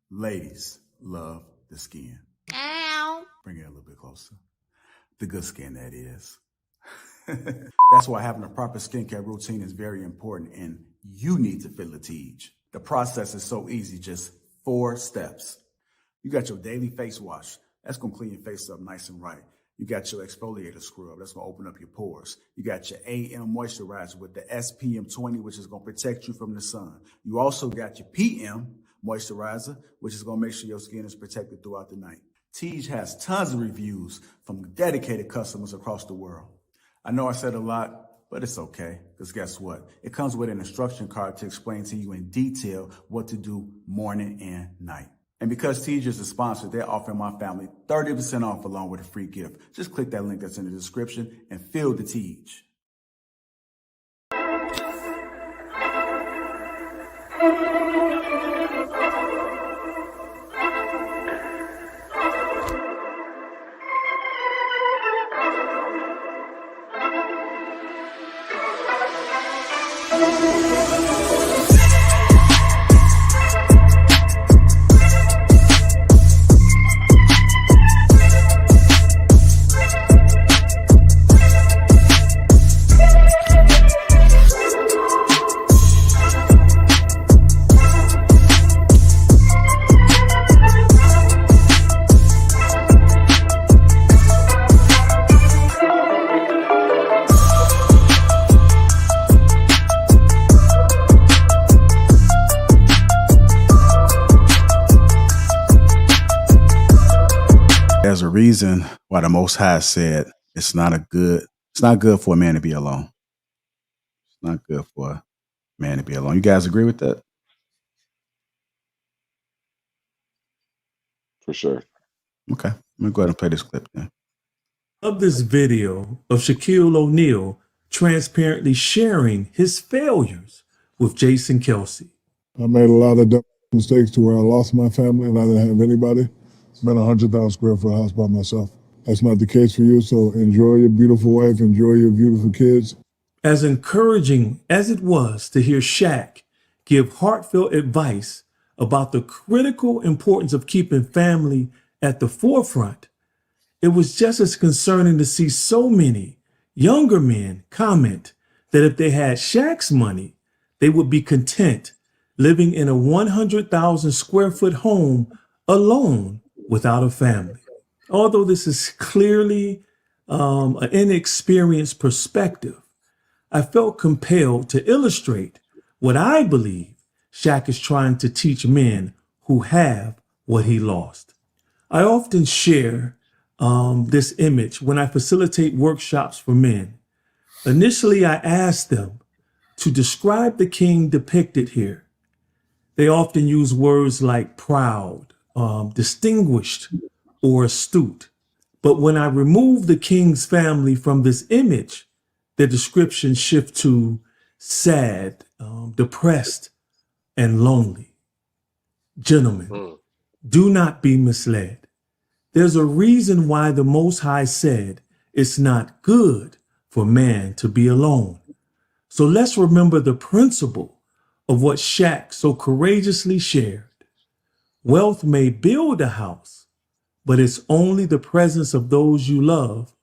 Ladies love the skin. Ow. Bring it a little bit closer. The good skin, that is. That's why having a proper skincare routine is very important, and you need to feel the Teej. The process is so easy, just 4 steps. You got your daily face wash. That's going to clean your face up nice and right. You got your exfoliator scrub. That's going to open up your pores. You got your AM moisturizer with the SPM 20, which is going to protect you from the sun. You also got your PM moisturizer, which is going to make sure your skin is protected throughout the night. Teej has tons of reviews from dedicated customers across the world. I know I said a lot, but it's okay, because guess what? It comes with an instruction card to explain to you in detail what to do morning and night. And because Teej is a sponsor, they're offering my family 30% off along with a free gift. Just click that link that's in the description and feel the Teej. There's a reason why the Most High said it's not good for a man to be alone. It's not good for a man to be alone. You guys agree with that? For sure. Okay. I'm gonna go ahead and play this clip then. Of this video of Shaquille O'Neal transparently sharing his failures with Jason Kelsey. I made a lot of dumb mistakes to where I lost my family and I didn't have anybody. Spent 100,000 square foot house by myself. That's not the case for you, so enjoy your beautiful wife, enjoy your beautiful kids. As encouraging as it was to hear Shaq give heartfelt advice about the critical importance of keeping family at the forefront, it was just as concerning to see so many younger men comment that if they had Shaq's money, they would be content living in a 100,000 square foot home alone without a family. Although this is clearly an inexperienced perspective, I felt compelled to illustrate what I believe Shaq is trying to teach men who have what he lost. I often share this image when I facilitate workshops for men. Initially, I ask them to describe the king depicted here. They often use words like proud, distinguished, or astute. But when I remove the king's family from this image, the description shifts to sad, depressed, and lonely. Gentlemen, do not be misled. There's a reason why the Most High said it's not good for man to be alone. So let's remember the principle of what Shaq so courageously shared. Wealth may build a house, but it's only the presence of those you love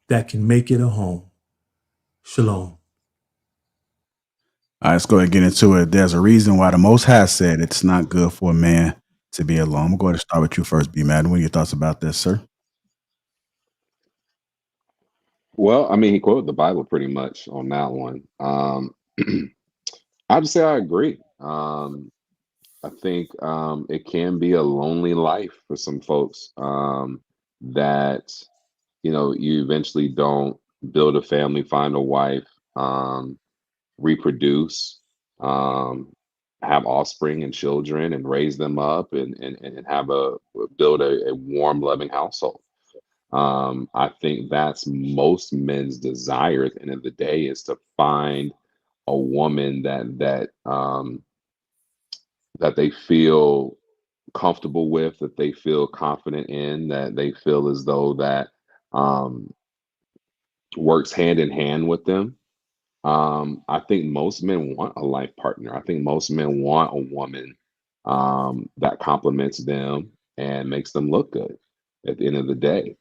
that can make it a home. Shalom. All right, let's go ahead and get into it. There's a reason why the Most High said it's not good for a man to be alone. I'm going to start with you first, B. Madden. What are your thoughts about this, sir? Well, I mean, he quoted the Bible pretty much on that one. I'd say I agree. I think it can be a lonely life for some folks that, you eventually don't build a family, find a wife, reproduce, have offspring and children and raise them up and build a warm, loving household. I think that's most men's desire at the end of the day, is to find a woman that they feel comfortable with, that they feel confident in, that they feel as though that works hand in hand with them. I think most men want a life partner. I think most men want a woman that complements them and makes them look good at the end of the day.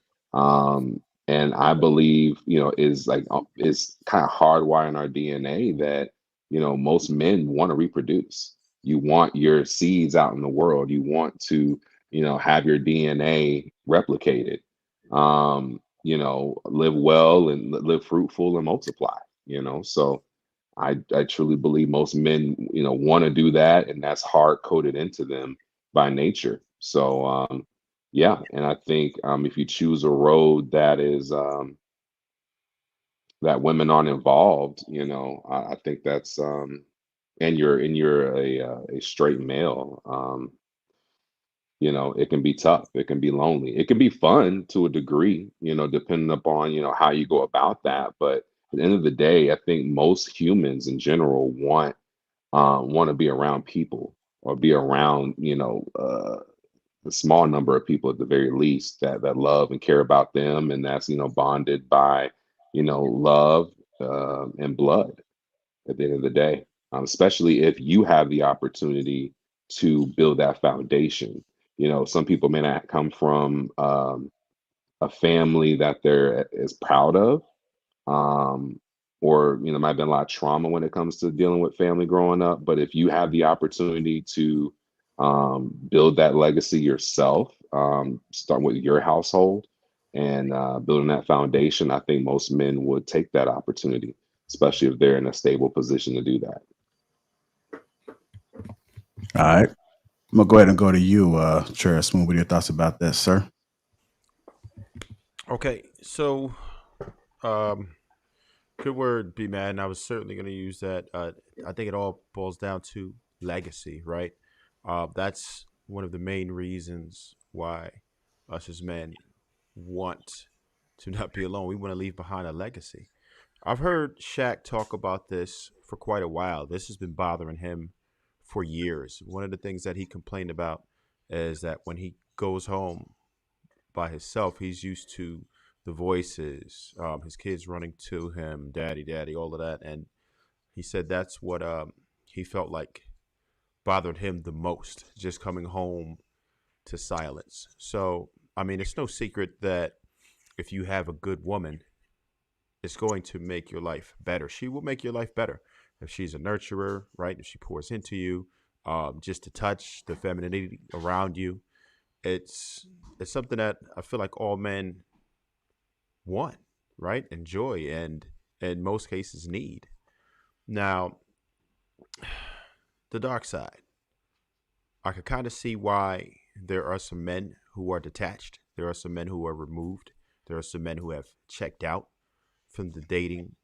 And I believe, is kind of hardwired in our DNA that, most men want to reproduce. You want your seeds out in the world. You want to, have your DNA replicated. Live well and live fruitful and multiply, So I truly believe most men, want to do that, and that's hard coded into them by nature. So yeah, and I think if you choose a road that is that women aren't involved, I think that's and you're a straight male, it can be tough, it can be lonely, it can be fun to a degree, depending upon how you go about that. But at the end of the day, I think most humans in general want to be around people, or be around a small number of people at the very least that love and care about them, and that's bonded by love and blood at the end of the day, especially if you have the opportunity to build that foundation. Some people may not come from a family that they're as proud of, um, or might have been a lot of trauma when it comes to dealing with family growing up. But if you have the opportunity to build that legacy yourself, starting with your household and building that foundation, I think most men would take that opportunity, especially if they're in a stable position to do that. All right. I'm gonna go ahead and go to you, Chair Smooth. What are your thoughts about that, sir? Okay, so um, good word, B man. I was certainly going to use that. I think it all boils down to legacy, right? That's one of the main reasons why us as men want to not be alone. We want to leave behind a legacy. I've heard Shaq talk about this for quite a while. This has been bothering him for years. One of the things that he complained about is that when he goes home by himself, he's used to the voices, his kids running to him, daddy, daddy, all of that. And he said that's what he felt like bothered him the most, just coming home to silence. So, I mean, it's no secret that if you have a good woman, it's going to make your life better. She will make your life better if she's a nurturer, right? If she pours into you, just to touch the femininity around you. It's it's something that I feel like all men want, right? Enjoy and in most cases need. Now, the dark side. I could kind of see why there are some men who are detached. There are some men who are removed. There are some men who have checked out from the dating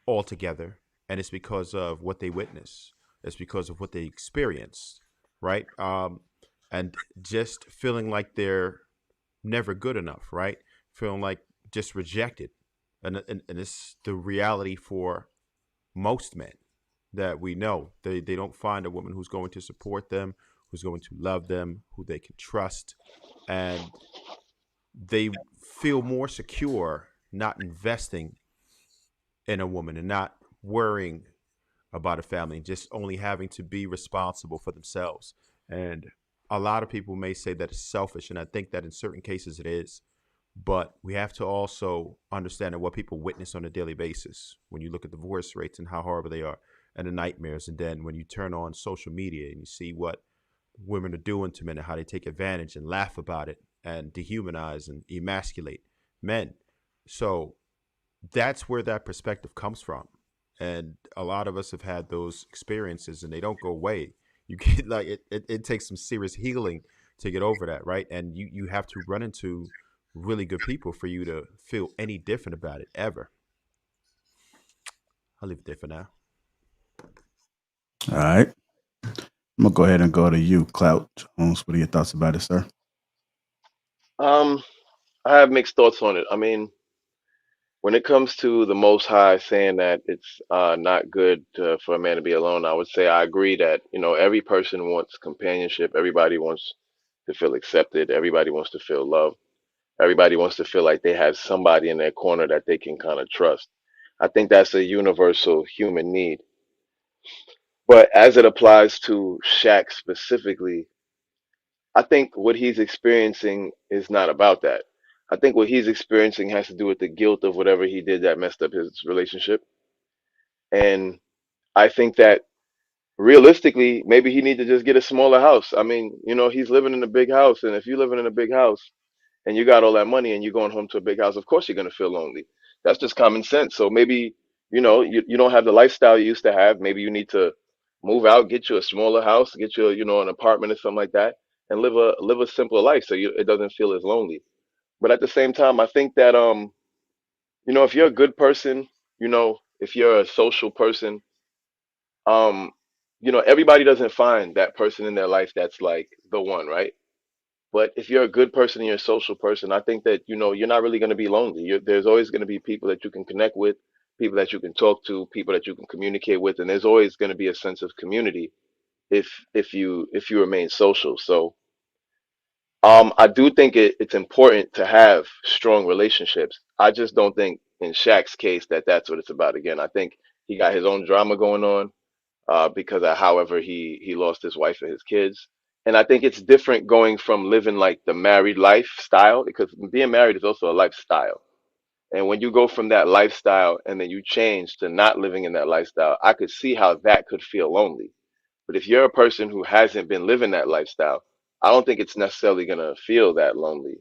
altogether. And it's because of what they witness. It's because of what they experience, right? And just feeling like they're never good enough, right? Feeling like just rejected. And it's the reality for most men that we know. They don't find a woman who's going to support them, who's going to love them, who they can trust. And they feel more secure not investing in a woman and not worrying about a family, just only having to be responsible for themselves. And a lot of people may say that it's selfish, and I think that in certain cases it is. But we have to also understand that what people witness on a daily basis, when you look at divorce rates and how horrible they are, and the nightmares, and then when you turn on social media and you see what women are doing to men and how they take advantage and laugh about it and dehumanize and emasculate men. So that's where that perspective comes from. And a lot of us have had those experiences and they don't go away. You get like it takes some serious healing to get over that, right? And you have to run into really good people for you to feel any different about it ever. I'll leave it there for now. All right. I'm gonna go ahead and go to you, Clout Jones. What are your thoughts about it, sir? Um, I have mixed thoughts on it. I mean, when it comes to the Most High saying that it's not good for a man to be alone, I would say I agree that, every person wants companionship. Everybody wants to feel accepted. Everybody wants to feel loved. Everybody wants to feel like they have somebody in their corner that they can kind of trust. I think that's a universal human need. But as it applies to Shaq specifically, I think what he's experiencing is not about that. I think what he's experiencing has to do with the guilt of whatever he did that messed up his relationship. And I think that realistically, maybe he needs to just get a smaller house. I mean, he's living in a big house, and if you're living in a big house and you got all that money and you're going home to a big house, of course you're gonna feel lonely. That's just common sense. So maybe, you don't have the lifestyle you used to have. Maybe you need to move out, get you a smaller house, get you, an apartment or something like that, and live a simpler life so it doesn't feel as lonely. But at the same time, I think that if you're a good person, if you're a social person, um, everybody doesn't find that person in their life that's like the one, right? But if you're a good person and you're a social person, I think that you're not really going to be lonely. There's always going to be people that you can connect with, people that you can talk to, people that you can communicate with, and there's always going to be a sense of community if you remain social. So I do think it's important to have strong relationships. I just don't think in Shaq's case that that's what it's about. Again, I think he got his own drama going on because of however he lost his wife and his kids. And I think it's different going from living like the married lifestyle, because being married is also a lifestyle. And when you go from that lifestyle and then you change to not living in that lifestyle, I could see how that could feel lonely. But if you're a person who hasn't been living that lifestyle, I don't think it's necessarily gonna feel that lonely,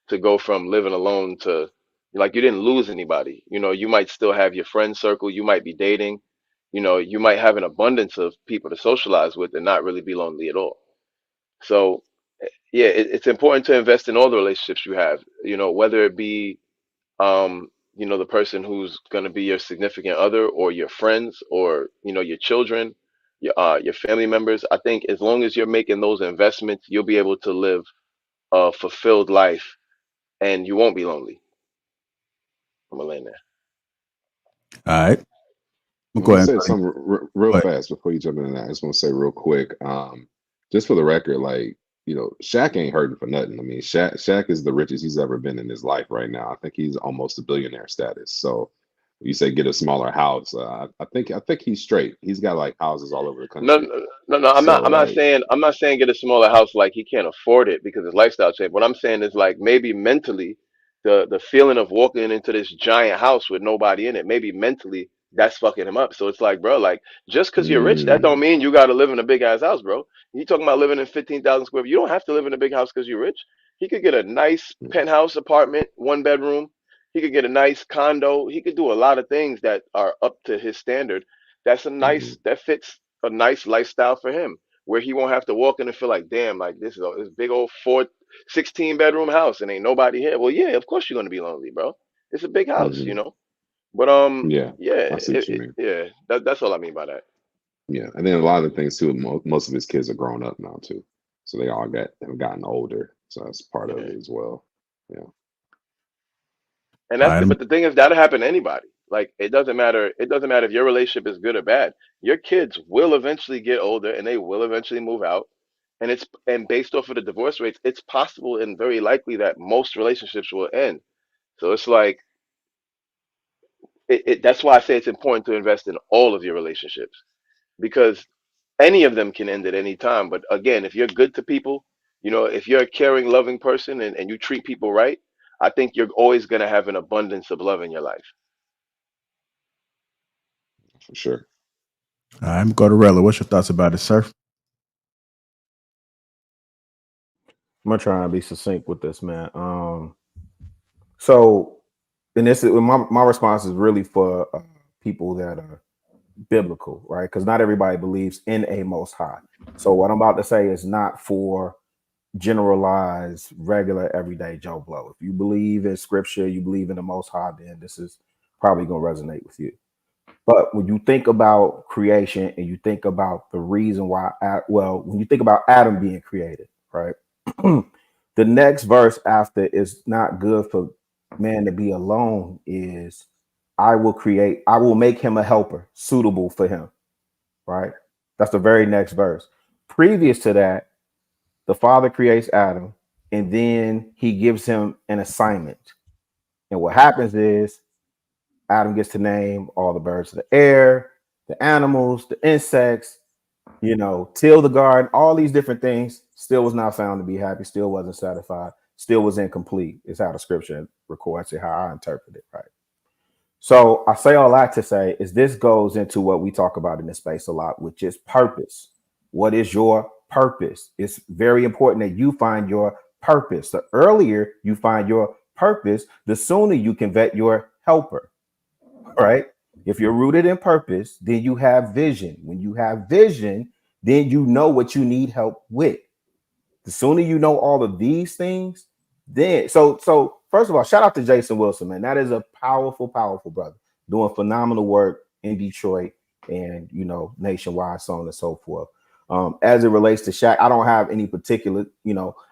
to go from living alone to, like, you didn't lose anybody. You might still have your friend circle, you might be dating, you might have an abundance of people to socialize with and not really be lonely at all. So yeah, it's important to invest in all the relationships you have, whether it be the person who's going to be your significant other or your friends or, your children, your family members. I think as long as you're making those investments, you'll be able to live a fulfilled life and you won't be lonely. I'm gonna land there. All right. I Go want to ahead. say something real Go ahead. fast before you jump in. That I just want to say real quick, just for the record, like Shaq ain't hurting for nothing. I mean, Shaq is the richest he's ever been in his life right now. I think he's almost a billionaire status. So you say get a smaller house. I think he's straight. He's got like houses all over the No, country. no, no, no. I'm not. So I'm not like, saying. I'm not saying get a smaller house like he can't afford it because his lifestyle changed. What I'm saying is like maybe mentally, the feeling of walking into this giant house with nobody in it, maybe mentally that's fucking him up. So it's like, bro, like just because you're rich, that don't mm, mean you got to live in a big ass house, bro. You talking about living in 15,000 square feet? You don't have to live in a big house because you're rich. He could get a nice penthouse apartment, 1 bedroom. He could get a nice condo. He could do a lot of things that are up to his standard. mm, That fits a nice lifestyle for him where he won't have to walk in and feel like, damn, like this big old 16 bedroom house and ain't nobody here. Well, yeah, of course you're gonna be lonely, bro. It's a big house. mm, But yeah, yeah, I see what you mean. yeah, that's all I mean by that. Yeah, and then a lot of the things too. Most of his kids are grown up now too, so they all have gotten older. So that's part of Yeah. it as well. Yeah, And All that's right. but the thing is that'll happen to anybody. Like it doesn't matter. It doesn't matter if your relationship is good or bad. Your kids will eventually get older and they will eventually move out. And based off of the divorce rates, it's possible and very likely that most relationships will end. So it's like that's why I say it's important to invest in all of your relationships because any of them can end at any time. But again, if you're good to people, if you're a caring, loving person and you treat people right, I think you're always going to have an abundance of love in your life. for sure. All right. Go to Rella. What's your thoughts about it, sir? I'm gonna try and be succinct with this, man. So, and this is my response is really for people that are biblical, right? Because not everybody believes in a Most High. So, what I'm about to say is not for generalized, regular, everyday Joe Blow. If you believe in Scripture, you believe in the Most High, then this is probably gonna resonate with you. But when you think about creation and you think about the reason why, when you think about Adam being created, right? The next verse after is not good for man to be alone is I will make him a helper suitable for him, right? That's the very next verse. Previous to that, the father creates Adam and then he gives him an assignment. And what happens is Adam gets to name all the birds of the air. the animals, the insects, till the garden, all these different things, still was not found to be happy, still wasn't satisfied, still was incomplete, is how the scripture records it, how I interpret it, right? So I say all that to say is this goes into what we talk about in this space a lot, which is purpose. What is your purpose? It's very important that you find your purpose. The earlier you find your purpose, the sooner you can vet your helper, right? If you're rooted in purpose, then you have vision. When you have vision, then you know what you need help with. The sooner you know all of these things, then so first of all, shout out to Jason Wilson, man. That is a powerful, powerful brother doing phenomenal work in Detroit and nationwide, so on and so forth. As it relates to Shaq, I don't have any particular,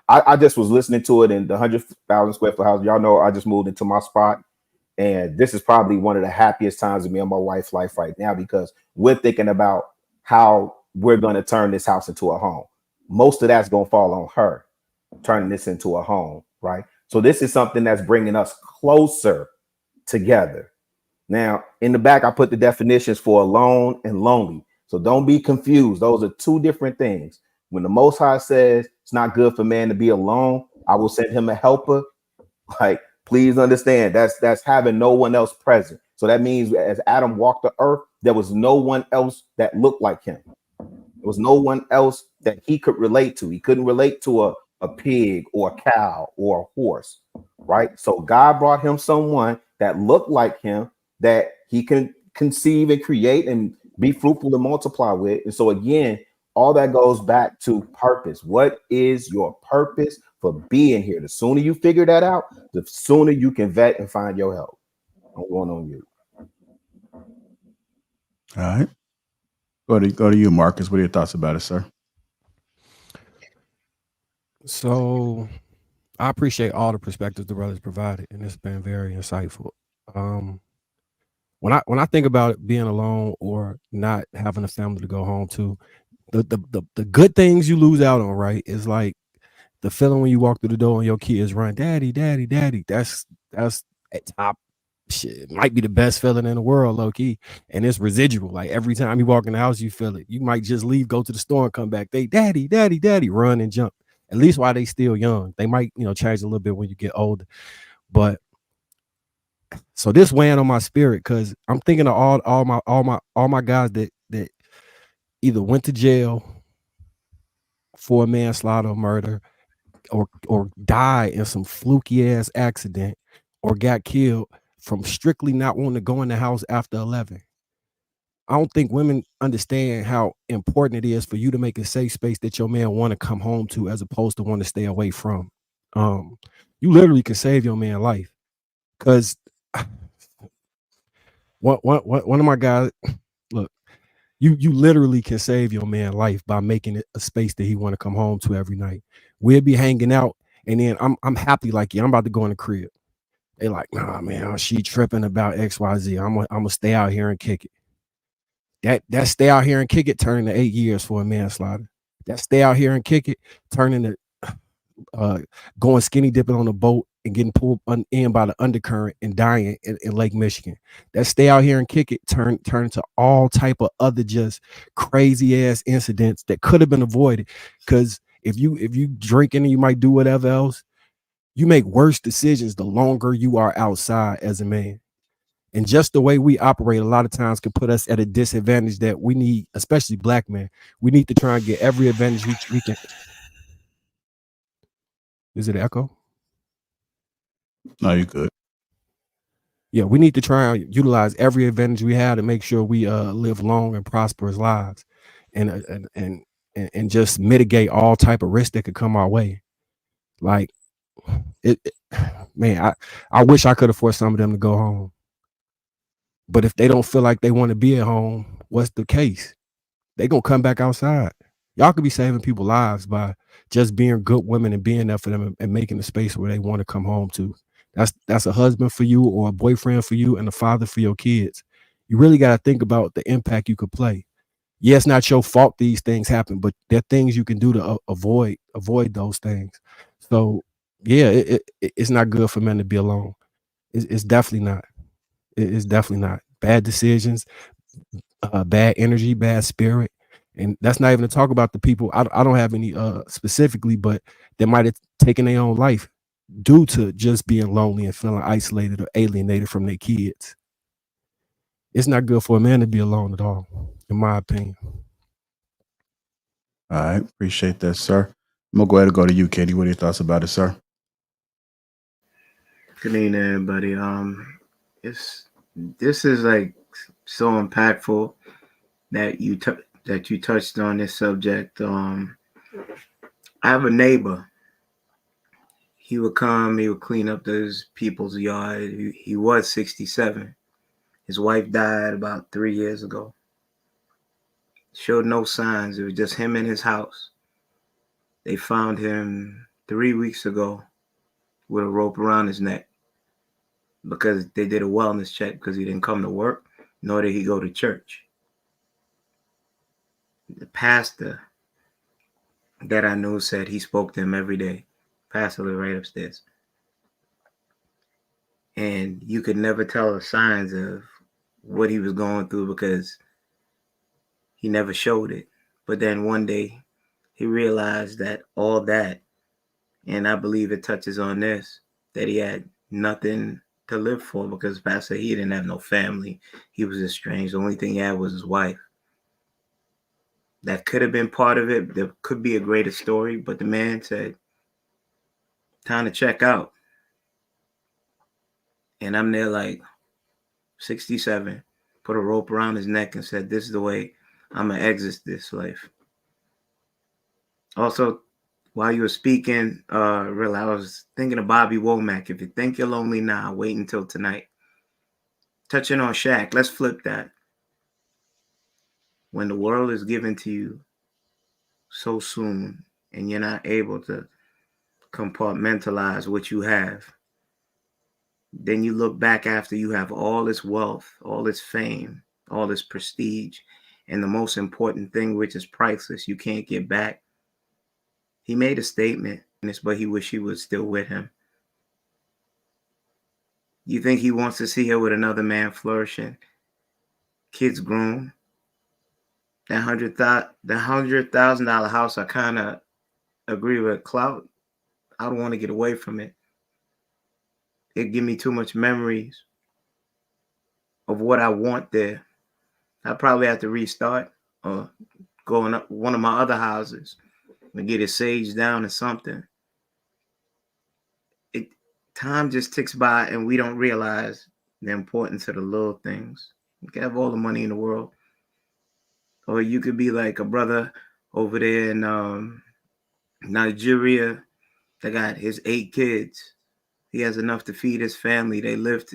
I just was listening to it in the 100,000 square foot house. Y'all know I just moved into my spot. And this is probably one of the happiest times of me and my wife's life right now, because we're thinking about how we're going to turn this house into a home. Most of that's going to fall on her, turning this into a home, right? So this is something that's bringing us closer together. Now, in the back, I put the definitions for alone and lonely. So don't be confused. Those are two different things. When the Most High says it's not good for man to be alone, I will send him a helper. Like, please understand, that's having no one else present. So that means as Adam walked the earth, there was no one else that looked like him. There was no one else that he could relate to. He couldn't relate to a pig or a cow or a horse, right? So God brought him someone that looked like him, that he can conceive and create and be fruitful and multiply with. And so again, all that goes back to purpose. What is your purpose for being here? The sooner you figure that out, the sooner you can vet and find your help. I'm going on you. All right. Go to you, Marcus. What are your thoughts about it, sir? So I appreciate all the perspectives the brothers provided, and it's been very insightful. When I think about it, being alone or not having a family to go home to, the good things you lose out on, right, is like the feeling when you walk through the door and your kids run, daddy, daddy, daddy. That's at top shit. It might be the best feeling in the world, low key. And it's residual. Like every time you walk in the house, you feel it. You might just leave, go to the store and come back. They daddy, daddy, daddy, run and jump. At least while they still young. They might, change a little bit when you get older. But so this weighing on my spirit, because I'm thinking of all my guys that either went to jail for manslaughter or murder, or died in some fluky ass accident, or got killed from strictly not wanting to go in the house after 11. I don't think women understand how important it is for you to make a safe space that your man want to come home to, as opposed to want to stay away from. You literally can save your man life, because one of my guys, look, you literally can save your man life by making it a space that he want to come home to every night. We'll be hanging out, and then I'm happy, like, yeah, I'm about to go in the crib. They like, nah, man, she tripping about XYZ. I'm gonna stay out here and kick it. That stay out here and kick it turned to 8 years for a manslaughter. That stay out here and kick it turning to going skinny dipping on a boat and getting pulled in by the undercurrent and dying in Lake Michigan. That stay out here and kick it turn to all type of other just crazy ass incidents that could have been avoided. Because if you drinking and you might do whatever else, you make worse decisions the longer you are outside as a man. And just the way we operate a lot of times can put us at a disadvantage that we need, especially black men. We need to try and get every advantage we can. Is it an echo? No, you good. Yeah, we need to try and utilize every advantage we have to make sure we live long and prosperous lives, and just mitigate all type of risks that could come our way. Like man, I wish I could afford some of them to go home. But if they don't feel like they want to be at home, what's the case? They gonna come back outside. Y'all could be saving people's lives by just being good women and being there for them and making a space where they want to come home to. That's a husband for you, or a boyfriend for you, and a father for your kids. You really got to think about the impact you could play. Yeah, it's not your fault these things happen, but there are things you can do to avoid those things. So yeah, it's not good for men to be alone. It's definitely not. It's definitely not. Bad decisions, bad energy, bad spirit. And that's not even to talk about the people. I don't have any specifically, but they might have taken their own life due to just being lonely and feeling isolated or alienated from their kids. It's not good for a man to be alone at all, in my opinion. All right. Appreciate that, sir. I'm going to go ahead and go to you, Kenny. What are your thoughts about it, sir? Good evening, everybody. This is like so impactful that you touched on this subject. I have a neighbor. He would come. He would clean up those people's yard. He was 67. His wife died about 3 years ago. Showed no signs. It was just him in his house. They found him 3 weeks ago with a rope around his neck because they did a wellness check because he didn't come to work, nor did he go to church. The pastor that I knew said he spoke to him every day. Pastor lived right upstairs. And you could never tell the signs of what he was going through because he never showed it. But then one day he realized that all that, and I believe it touches on this, that he had nothing to live for because Pastor, he didn't have no family. He was estranged. The only thing he had was his wife. That could have been part of it. There could be a greater story, but the man said, time to check out. And I'm there like 67, put a rope around his neck and said, this is the way I'm going to exit this life. Also, while you were speaking, really, I was thinking of Bobby Womack. If you think you're lonely now, wait until tonight. Touching on Shaq, let's flip that. When the world is given to you so soon and you're not able to compartmentalize what you have, then you look back after you have all this wealth, all this fame, all this prestige, and the most important thing, which is priceless, you can't get back. He made a statement, but he wished he was still with him. You think he wants to see her with another man flourishing? Kids grown. That $100,000 house, I kind of agree with Clout. I don't want to get away from it. It give me too much memories of what I want there. I probably have to restart or go in one of my other houses and get it saged down or something. Time just ticks by and we don't realize the importance of the little things. You can have all the money in the world, or you could be like a brother over there in Nigeria that got his 8 kids. He has enough to feed his family. They lived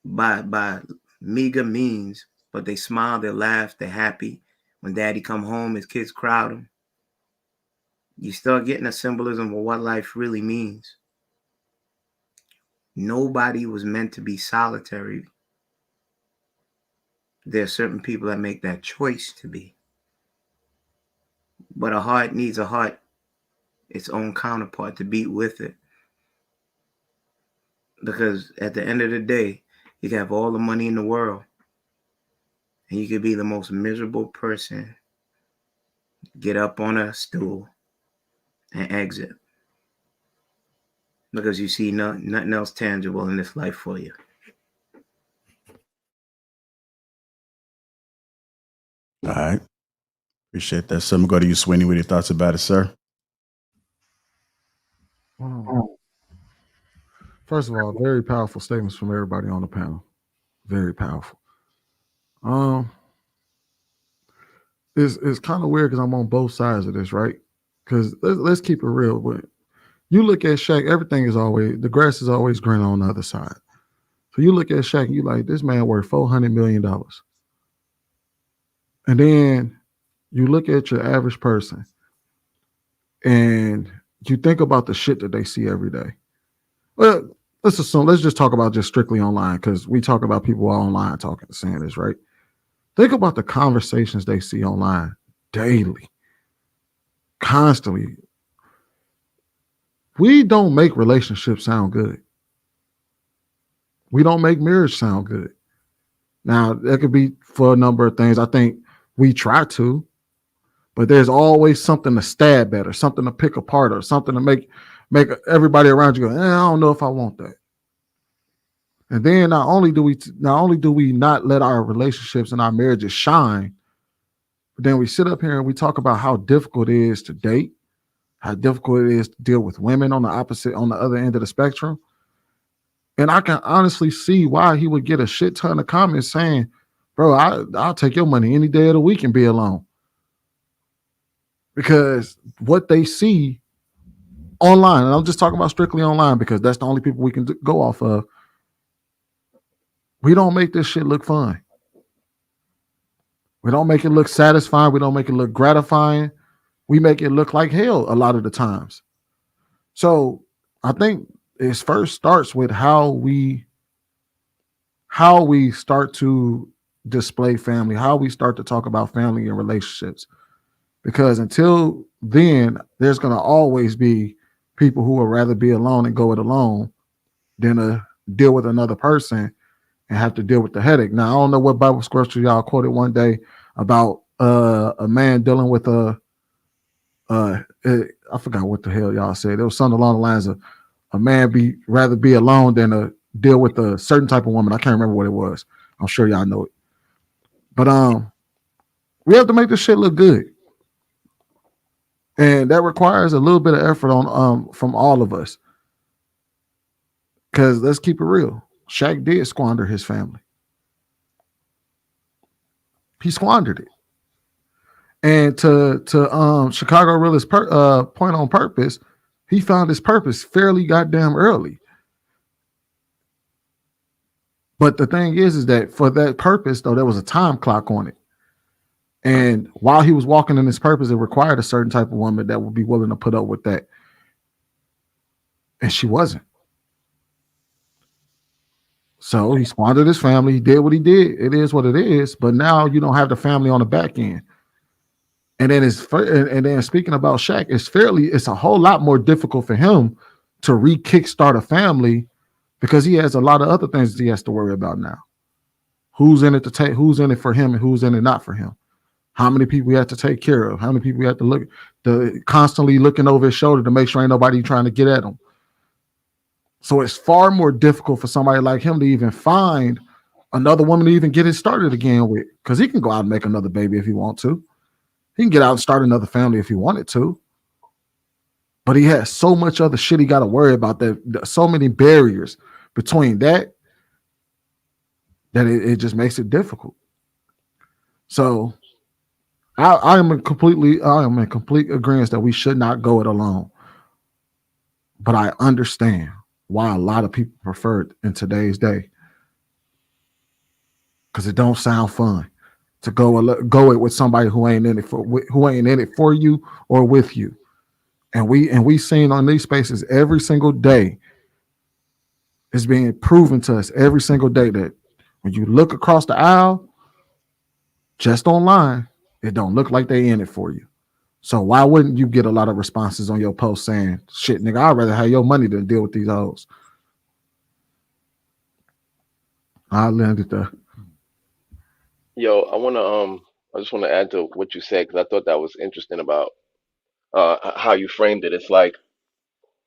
by meager means, but they smile, they laugh, they're happy. When daddy come home, his kids crowd him. You start getting a symbolism of what life really means. Nobody was meant to be solitary. There are certain people that make that choice to be. But a heart needs a heart, its own counterpart to beat with it. Because at the end of the day, you can have all the money in the world and you could be the most miserable person, get up on a stool and exit because you see nothing else tangible in this life for you. All right. Appreciate that. So I'm going to go to you, Sweeney. What are your thoughts about it, sir? First of all, very powerful statements from everybody on the panel. Very powerful. It's kind of weird because I'm on both sides of this, right? Because let's keep it real. When you look at Shaq, everything is always, the grass is always greener on the other side. So you look at Shaq and you like, this man worth $400 million. And then you look at your average person and you think about the shit that they see every day. Well, let's just talk about just strictly online because we talk about people online talking, saying this, right? Think about the conversations they see online daily, constantly. We don't make relationships sound good. We don't make marriage sound good. Now, that could be for a number of things. I think we try to, but there's always something to stab at or something to pick apart or something to make everybody around you go, I don't know if I want that. And then not only do we not let our relationships and our marriages shine, but then we sit up here and we talk about how difficult it is to date, how difficult it is to deal with women on the other end of the spectrum. And I can honestly see why he would get a shit ton of comments saying, bro, I'll take your money any day of the week and be alone. Because what they see online, and I'm just talking about strictly online because that's the only people we can go off of. We don't make this shit look fun. We don't make it look satisfying. We don't make it look gratifying. We make it look like hell a lot of the times. So I think it first starts with how we start to display family, how we start to talk about family and relationships. Because until then, there's going to always be people who would rather be alone and go it alone than to deal with another person and have to deal with the headache. Now, I don't know what Bible scripture y'all quoted one day about a man dealing with I forgot what the hell y'all said. It was something along the lines of a man rather be alone than to deal with a certain type of woman. I can't remember what it was. I'm sure y'all know it. But we have to make this shit look good. And that requires a little bit of effort on from all of us. Because let's keep it real. Shaq did squander his family. He squandered it. And to Chicago Realist point on purpose, he found his purpose fairly goddamn early. But the thing is that for that purpose, though, there was a time clock on it. And while he was walking in his purpose, it required a certain type of woman that would be willing to put up with that. And she wasn't. So he squandered his family. He did what he did. It is what it is. But now you don't have the family on the back end. And then speaking about Shaq, it's a whole lot more difficult for him to kickstart a family because he has a lot of other things that he has to worry about now. Who's in it who's in it for him and who's in it not for him? How many people he have to take care of? How many people he have to constantly looking over his shoulder to make sure ain't nobody trying to get at him? So it's far more difficult for somebody like him to even find another woman to even get it started again with, because he can go out and make another baby if he wants to. He can get out and start another family if he wanted to. But he has so much other shit he got to worry about, that so many barriers between that it just makes it difficult. So I am in complete agreement that we should not go it alone. But I understand why a lot of people prefer it in today's day, because it don't sound fun to go it with somebody who ain't in it for you or with you. And we seen on these spaces every single day. It's being proven to us every single day that when you look across the aisle, just online, it don't look like they in it for you. So why wouldn't you get a lot of responses on your post saying, shit, nigga, I'd rather have your money than deal with these hoes? I landed there. Yo, I just want to add to what you said because I thought that was interesting about how you framed it. It's like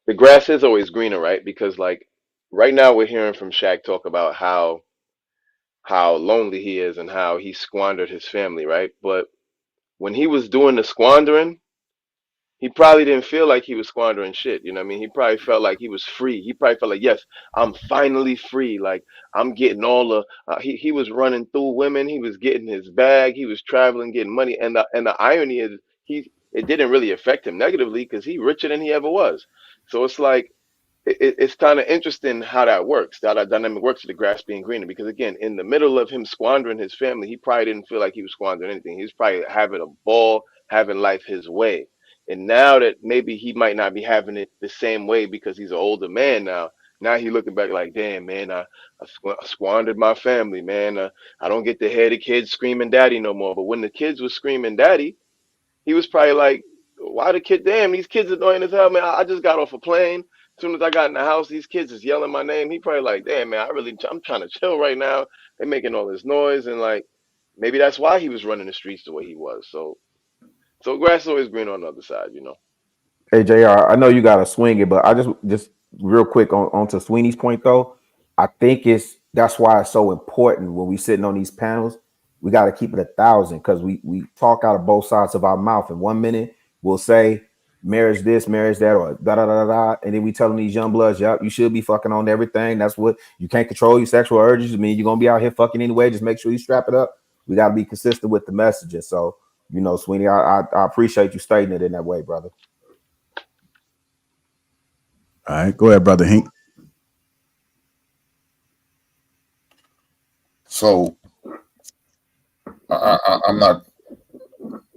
the grass is always greener, right? Because like right now we're hearing from Shaq talk about how lonely he is and how he squandered his family, right? But when he was doing the squandering, he probably didn't feel like he was squandering shit. You know what I mean? He probably felt like he was free. He probably felt like, yes, I'm finally free. Like I'm getting all the. He was running through women. He was getting his bag. He was traveling, getting money. And the irony is, it didn't really affect him negatively because he richer than he ever was. So it's like it's kind of interesting how that works, how that dynamic works with the grass being greener. Because again, in the middle of him squandering his family, he probably didn't feel like he was squandering anything. He was probably having a ball, having life his way. And now that maybe he might not be having it the same way because he's an older man now. Now he looking back like, damn, man, I squandered my family, man. I don't get to hear the kids screaming daddy no more. But when the kids were screaming daddy, he was probably like, why the kid? Damn, these kids are annoying as hell, man. I just got off a plane soon as I got in the house, these kids is yelling my name. He probably like, damn man, I'm trying to chill right now. They're making all this noise, and like maybe that's why he was running the streets the way he was. So grass is always green on the other side, you know. Hey Jr., I know you got to swing it, but I just real quick on to Sweeney's point though. I think that's why it's so important when we sitting on these panels. We got to keep it 1,000 because we talk out of both sides of our mouth. And 1 minute we'll say marriage this, marriage that, or da da da da, and then we telling these young bloods, yep, you should be fucking on everything. That's what you can't control your sexual urges. I mean, you're gonna be out here fucking anyway. Just make sure you strap it up. We got to be consistent with the messages. So Sweeney, I appreciate you stating it in that way, brother. All right, go ahead, brother Hink. So I'm not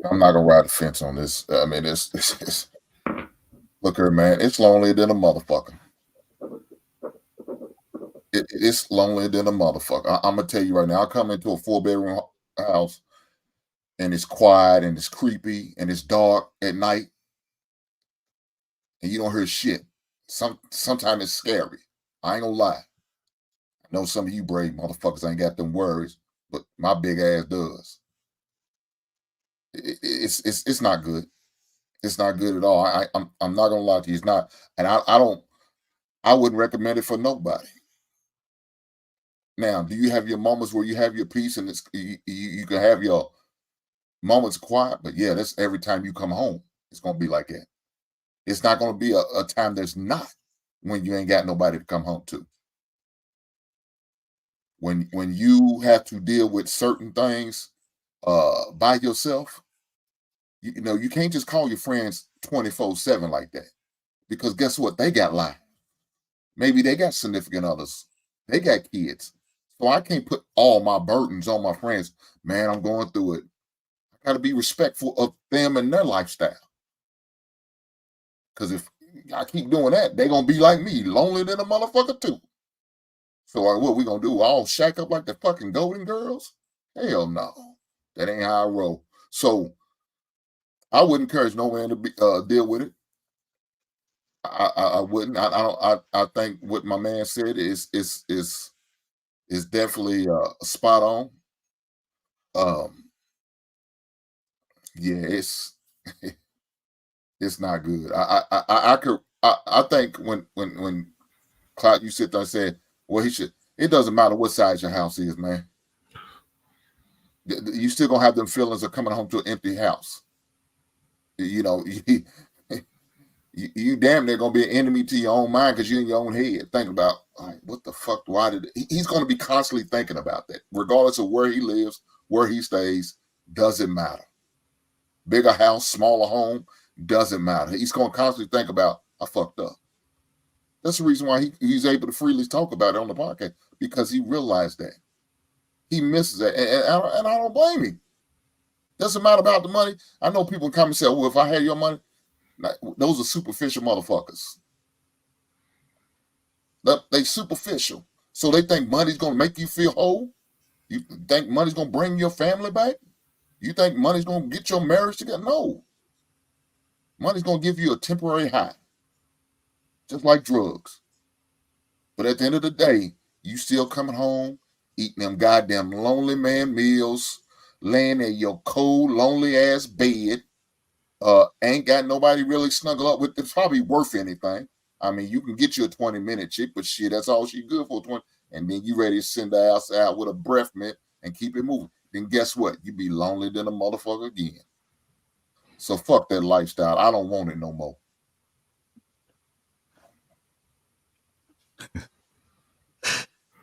gonna ride the fence on this. I mean, it's look here, man. It's lonelier than a motherfucker. It's lonelier than a motherfucker. I'm gonna tell you right now. I come into a 4-bedroom house and it's quiet and it's creepy and it's dark at night and you don't hear shit. Sometimes it's scary. I ain't gonna lie. I know some of you brave motherfuckers ain't got them worries, but my big ass does. It's not good. It's not good at all. I'm not gonna lie to you. It's not, and I wouldn't recommend it for nobody. Now, do you have your moments where you have your peace and you can have your moments quiet? But yeah, that's every time you come home. It's gonna be like that. It's not gonna be a time there's not when you ain't got nobody to come home to. When you have to deal with certain things by yourself, you can't just call your friends 24/7 like that. Because guess what? They got lives. Maybe they got significant others. They got kids. So I can't put all my burdens on my friends. Man, I'm going through it. I got to be respectful of them and their lifestyle. Because if I keep doing that, they're going to be like me, lonely than a motherfucker too. So what we going to do? All shack up like the fucking Golden Girls? Hell no. That ain't how I roll. So I wouldn't encourage no man to deal with it. I wouldn't. I think what my man said is definitely spot on. Yeah, it's not good. I think when Cloud, you sit there and said, well, it doesn't matter what size your house is, man. You still gonna have them feelings of coming home to an empty house. You damn near gonna be an enemy to your own mind because you're in your own head. Think about, what the fuck? Why did he's gonna be constantly thinking about that, regardless of where he lives, where he stays, doesn't matter. Bigger house, smaller home, doesn't matter. He's gonna constantly think about, I fucked up. That's the reason why he's able to freely talk about it on the podcast, because he realized that. He misses that. And I don't blame him. Doesn't matter about the money. I know people come and say, well, if I had your money, those are superficial motherfuckers. They superficial. So they think money's going to make you feel whole? You think money's going to bring your family back? You think money's going to get your marriage together? No. Money's going to give you a temporary high. Just like drugs. But at the end of the day, you still coming home, eating them goddamn lonely man meals, laying in your cold, lonely ass bed, ain't got nobody really snuggle up with. It's probably worth anything. I mean, you can get you a 20-minute chick, but shit, that's all she good for, 20. And then you ready to send her ass out with a breath mint and keep it moving. Then guess what? You be lonely than a motherfucker again. So fuck that lifestyle. I don't want it no more.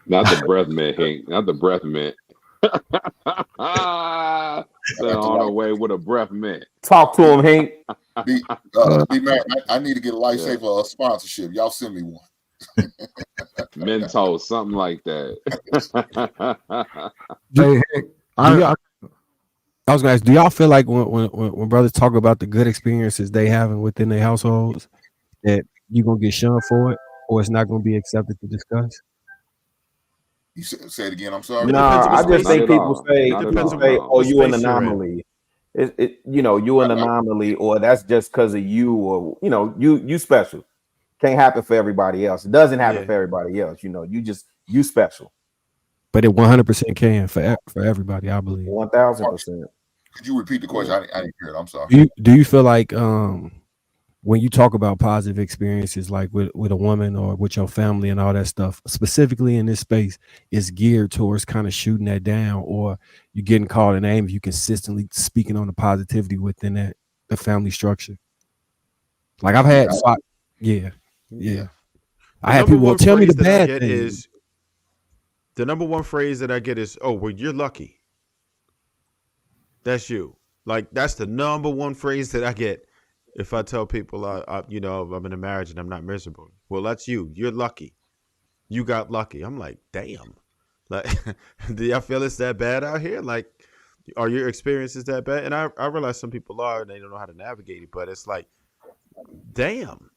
Not the breath mint, Hank. Not the breath mint. They're on our way with a breath mint. Talk to him, Hank. Man, I need to get a Lifesaver sponsorship. Y'all send me one. Mentos, something like that. Hey, Hank, I was gonna ask, do y'all feel like when brothers talk about the good experiences they having within their households, that you're gonna get shunned for it, or it's not gonna be accepted to discuss? You say it again. I'm sorry. No, I just think people say, "Oh, you an anomaly." You an anomaly, or that's just because of you, or you special. can't happen for everybody else. It doesn't happen Yeah. for everybody else. You know, you special. But it 100% can for everybody, I believe. 1000%. Could you repeat the question? I didn't hear it. I'm sorry. Do you feel like when you talk about positive experiences like with a woman or with your family and all that stuff, specifically in this space, is geared towards kind of shooting that down, or you getting called an aim if you consistently speaking on the positivity within the family structure? Like I've had, yeah. I had people tell me the bad thing. The number one phrase that I get is, "Oh, well, you're lucky." That's you. Like that's the number one phrase that I get if I tell people, I'm in a marriage and I'm not miserable. Well, that's you. You're lucky. You got lucky. I'm like, damn. Like, do y'all feel it's that bad out here? Like, are your experiences that bad? And I realize some people are and they don't know how to navigate it, but it's like, damn.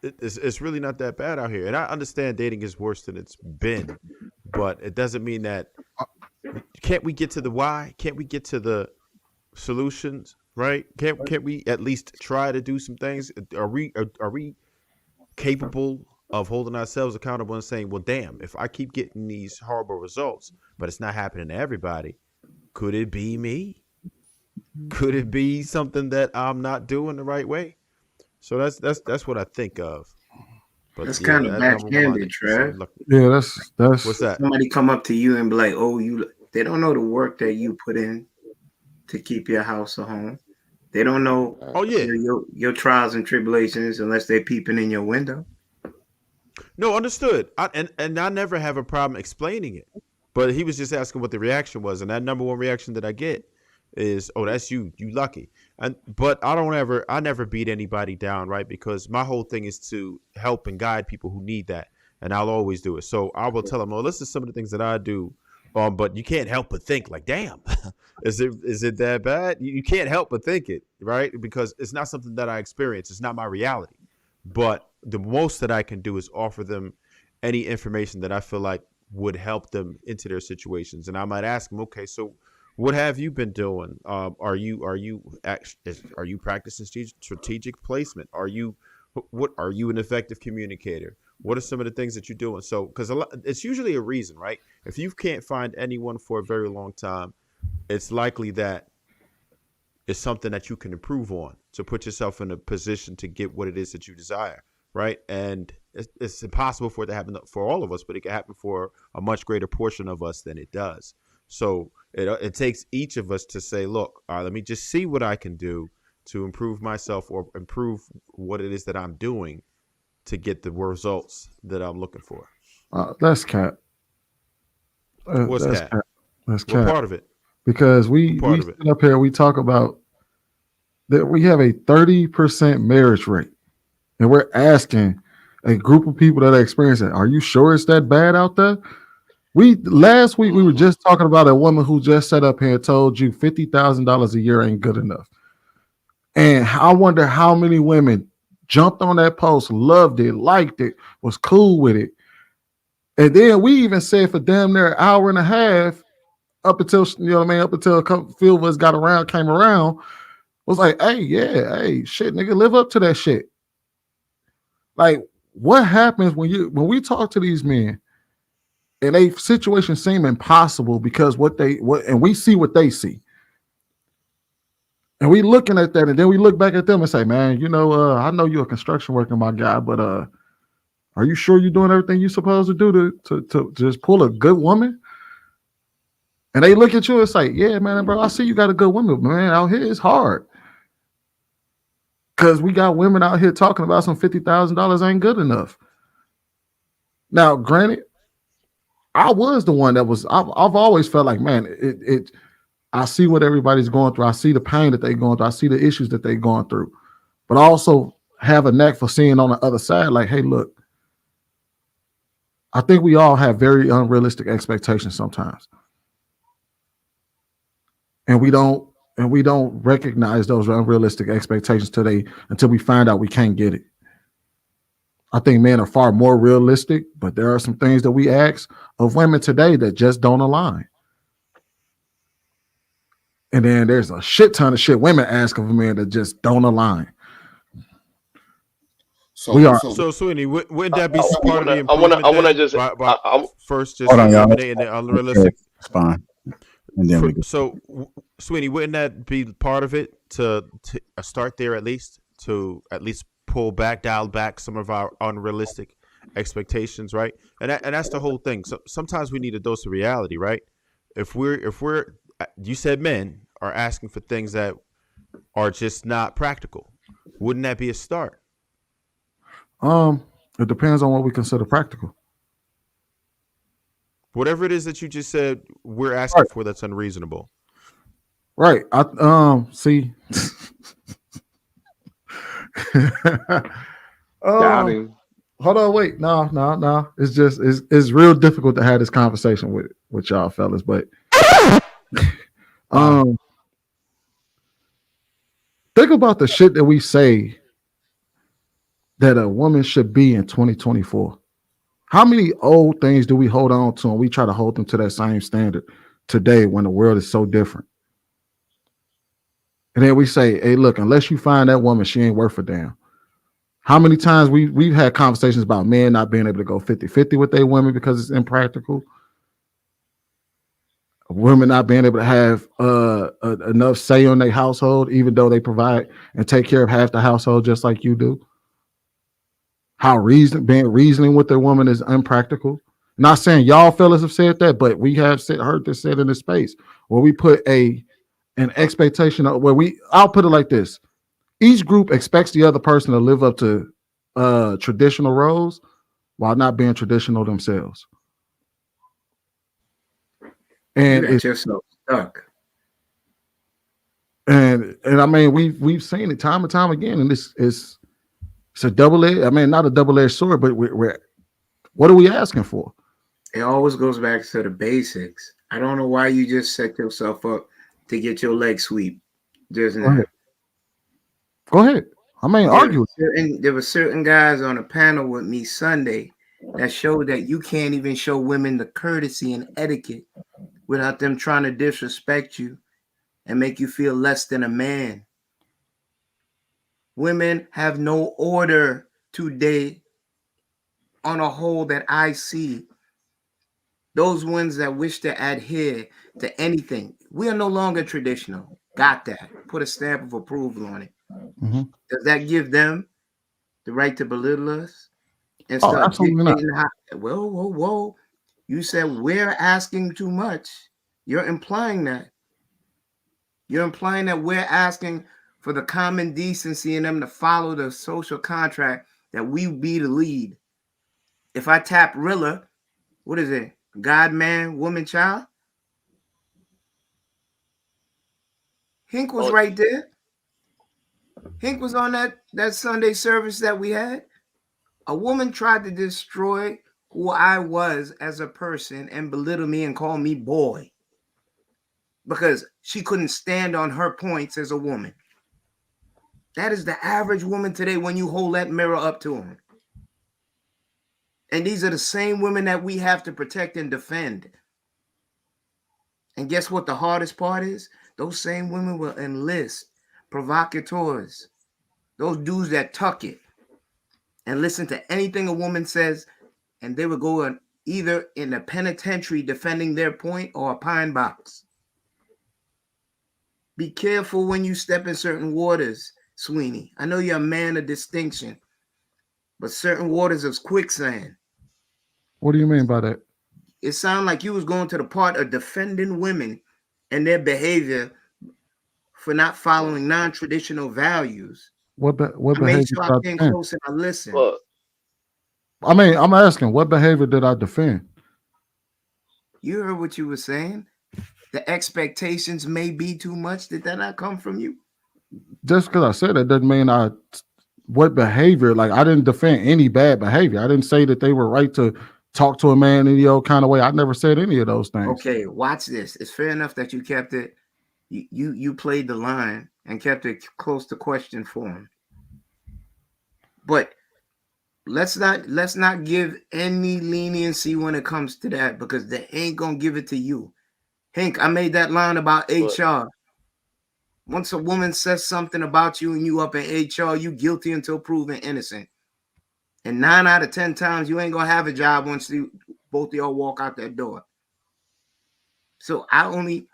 It's really not that bad out here. And I understand dating is worse than it's been, but it doesn't mean that. Can't we get to the why? Can't we get to the solutions? Right? Can't we at least try to do some things? Are we capable of holding ourselves accountable and saying, well, damn, if I keep getting these horrible results, but it's not happening to everybody, could it be me? Could it be something that I'm not doing the right way? So that's what I think of. But that's kind of backhanded, Trev. Yeah, that's what's that? Somebody come up to you and be like, "Oh, they don't know the work that you put in to keep your house a home. They don't know your trials and tribulations unless they're peeping in your window." No, understood. And I never have a problem explaining it. But he was just asking what the reaction was, and that number one reaction that I get is, "Oh, that's you. You lucky." But I never beat anybody down, right? Because my whole thing is to help and guide people who need that, and I'll always do it. So I will tell them, "Oh, listen to some of the things that I do." But you can't help but think like, damn, is it that bad? You can't help but think it, right? Because it's not something that I experience. It's not my reality. But the most that I can do is offer them any information that I feel like would help them into their situations. And I might ask them, okay, so what have you been doing? Are you practicing strategic placement? Are you an effective communicator? What are some of the things that you're doing? So, because it's usually a reason, right? If you can't find anyone for a very long time, it's likely that it's something that you can improve on to put yourself in a position to get what it is that you desire, right? And it's impossible for it to happen for all of us, but it can happen for a much greater portion of us than it does. So it takes each of us to say, look, let me just see what I can do to improve myself or improve what it is that I'm doing to get the results that I'm looking for. That's cap. What's cap? That's cap. What part of it? Because we sit up here, we talk about that we have a 30% marriage rate, and we're asking a group of people that are experiencing it, are you sure it's that bad out there? Last week we were just talking about a woman who just sat up here and told you $50,000 a year ain't good enough. And I wonder how many women jumped on that post, loved it, liked it, was cool with it. And then we even said for damn near an hour and a half, up until, up until a few of us came around, was like, hey, shit, nigga, live up to that shit. Like, what happens when we talk to these men and a situation seem impossible because and we see what they see. And we looking at that, and then we look back at them and say, man, I know you're a construction worker, my guy, but are you sure you're doing everything you're supposed to do to just pull a good woman? And they look at you and say, yeah, man, bro, I see you got a good woman, but man, out here it's hard. Because we got women out here talking about some $50,000 ain't good enough. Now, granted, I was the one I've always felt like, man, I see what everybody's going through. I see the pain that they're going through. I see the issues that they're going through. But I also have a knack for seeing on the other side, like, hey, look, I think we all have very unrealistic expectations sometimes. And we don't recognize those unrealistic expectations until we find out we can't get it. I think men are far more realistic, but there are some things that we ask of women today that just don't align. And then there's a shit ton of shit women ask of men that just don't align. We are. So, Sweeney, wouldn't that be I part of the wanna improvement then? just First, just Hold on, y'all. eliminating the unrealistic. It's fine. And then we go. So, Sweeney, wouldn't that be part of it to start there at least pull back, dial back some of our unrealistic expectations, right? And that's the whole thing. So sometimes we need a dose of reality, right? If we're you said men are asking for things that are just not practical, wouldn't that be a start? It depends on what we consider practical. Whatever it is that you just said, we're asking for that's unreasonable. Right. I see. Got him. Hold on, wait. No. It's just it's real difficult to have this conversation with y'all fellas, but think about the shit that we say that a woman should be in 2024. How many old things do we hold on to and we try to hold them to that same standard today when the world is so different? And then we say, hey, look, unless you find that woman, she ain't worth a damn. How many times we've had conversations about men not being able to go 50-50 with their women because it's impractical? Women not being able to have enough say on their household, even though they provide and take care of half the household just like you do. How reasoning with their woman is impractical. Not saying y'all fellas have said that, but we have heard this said in this space where we put an expectation of I'll put it like this. Each group expects the other person to live up to traditional roles while not being traditional themselves. And you got yourself stuck. And I mean, we've seen it time and time again, and it's a double-edged. I mean, not a double-edged sword, but we're what are we asking for? It always goes back to the basics. I don't know why you just set yourself up to get your leg sweep just now. Go ahead. I mean, argue. There were certain guys on a panel with me Sunday that showed that you can't even show women the courtesy and etiquette without them trying to disrespect you and make you feel less than a man. Women have no order today on a whole that I see. Those ones that wish to adhere to anything. We are no longer traditional. Got that. Put a stamp of approval on it. Mm-hmm. Does that give them the right to belittle us and Oh, start absolutely dictating not. Whoa. You said we're asking too much. You're implying that. You're implying that we're asking for the common decency in them to follow the social contract that we be the lead. If I tap Rilla, what is it? God, man, woman, child? Hink was right there. Hink was on that Sunday service that we had. A woman tried to destroy who I was as a person and belittle me and call me boy because she couldn't stand on her points as a woman. That is the average woman today when you hold that mirror up to them. And these are the same women that we have to protect and defend. And guess what the hardest part is? Those same women will enlist provocateurs, those dudes that tuck it and listen to anything a woman says, and they will go either in a penitentiary defending their point or a pine box. Be careful when you step in certain waters, Sweeney. I know you're a man of distinction, but certain waters is quicksand. What do you mean by that? It sounded like you was going to the part of defending women and their behavior for not following non-traditional values. What I behavior made sure I did I came defend? close and I listened. Well, I mean, I'm asking, what behavior did I defend? You heard what you were saying. The expectations may be too much. Did that not come from you? Just because I said that doesn't mean what behavior, like I didn't defend any bad behavior. I didn't say that they were right to talk to a man any old kind of way. I never said any of those things. Okay, watch this. It's fair enough that you kept it. You played the line and kept it close to question form. But let's not give any leniency when it comes to that because they ain't gonna give it to you. Hank, I made that line about HR. Once a woman says something about you and you up in HR, you guilty until proven innocent. And 9 out of 10 times, you ain't gonna have a job once both of y'all walk out that door. So I only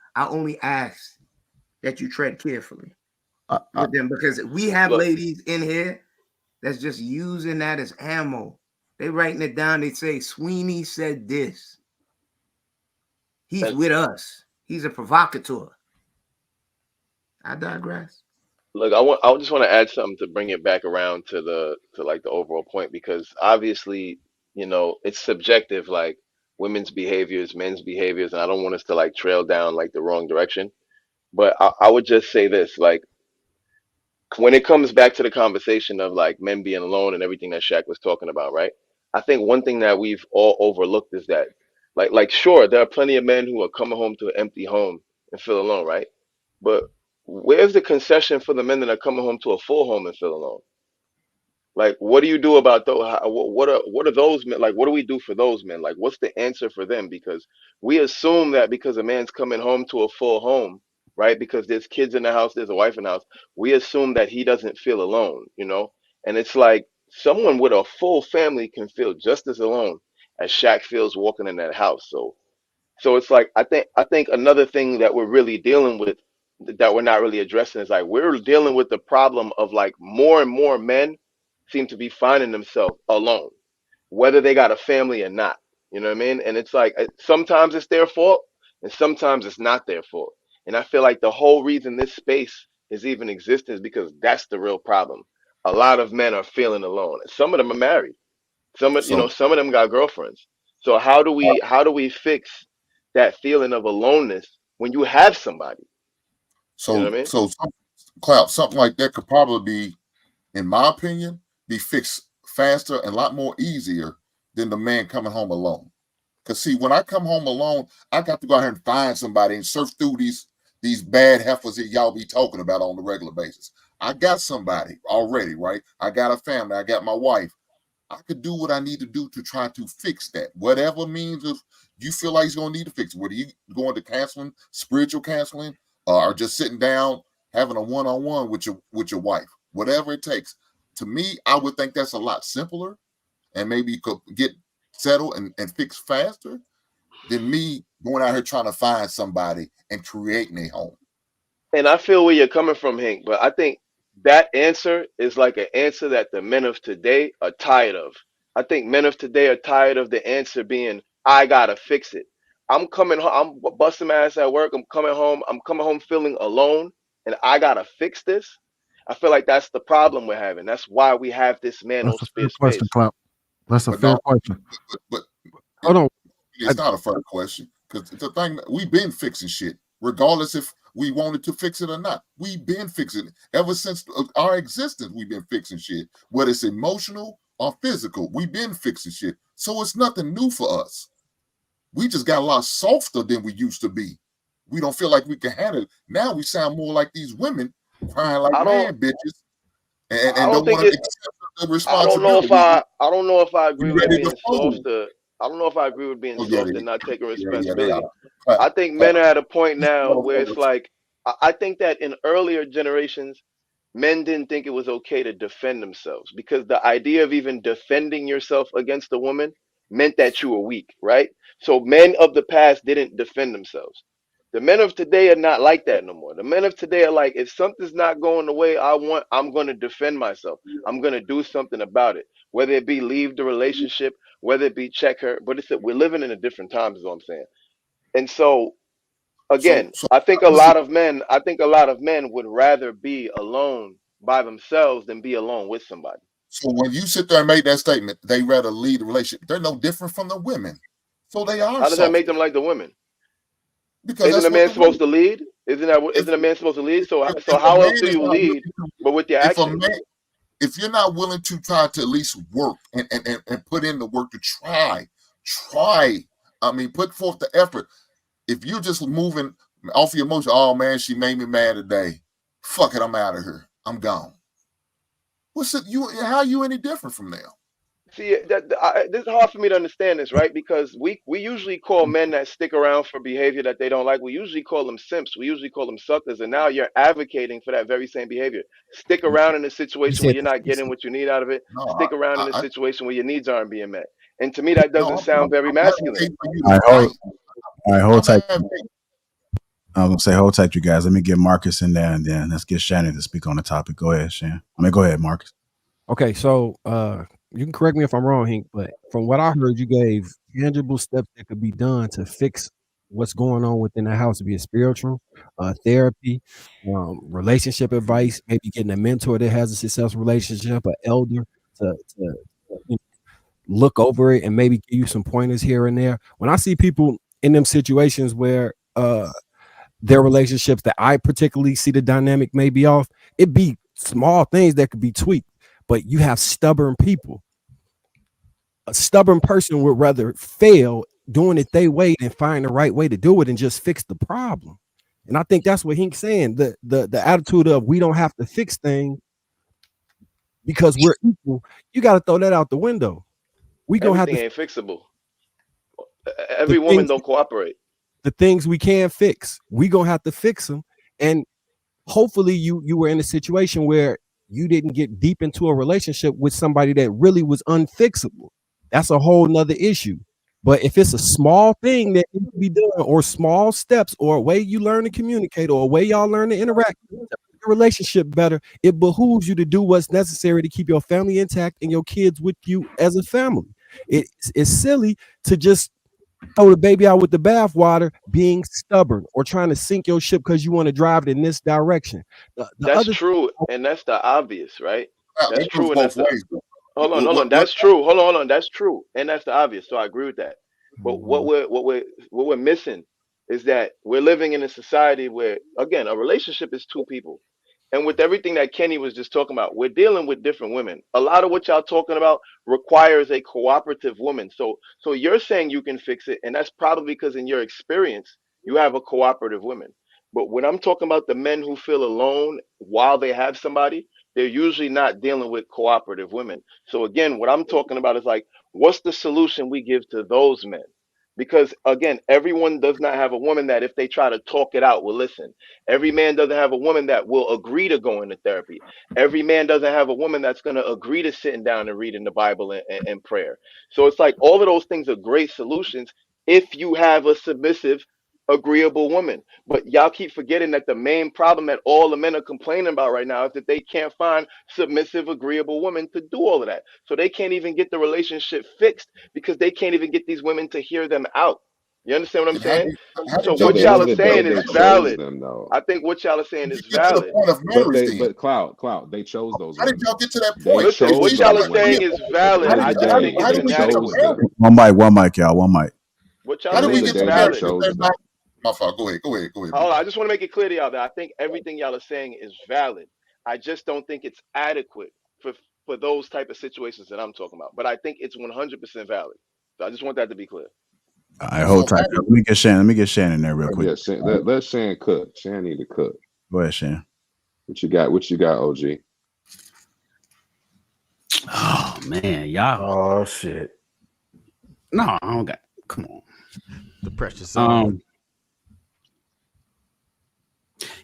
ask that you tread carefully with them, because we have Look. ladies in here that's just using that as ammo. They writing it down. They say Sweeney said this. He's with us. He's a provocateur. I digress. Look, I just want to add something to bring it back around to the overall point, because obviously, it's subjective, like women's behaviors, men's behaviors, and I don't want us to like trail down like the wrong direction. But I would just say this, like when it comes back to the conversation of like men being alone and everything that Shaq was talking about, right? I think one thing that we've all overlooked is that, like sure, there are plenty of men who are coming home to an empty home and feel alone, right? But where's the concession for the men that are coming home to a full home and feel alone? Like, what do you do about those? What are those men? Like, what do we do for those men? Like, what's the answer for them? Because we assume that because a man's coming home to a full home, right? Because there's kids in the house, there's a wife in the house. We assume that he doesn't feel alone, And it's like someone with a full family can feel just as alone as Shaq feels walking in that house. So it's like I think another thing that we're really dealing with that we're not really addressing is like we're dealing with the problem of like more and more men seem to be finding themselves alone, whether they got a family or not. You know what I mean? And it's like sometimes it's their fault and sometimes it's not their fault. And I feel like the whole reason this space is even existing is because that's the real problem. A lot of men are feeling alone. Some of them are married. So Some of them got girlfriends. So how do we fix that feeling of aloneness when you have somebody? You know so what I mean? so Clout, something like that could probably be, in my opinion, be fixed faster and a lot more easier than the man coming home alone. Because see, when I come home alone, I got to go out here and find somebody and surf through these bad heifers that y'all be talking about on a regular basis. I got somebody already, right? I got a family, I got my wife. I could do what I need to do to try to fix that. Whatever means of you feel like he's gonna need to fix it. Whether you going to counseling, spiritual counseling, or just sitting down having a one-on-one with your wife, whatever it takes. To me, I would think that's a lot simpler and maybe could get settled and fixed faster than me going out here trying to find somebody and creating a home. And I feel where you're coming from, Hank, but I think that answer is like an answer that the men of today are tired of. I think men of today are tired of the answer being, I gotta fix it. I'm coming home, I'm busting my ass at work, I'm coming home feeling alone, and I gotta fix this. I feel like that's the problem we're having. That's why we have this man That's on a fair spare question, space. Clout. That's a But fair no, question. but Hold on. it's not a fair question because the thing we've been fixing shit, regardless if we wanted to fix it or not. We've been fixing it ever since our existence. We've been fixing shit, whether it's emotional or physical. We've been fixing shit, so it's nothing new for us. We just got a lot softer than we used to be. We don't feel like we can handle it. Now we sound more like these women crying like I don't man bitches I and don't don't think want to it accept the I don't know if responsibility. I We agree with it ready to being soft. fold. I don't know if I agree with being Oh yeah, soft and not taking they are. responsibility. Clap, I think clap. men are at a point These now where it's motherfuckers. like I think that in earlier generations, men didn't think it was okay to defend themselves because the idea of even defending yourself against a woman meant that you were weak, right? So men of the past didn't defend themselves. The men of today are not like that no more. The men of today are like, if something's not going the way I want, I'm going to defend myself. I'm going to do something about it, whether it be leave the relationship, whether it be check her. But we're living in a different time, is what I'm saying. And so So again, so this is I think a lot of men would rather be alone by themselves than be alone with somebody. so when you sit there and make that statement, they rather lead the relationship. They're no different from the women. So they are How does that make softer them like the women? because Isn't that's a what man the women. supposed to lead? If Isn't a man supposed to lead? So if a how else man do is you not willing lead to, but with your if a actions? man, if you're not willing to try to at least work and put in the work to try, I mean, put forth the effort. If you're just moving off your emotion, oh man, she made me mad today. Fuck it, I'm out of here. I'm gone. What's it? You how are you any different from them? See, this is hard for me to understand this, right? Because we usually call men that stick around for behavior that they don't like. We usually call them simps. We usually call them suckers. And now you're advocating for that very same behavior. Stick around in a You situation where said you're not getting what you need out of it. No, Stick around in a I situation where your needs aren't being met. And to me, that no, doesn't sound very I'm masculine. advocating for you All to right, hold, fight. all right, hold I'm tight. advocating. I was gonna say hold tight, you guys. Let me get Marcus in there, and then let's get Shannon to speak on the topic. Go ahead, Shannon. Go ahead, Marcus. Okay, so you can correct me if I'm wrong, Hank, but from what I heard, you gave tangible steps that could be done to fix what's going on within the house, be it spiritual, therapy, relationship advice, maybe getting a mentor that has a successful relationship, an elder to you know, look over it and maybe give you some pointers here and there. When I see people in them situations where their relationships that I particularly see the dynamic may be off, it be small things that could be tweaked, but you have stubborn people. A stubborn person would rather fail doing it their way than find the right way to do it and just fix the problem. And I think that's what Hink's saying. The attitude of we don't have to fix things because we're equal. You got to throw that out the window. We gonna have Everything to ain't fixable. the Every woman things don't cooperate. the things we can fix. We gonna have to fix them. And hopefully you were in a situation where you didn't get deep into a relationship with somebody that really was unfixable. That's a whole nother issue. But if it's a small thing that needs to be done, or small steps, or a way you learn to communicate, or a way y'all learn to interact to make your relationship better, it behooves you to do what's necessary to keep your family intact and your kids with you as a family. It's silly to just throw the baby out with the bathwater, being stubborn or trying to sink your ship because you want to drive it in this direction. The That's other true, and that's the obvious, right? That's It goes true, and that's both the ways. hold on. That's true. Hold on. That's true, and that's the obvious. So I agree with that. But what we're missing is that we're living in a society where, again, a relationship is two people, and with everything that Kenny was just talking about, we're dealing with different women. A lot of what y'all talking about requires a cooperative woman. So you're saying you can fix it, and that's probably because in your experience you have a cooperative woman. But when I'm talking about the men who feel alone while they have somebody, they're usually not dealing with cooperative women. So again, what I'm talking about is like, what's the solution we give to those men? Because again, everyone does not have a woman that if they try to talk it out will listen. Every man doesn't have a woman that will agree to go into therapy. Every man doesn't have a woman that's going to agree to sitting down and reading the Bible and prayer. So it's like all of those things are great solutions if you have a submissive, agreeable woman. But y'all keep forgetting that the main problem that all the men are complaining about right now is that they can't find submissive, agreeable women to do all of that. So they can't even get the relationship fixed because they can't even get these women to hear them out. You understand what I'm And how saying? did, how So did y'all At what the get end to y'all of are the the point day, of saying they is marriage? chose valid. them though. I think what y'all are saying Did you is get to the valid. point of marriage then? But Cloud, they chose those How did women. y'all get to that They point? Listen, If we chose what talking y'all those are about saying women. is agreeable, At the valid. end of I the just day, think it's how did they we get to chose inadequate. them. marriage? One mic, y'all. One mic. What At y'all How are the did end we of saying the get is to day, they marriage? valid. If chose that's them. not my fault. Go ahead. Go ahead, Hold bro. on, I just want to make it clear to y'all that I think everything y'all are saying is valid. I just don't think it's adequate for those type of situations that I'm talking about. But I think it's 100% valid. So I just want that to be clear. All right, hold So tight. Let me get Shannon. Let me get Shannon there real quick. Yeah, let Shan cook. Shan need to cook. Go ahead, Shannon. What you got? What you got, OG? Oh man, y'all. Oh shit. No, I don't got. Come on. The pressure zone.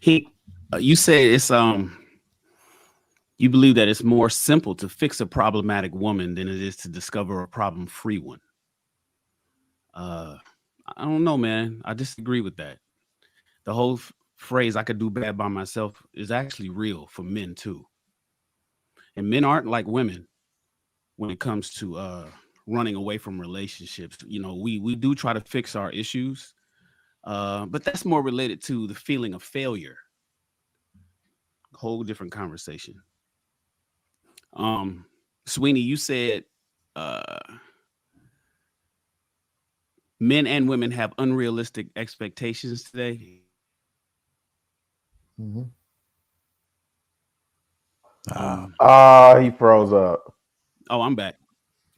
You say it's you believe that it's more simple to fix a problematic woman than it is to discover a problem-free one. I don't know, man. I disagree with that. The whole phrase "I could do bad by myself" is actually real for men too, and men aren't like women when it comes to running away from relationships. You know, we do try to fix our issues, but that's more related to the feeling of failure. Whole different conversation. Sweeney, you said men and women have unrealistic expectations today. Mm-hmm. He froze up. Oh, I'm back.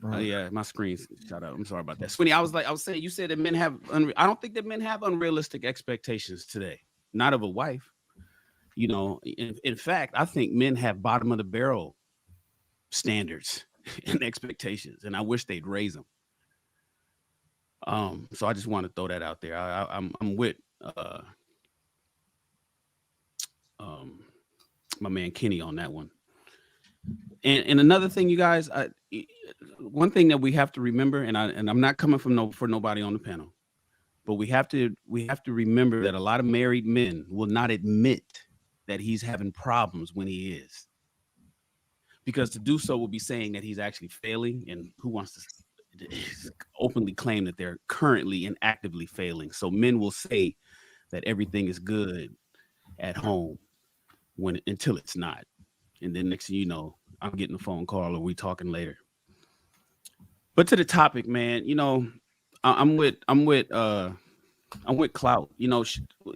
Right. Yeah, my screen's shut out. I'm sorry about that. Sweeney, I was saying, you said that men have, I don't think that men have unrealistic expectations today. Not of a wife. You know, in fact, I think men have bottom of the barrel standards and expectations, and I wish they'd raise them. So I just want to throw that out there. I'm with my man Kenny on that one. And another thing, you guys, one thing that we have to remember, and I'm not coming for nobody on the panel, but we have to remember that a lot of married men will not admit that he's having problems when he is, because to do so will be saying that he's actually failing, and who wants to openly claim that they're currently and actively failing? So men will say that everything is good at home until it's not, and then next thing you know, I'm getting a phone call or we talking later. But to the topic, man, you know, I'm with Clout. You know,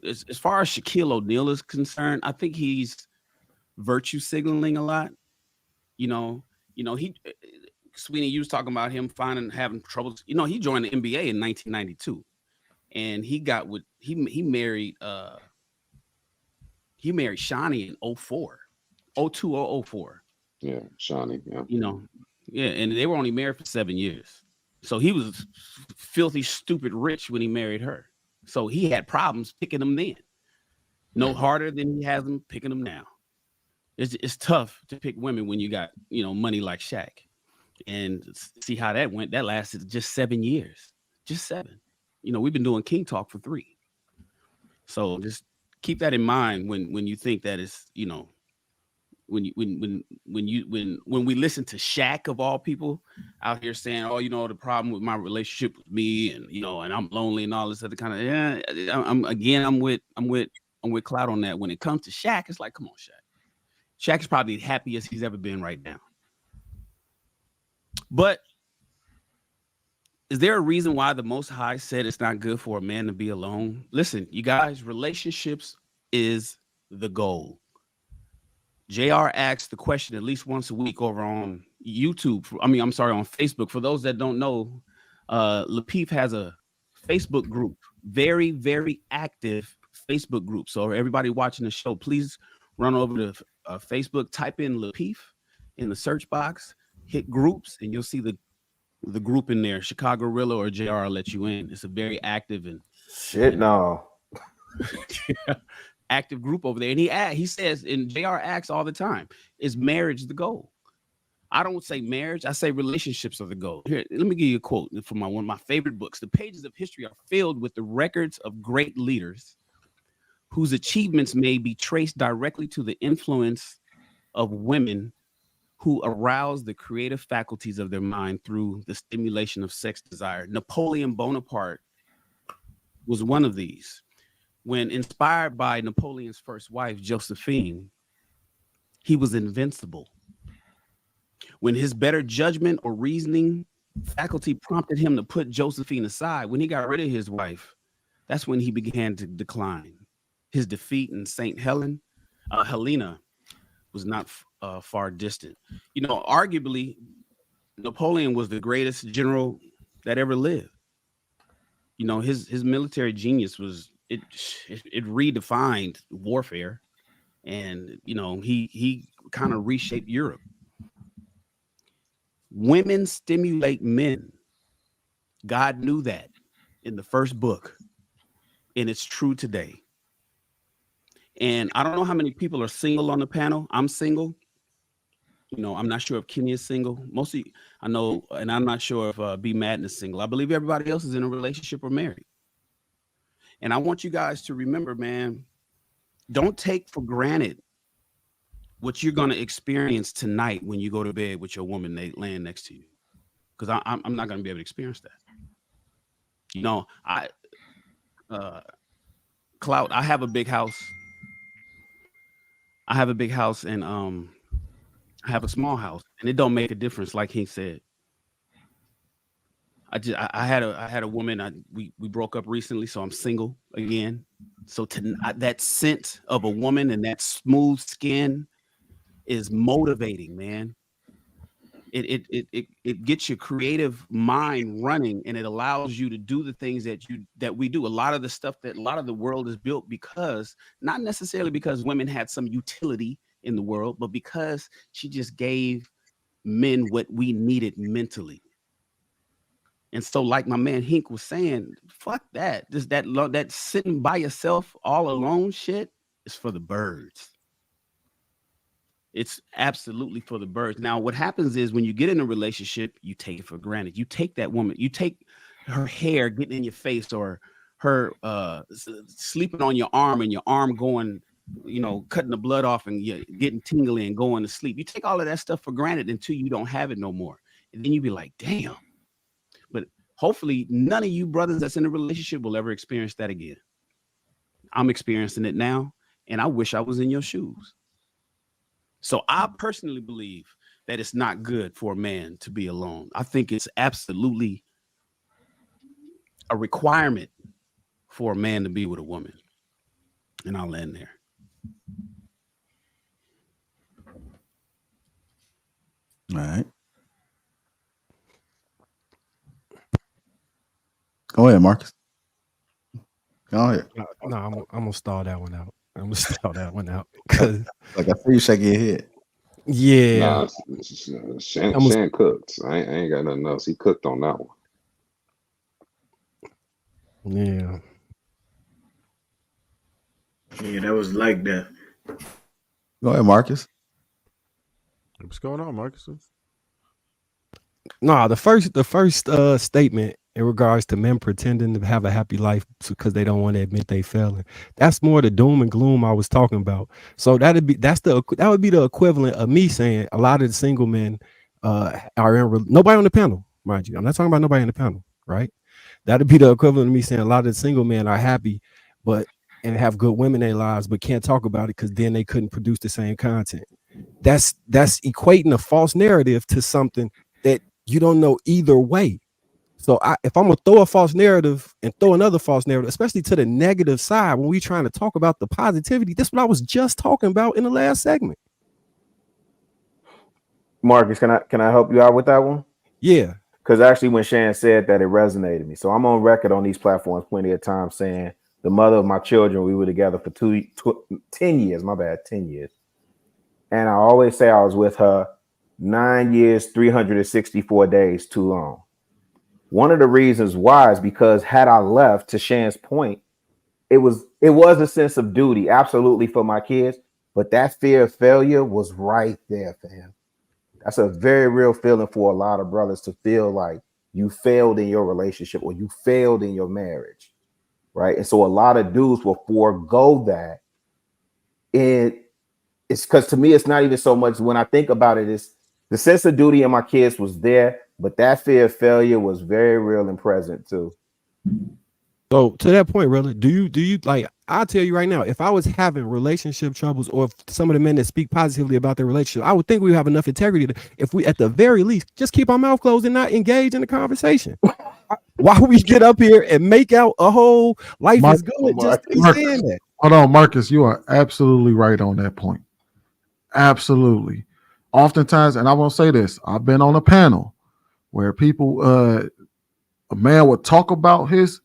as far as Shaquille O'Neal is concerned, I think he's virtue signaling a lot. You know, he Sweeney, you was talking about him having troubles. You know, he joined the NBA in 1992, and he got with he married Shawnee in 04, 02 or 04. Yeah, Shawnee. Yeah. You know, yeah, and they were only married for 7 years. So he was filthy, stupid rich when he married her. So he had problems picking them then. No harder than he has them picking them now. It's tough to pick women when you got, you know, money like Shaq. And see how that went. That lasted just 7 years. Just 7. You know, we've been doing King Talk for 3. So just keep that in mind when you think that it's, you know, when we listen to Shaq of all people out here saying, oh, you know, the problem with my relationship with me, and you know, and I'm lonely and all this other kind of, yeah, I'm with Cloud on that. When it comes to Shaq, it's like, come on, Shaq. Shaq is probably the happiest he's ever been right now. But is there a reason why the Most High said it's not good for a man to be alone? Listen, you guys, relationships is the goal. JR asks the question at least once a week over on YouTube. On Facebook. For those that don't know, Lapeef has a Facebook group, very, very active Facebook group. So everybody watching the show, please run over to Facebook, type in Lapeef in the search box, hit groups, and you'll see the group in there. Chicago Rilla or JR will let you in. It's a very active active group over there. And he says, and JR asks all the time, is marriage the goal? I don't say marriage. I say relationships are the goal. Here, let me give you a quote from one of my favorite books. The pages of history are filled with the records of great leaders whose achievements may be traced directly to the influence of women who arouse the creative faculties of their mind through the stimulation of sex desire. Napoleon Bonaparte was one of these. When inspired by Napoleon's first wife, Josephine, he was invincible. When his better judgment or reasoning faculty prompted him to put Josephine aside, when he got rid of his wife, that's when he began to decline. His defeat in St. Helena was not far distant. You know, arguably, Napoleon was the greatest general that ever lived. You know, his military genius was it redefined warfare, and you know, he kind of reshaped Europe. Women stimulate men. God knew that in the first book, and it's true today. And I don't know how many people are single on the panel. I'm single. You know, I'm not sure if Kenny is single. Mostly, I know, and I'm not sure if B. Madden is single. I believe everybody else is in a relationship or married. And I want you guys to remember, man, don't take for granted what you're going to experience tonight when you go to bed with your woman laying next to you. Because I'm not going to be able to experience that. You know, Clout, I have a big house. And I have a small house, and it don't make a difference, like he said. I had a woman. We broke up recently, so I'm single again. So that scent of a woman and that smooth skin is motivating, man. It gets your creative mind running, and it allows you to do the things that we do. A lot of the stuff that a lot of the world is built because, not necessarily because women had some utility in the world, but because she just gave men what we needed mentally. And so, like my man Hink was saying, fuck that. Just that sitting by yourself all alone shit is for the birds. It's absolutely for the birds. Now, what happens is when you get in a relationship, you take it for granted. You take that woman, you take her hair getting in your face, or her sleeping on your arm and your arm going, cutting the blood off and you're getting tingly and going to sleep. You take all of that stuff for granted until you don't have it no more. And then you be like, damn. But hopefully none of you brothers that's in a relationship will ever experience that again. I'm experiencing it now, and I wish I was in your shoes. So I personally believe that it's not good for a man to be alone. I think it's absolutely a requirement for a man to be with a woman. And I'll end there. All right. Go ahead, Marcus. Go ahead. No, I'm gonna stall that one out. I'm gonna stall that one out because, like, I see you shaking your head. Yeah, Nah, Shan cooked. I ain't got nothing else. He cooked on that one. Yeah. Yeah, that was like that. Go ahead, Marcus. What's going on, Marcus? No, the first statement in regards to men pretending to have a happy life because they don't want to admit they failing. That's more the doom and gloom I was talking about. So that would be the equivalent of me saying a lot of the single men are in nobody on the panel, mind you. I'm not talking about nobody on the panel, right? That'd be the equivalent of me saying a lot of the single men are happy, and have good women in their lives, but can't talk about it because then they couldn't produce the same content. That's equating a false narrative to something that you don't know either way. So if I'm gonna throw a false narrative and throw another false narrative, especially to the negative side, when we trying to talk about the positivity, that's what I was just talking about in the last segment. Marcus, can I help you out with that one? Yeah. Because actually when Shan said that, it resonated with me. So I'm on record on these platforms plenty of times saying the mother of my children, we were together for 10 years, my bad, 10 years. And I always say I was with her 9 years, 364 days too long. One of the reasons why is because had I left, to Shan's point, it was a sense of duty, absolutely, for my kids, but that fear of failure was right there for him. That's a very real feeling for a lot of brothers, to feel like you failed in your relationship or you failed in your marriage, right? And so a lot of dudes will forego that. And it's because, to me, it's not even so much, when I think about it, it's the sense of duty in my kids was there, but that fear of failure was very real and present too. So to that point, really, do you like, I'll tell you right now, if I was having relationship troubles, or if some of the men that speak positively about their relationship, I would think we have enough integrity if we, at the very least, just keep our mouth closed and not engage in the conversation. Why we get up here and make out a whole life is good just to be saying that? Hold on, Marcus, you are absolutely right on that point. Absolutely. Oftentimes, and I won't say this, I've been on a panel where people, a man would talk about his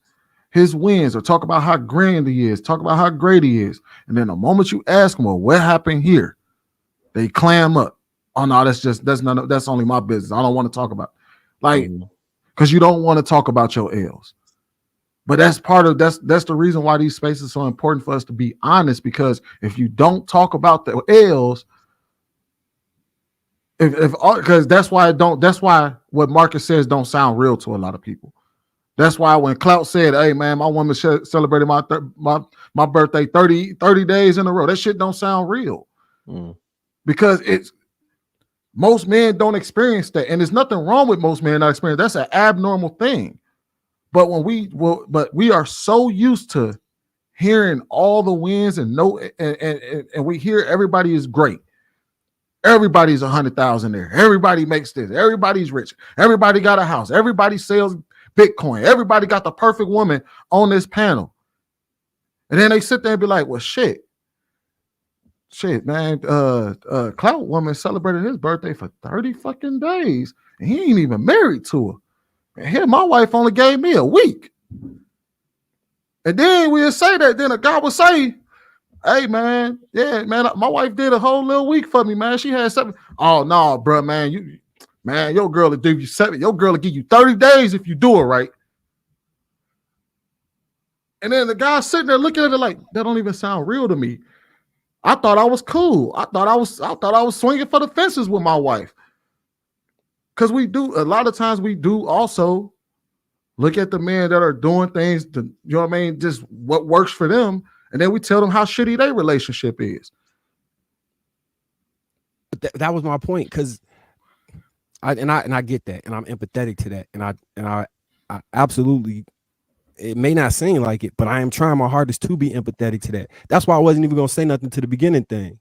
wins, or talk about how grand he is, talk about how great he is. And then the moment you ask them, well, what happened here? They clam up. Oh no, that's only my business. I don't want to talk about it. Like, because you don't want to talk about your L's. But that's the reason why these spaces are so important for us to be honest, because if you don't talk about the L's, because that's why what Marcus says don't sound real to a lot of people. That's why when Clout said, hey man, my woman celebrated my birthday 30 days in a row, that shit don't sound real. Because most men don't experience that. And there's nothing wrong with most men not experiencing. That's an abnormal thing. But we are so used to hearing all the wins and we hear everybody is great. Everybody's 100,000 there. Everybody makes this. Everybody's rich. Everybody got a house. Everybody sells Bitcoin. Everybody got the perfect woman on this panel. And then they sit there and be like, well, shit, man, Clout woman celebrated his birthday for 30 fucking days, and he ain't even married to her. And here, my wife only gave me a week. And then we'll say that, then a guy will say, hey man, yeah, man, my wife did a whole little week for me, man. She had something. Oh no, bro, man, Man, your girl will give you 7. Your girl will give you 30 days if you do it right. And then the guy sitting there looking at it like, that don't even sound real to me. I thought I was cool. I thought I was swinging for the fences with my wife. Because we do, a lot of times we do also look at the men that are doing things to, you know what I mean, just what works for them. And then we tell them how shitty their relationship is. But that was my point, because I get that, and I'm empathetic to that, and I absolutely, it may not seem like it, but I am trying my hardest to be empathetic to that. That's why I wasn't even gonna say nothing to the beginning thing.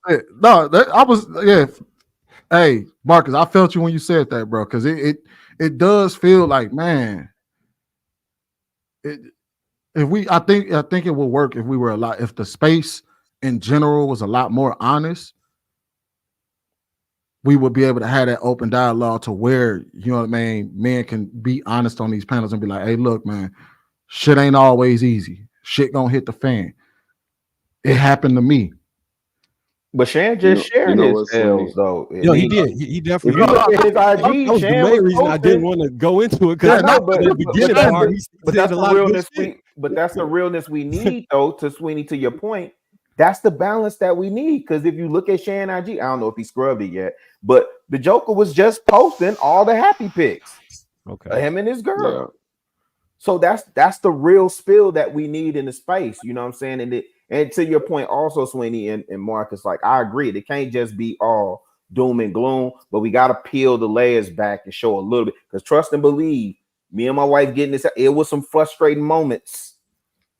Hey, Marcus, I felt you when you said that, bro, because it does feel like, man, I think it would work if we were if the space in general was a lot more honest. We would be able to have that open dialogue to where, you know what I mean, men can be honest on these panels and be like, hey, look, man, shit ain't always easy. Shit gonna hit the fan. It happened to me. But Shan just shared his L's though. Yo, he did. He definitely. If you look at his IG, that was the main reason I didn't want to go into it, because that's the realness that's the realness we need, though. To Sweeney, to your point, that's the balance that we need. Because if you look at Shan IG, I don't know if he scrubbed it yet, but the Joker was just posting all the happy pics. Okay, him and his girl. Yeah. So that's the real spill that we need in the space. You know what I'm saying? And to your point also, Sweeney and Marcus, like, I agree. It can't just be all doom and gloom, but we got to peel the layers back and show a little bit. Because trust and believe, me and my wife getting this, it was some frustrating moments.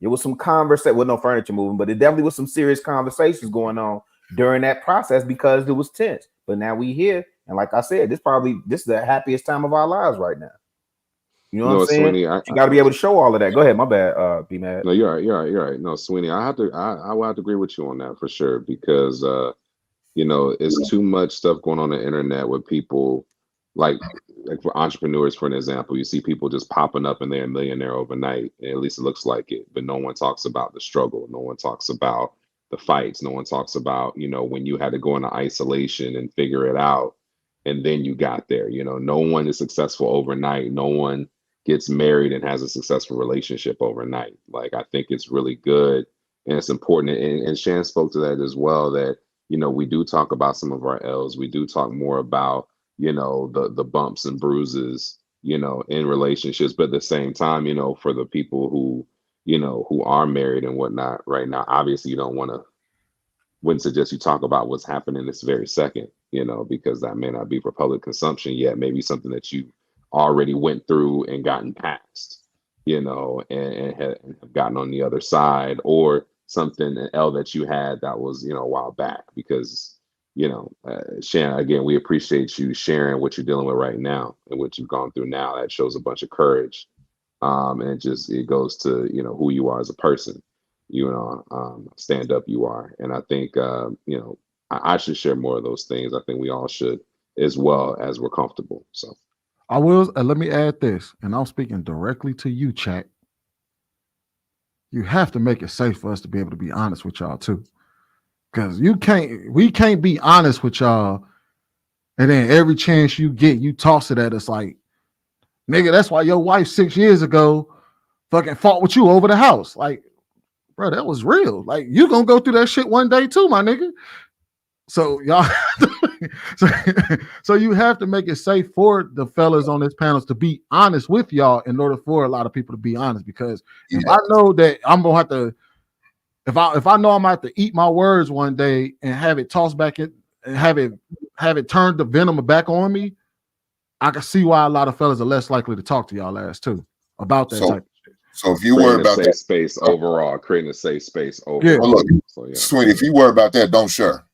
It was some conversation with no furniture moving, but it definitely was some serious conversations going on during that process because it was tense. But now we here, and like I said, this is the happiest time of our lives right now. You know what I'm saying? Sweeney, you got to be able to show all of that. Go ahead, my bad. Be mad. No, you're right. No, Sweeney, I will have to agree with you on that for sure, because it's too much stuff going on the internet with people, like for entrepreneurs, for an example. You see people just popping up and they're a millionaire overnight, and at least it looks like it. But no one talks about the struggle. No one talks about the fights. No one talks about, when you had to go into isolation and figure it out, and then you got there. No one is successful overnight. No one gets married and has a successful relationship overnight. Like, I think it's really good and it's important. And Shan spoke to that as well, that, we do talk about some of our L's. We do talk more about, the bumps and bruises, in relationships. But at the same time, for the people who are married and whatnot right now, obviously you wouldn't suggest you talk about what's happening this very second, because that may not be for public consumption yet. Maybe something that you already went through and gotten past, and have gotten on the other side, or something, an L that you had that was, a while back. Because, Shan, again, we appreciate you sharing what you're dealing with right now and what you've gone through now. That shows a bunch of courage. And it goes to, who you are as a person, stand up you are. And I think, I should share more of those things. I think we all should, as well as we're comfortable. So I will. Let me add this, and I'm speaking directly to you, chat. You have to make it safe for us to be able to be honest with y'all too, because we can't be honest with y'all, and then every chance you get, you toss it at us like, nigga, that's why your wife 6 years ago fucking fought with you over the house. Like, bro, that was real. Like, you gonna go through that shit one day too, my nigga. So y'all, so you have to make it safe for the fellas on this panel to be honest with y'all in order for a lot of people to be honest. Because if I know that I'm gonna have to, if I know I'm gonna have to eat my words one day and have it tossed back in and have it turned the venom back on me, I can see why a lot of fellas are less likely to talk to y'all ass too about that type of shit. So if you worry about that space overall, creating a safe space overall. Yeah, well, look, Sweetie, if you worry about that, don't share.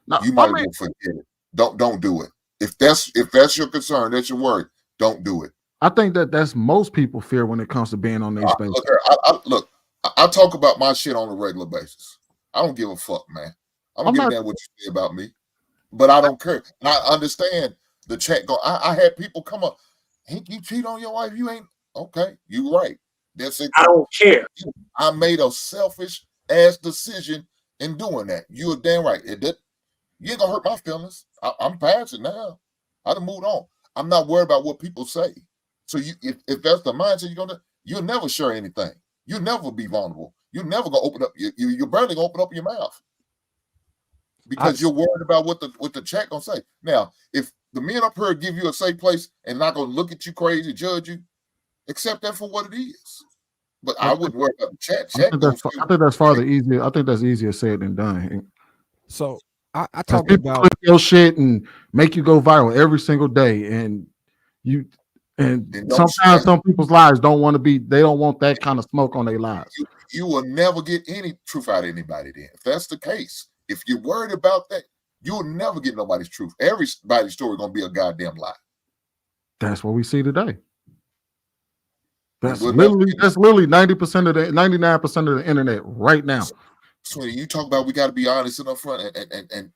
No, you might as well forget it. Don't do it. If that's your concern, that's your worry, don't do it. I think that's most people fear when it comes to being on their space. Look, I talk about my shit on a regular basis. I don't give a fuck, man. I'm gonna get down what you say about me, but I don't care. And I understand the chat go. I had people come up. Hey, you cheat on your wife? You ain't okay. You right. That's it. I don't care. I made a selfish ass decision in doing that. You're damn right. You ain't gonna hurt my feelings. I'm past it now. I done moved on. I'm not worried about what people say. So if that's the mindset you'll never share anything. You'll never be vulnerable. You're never gonna open up. You're barely gonna open up your mouth because you're worried about what the chat gonna say. Now, if the men up here give you a safe place and not gonna look at you crazy, judge you, accept that for what it is. But I wouldn't worry about the chat. I think that's farther easier. I think that's easier said than done. So I talked people about clip your shit and make you go viral every single day, and sometimes some people's lives don't want to be. They don't want that kind of smoke on their lives. You will never get any truth out of anybody. Then, if that's the case, if you're worried about that, you'll never get nobody's truth. Everybody's story gonna be a goddamn lie. That's what we see today. That's literally 90% of the 99% of the internet right now. Sweetie, you talk about we got to be honest and upfront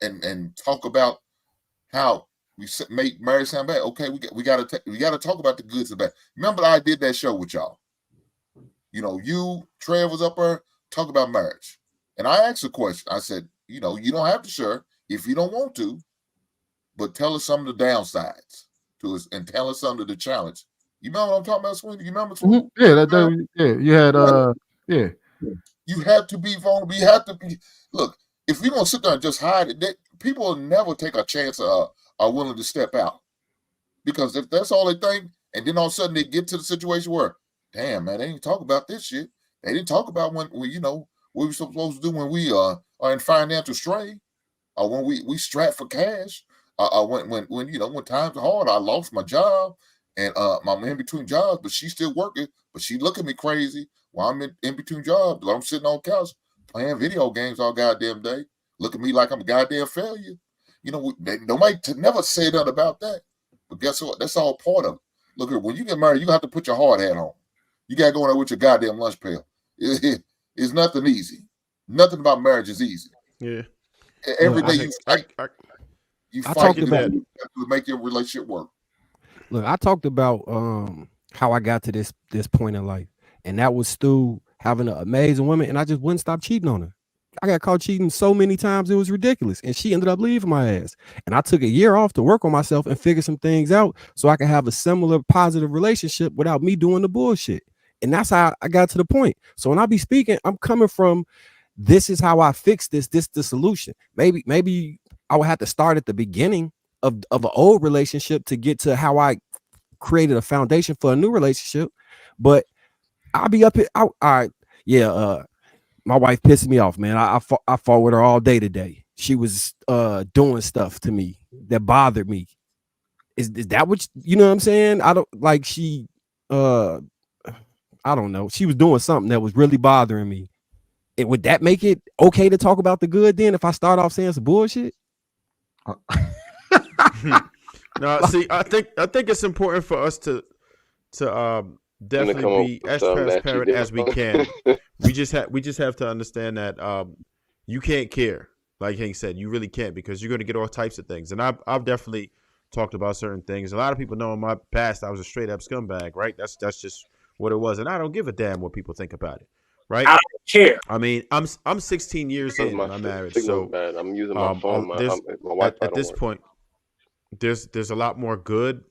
and talk about how we make marriage sound bad. Okay, we got to talk about the goods and bad. Remember, I did that show with y'all. You, Trev was up there talk about marriage, and I asked a question. I said, you don't have to share if you don't want to, but tell us some of the downsides to us and tell us some of the challenge. You remember what I'm talking about, Sweeney? You remember? Mm-hmm. Yeah, that day. Yeah, you had. Yeah. You have to be vulnerable. You have to be. Look, if you're gonna sit there and just hide it, people will never take a chance or are willing to step out, because if that's all they think, and then all of a sudden they get to the situation where, damn man, they didn't talk about this shit. They didn't talk about when what we were supposed to do when we are in financial strain, or when we strapped for cash, when times are hard. I lost my job. And I'm in between jobs, but she's still working. But she look at me crazy while I'm in between jobs. I'm sitting on the couch playing video games all goddamn day. Look at me like I'm a goddamn failure. Nobody never say that about that. But guess what? That's all part of it. Look, when you get married, you have to put your hard hat on. You got to go in there with your goddamn lunch pail. It's nothing easy. Nothing about marriage is easy. Yeah. Every day you fight to make your relationship work. Look, I talked about how I got to this point in life, and that was Stu having an amazing woman, and I just wouldn't stop cheating on her. I got caught cheating so many times it was ridiculous, and she ended up leaving my ass. And I took a year off to work on myself and figure some things out so I could have a similar positive relationship without me doing the bullshit. And that's how I got to the point. So when I be speaking, I'm coming from this is how I fix this the solution. Maybe I would have to start at the beginning of an old relationship to get to how I created a foundation for a new relationship. But I'll be up here. My wife pissed me off, man. I fought with her all day today. She was doing stuff to me that bothered me. Is that what you know what I'm saying? I don't like she I don't know. She was doing something that was really bothering me. And would that make it okay to talk about the good then if I start off saying some bullshit? No, see, I think it's important for us to definitely be as transparent as we can. we just have to understand that you can't care, like Hank said, you really can't, because you're going to get all types of things. And I've definitely talked about certain things. A lot of people know in my past I was a straight up scumbag, right? That's just what it was, and I don't give a damn what people think about it, right? I don't care. I mean, I'm 16 years in my marriage, so bad. I'm using my phone. My Wi-Fi at this point, there's a lot more good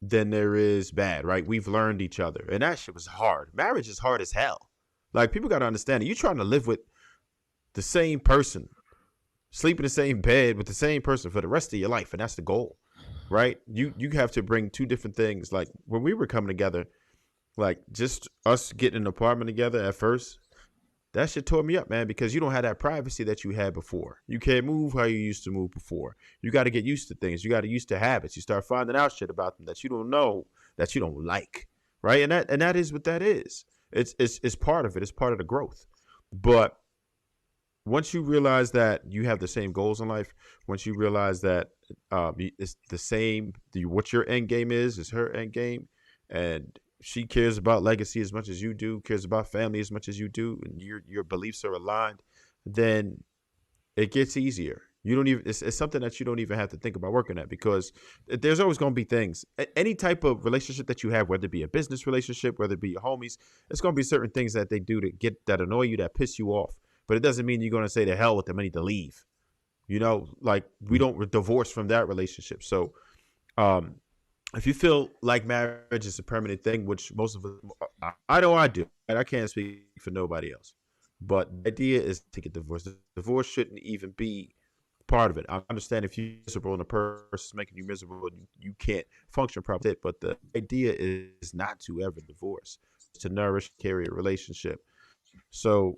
than there is bad, right? We've learned each other, and that shit was hard. Marriage is hard as hell. Like, people got to understand it. You're trying to live with the same person, sleep in the same bed with the same person for the rest of your life, and that's the goal, right? You have to bring two different things. Like, when we were coming together, like, just us getting an apartment together at first, that shit tore me up, man, because you don't have that privacy that you had before. You can't move how you used to move before. You got to get used to things. You got to get used to habits. You start finding out shit about them that you don't know, that you don't like, right? And that is what that is. It's part of it. It's part of the growth. But once you realize that you have the same goals in life, once you realize that it's the same, what your end game is her end game, and she cares about legacy as much as you do, cares about family as much as you do, and your beliefs are aligned, then it gets easier. You don't even, it's something that you don't even have to think about working at, because there's always going to be things, any type of relationship that you have, whether it be a business relationship, whether it be your homies, it's going to be certain things that they do that annoy you, that piss you off. But it doesn't mean you're going to say to hell with them, I need to leave. You know, like, we don't divorce from that relationship. So, if you feel like marriage is a permanent thing, which most of us, I know I do, and I can't speak for nobody else, but the idea is to get divorced. Divorce shouldn't even be part of it. I understand if you're miserable and a person's making you miserable, you can't function properly, but the idea is not to ever divorce, it's to nourish, carry a relationship. So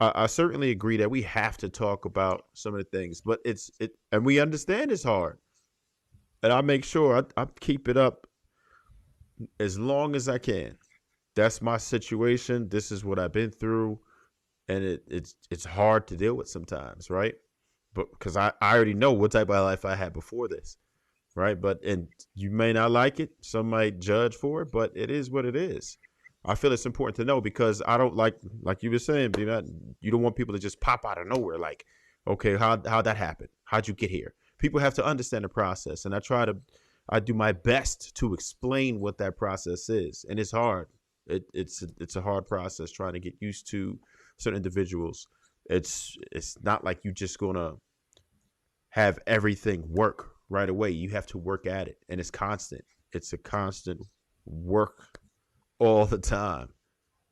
I certainly agree that we have to talk about some of the things, but and we understand it's hard, and I make sure I keep it up as long as I can. That's my situation. This is what I've been through, and it's hard to deal with sometimes, right? But because I already know what type of life I had before this, right? But and you may not like it, some might judge for it, but it is what it is. I feel it's important to know because I don't like you were saying, you don't want people to just pop out of nowhere. Like, okay, how'd that happen? How'd you get here? People have to understand the process, and I do my best to explain what that process is, and it's hard. It's a hard process trying to get used to certain individuals. It's not like you just gonna have everything work right away. You have to work at it, and it's constant. It's a constant work all the time,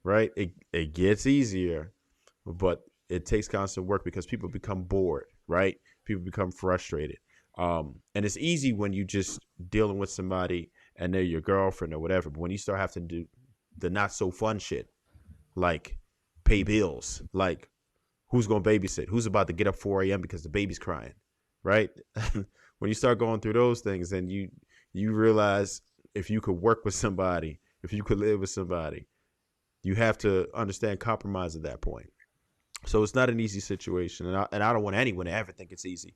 right? It gets easier, but it takes constant work because people become bored, right? People become frustrated. And it's easy when you just dealing with somebody and they're your girlfriend or whatever. But when you start having to do the not so fun shit, like pay bills, like who's gonna babysit, who's about to get up 4 a.m. because the baby's crying, right? When you start going through those things, and you realize if you could work with somebody, if you could live with somebody, you have to understand compromise at that point. So it's not an easy situation, and I don't want anyone to ever think it's easy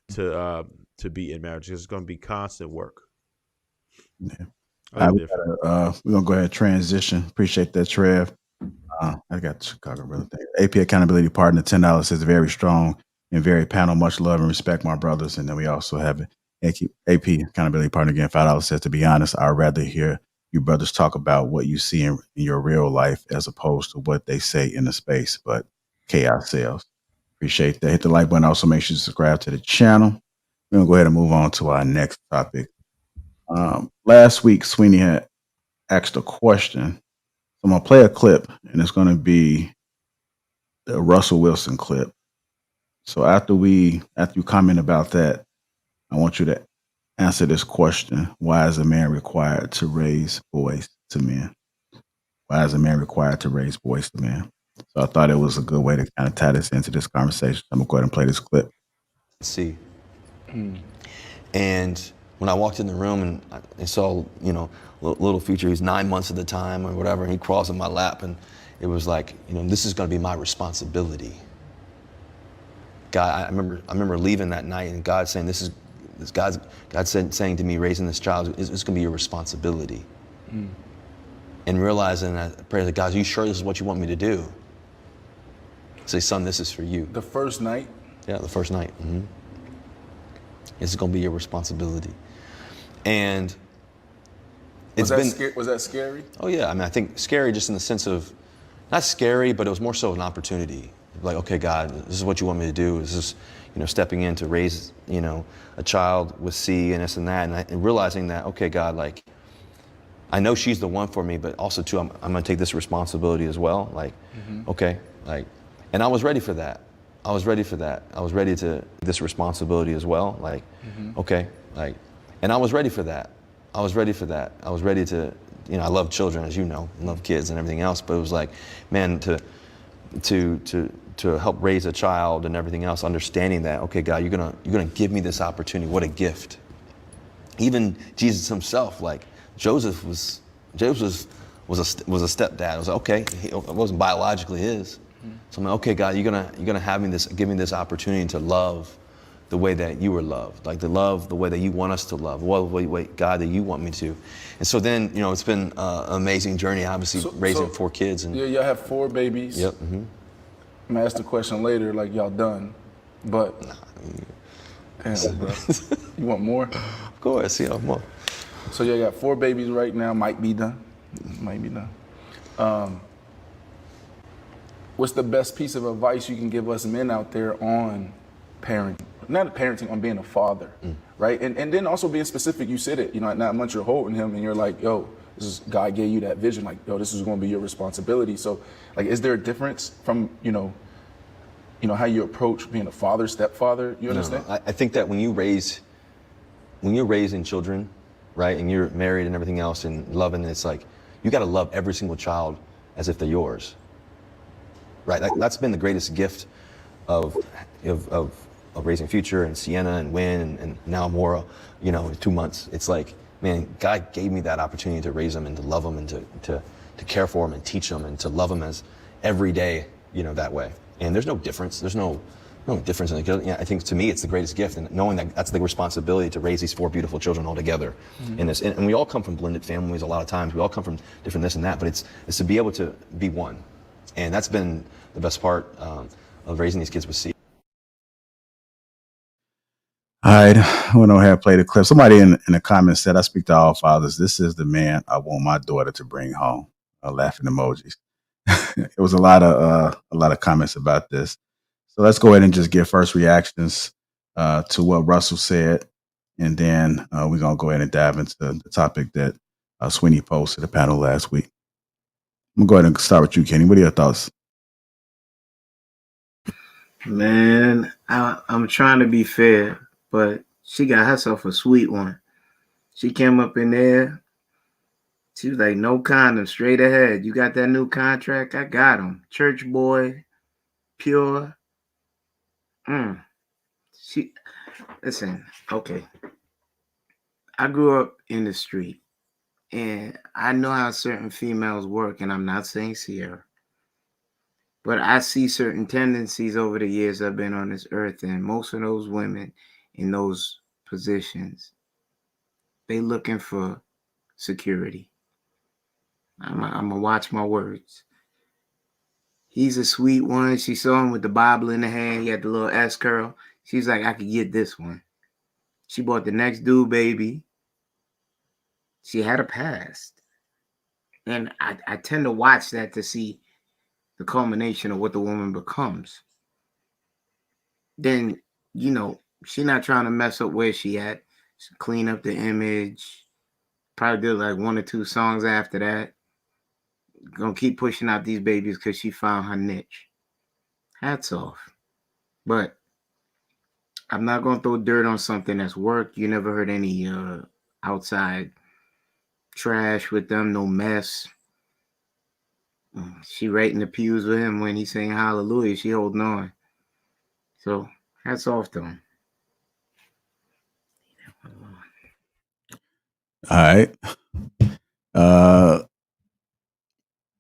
to be in marriage. It's going to be constant work. Yeah. We're gonna go ahead and transition. Appreciate that, Trev. I got the Chicago brother thing. AP accountability partner, $10 says very strong and very panel. Much love and respect, my brothers. And then we also have AP accountability partner again. $5 says, to be honest, I'd rather hear you brothers talk about what you see in your real life as opposed to what they say in the space. But chaos sells. Appreciate that. Hit the like button. Also, make sure you subscribe to the channel. We're gonna go ahead and move on to our next topic. Last week, Sweeney had asked a question. I'm gonna play a clip, and it's gonna be the Russell Wilson clip. So after you comment about that, I want you to answer this question: why is a man required to raise boys to men? Why is a man required to raise boys to men? So I thought it was a good way to kind of tie this into this conversation. I'm gonna go ahead and play this clip. See. And when I walked in the room and I saw, little Future, he's 9 months at the time or whatever, and he crawls in my lap, and it was like, this is going to be my responsibility. God, I remember leaving that night and God saying, God saying to me, raising this child, it's going to be your responsibility. And realizing that, I pray to God, are you sure this is what you want me to do? Say, son, this is for you. The first night? Yeah, the first night. Mm-hmm. It's going to be your responsibility. And was that scary? Oh yeah, I think scary just in the sense of, not scary, but it was more so an opportunity. Like, okay, God, this is what you want me to do. This is, stepping in to raise, a child with C and this and that, and realizing that, okay, God, like, I know she's the one for me, but also too, I'm going to take this responsibility as well. Like, okay, like, and I was ready for that. I was ready to this responsibility as well. Like, okay, like, and I was ready for that. I was ready to, I love children, as you know, I love kids and everything else, but it was like, man, to help raise a child and everything else, understanding that, okay, God, you're gonna give me this opportunity. What a gift. Even Jesus himself, like Joseph was a stepdad. I was like, okay, it wasn't biologically his. So I'm like, okay, God, you're gonna give me this opportunity to love the way that you were loved, like to love the way that you want us to love, the way, God, that you want me to. And so then, it's been an amazing journey, obviously, raising 4 kids. And yeah, y'all have 4 babies. Yep. I'm gonna ask the question later, like y'all done, but damn, bro, you want more? Of course, more. So y'all got 4 babies right now. Might be done. What's the best piece of advice you can give us men out there on parenting, not parenting, on being a father, right? And then also being specific. You said it, at 9 months you're holding him and you're like, yo, this is God gave you that vision, like, yo, this is going to be your responsibility. So, like, is there a difference from how you approach being a father, stepfather? You understand? No, I think that when you're raising children, right, and you're married and everything else and loving, it's like you got to love every single child as if they're yours, right? That's been the greatest gift of raising Future and Sienna and Wynn and now Mora, in 2 months. It's like, man, God gave me that opportunity to raise them and to love them and to care for them and teach them and to love them as every day, that way. And there's no difference. There's no difference in the. I think to me it's the greatest gift, and knowing that that's the responsibility to raise these 4 beautiful children all together. In this, and we all come from blended families. A lot of times we all come from different this and that, but it's to be able to be one, and that's been the best part of raising these kids with C. All right, I went on ahead and played the clip. Somebody in the comments said, I speak to all fathers. This is the man I want my daughter to bring home. Laughing emojis. It was a lot of comments about this. So let's go ahead and just get first reactions to what Russell said. And then we're going to go ahead and dive into the topic that Sweeney posted to the panel last week. I'm going to go ahead and start with you, Kenny. What are your thoughts? Man, I'm trying to be fair, but she got herself a sweet one. She came up in there. She was like, no condom, straight ahead. You got that new contract? I got him. Church boy, pure. Listen, okay. I grew up in the street, and I know how certain females work, and I'm not saying Sierra. But I see certain tendencies over the years I've been on this earth, and most of those women in those positions, they looking for security. I'm gonna watch my words. He's a sweet one. She saw him with the Bible in the hand. He had the little S curl. She's like, I could get this one. She bought the next dude, baby. She had a past. And I tend to watch that to see the culmination of what the woman becomes. Then, she's not trying to mess up where she at. She clean up the image. Probably did like 1 or 2 songs after that. Gonna keep pushing out these babies because she found her niche. Hats off. But I'm not gonna throw dirt on something that's worked. You never heard any outside trash with them, no mess. She right in the pews with him when he sang hallelujah. She holding on. So hats off to him. All right.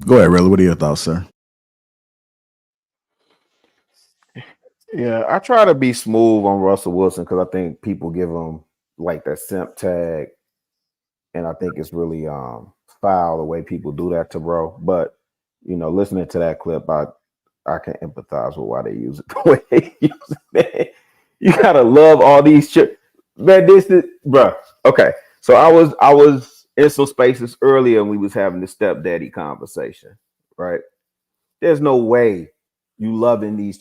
Go ahead, Rilla. What are your thoughts, sir? Yeah, I try to be smooth on Russell Wilson because I think people give him like that simp tag, and I think it's really foul the way people do that to bro. But listening to that clip, I can empathize with why they use it the way they use it. Man. You gotta love all these man. This is bro. Okay, so I was in some spaces earlier and we was having the stepdaddy conversation, right? There's no way you loving these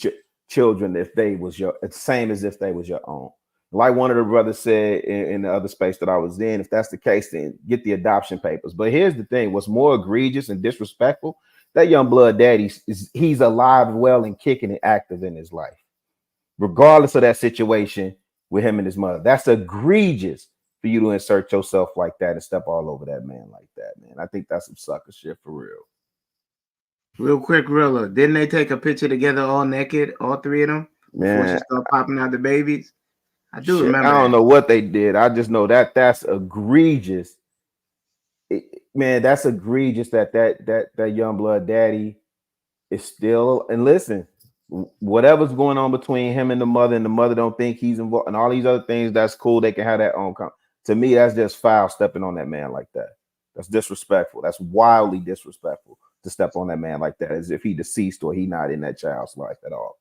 children if they was it's the same as if they was your own. Like one of the brothers said in the other space that I was in, if that's the case, then get the adoption papers. But here's the thing: what's more egregious and disrespectful? That young blood daddy he's alive, well, and kicking and active in his life, regardless of that situation with him and his mother. That's egregious for you to insert yourself like that and step all over that man like that, man. I think that's some sucker shit for real. Real quick, Rilla, didn't they take a picture together all naked, all 3 of them, before she started popping out the babies? I do remember. I don't know what they did. I just know that's egregious. Man, that's egregious that young blood daddy is still. And listen, whatever's going on between him and the mother don't think he's involved, and all these other things, that's cool. They can have that own. To me, that's just foul stepping on that man like that. That's disrespectful. That's wildly disrespectful to step on that man like that, as if he deceased or he not in that child's life at all.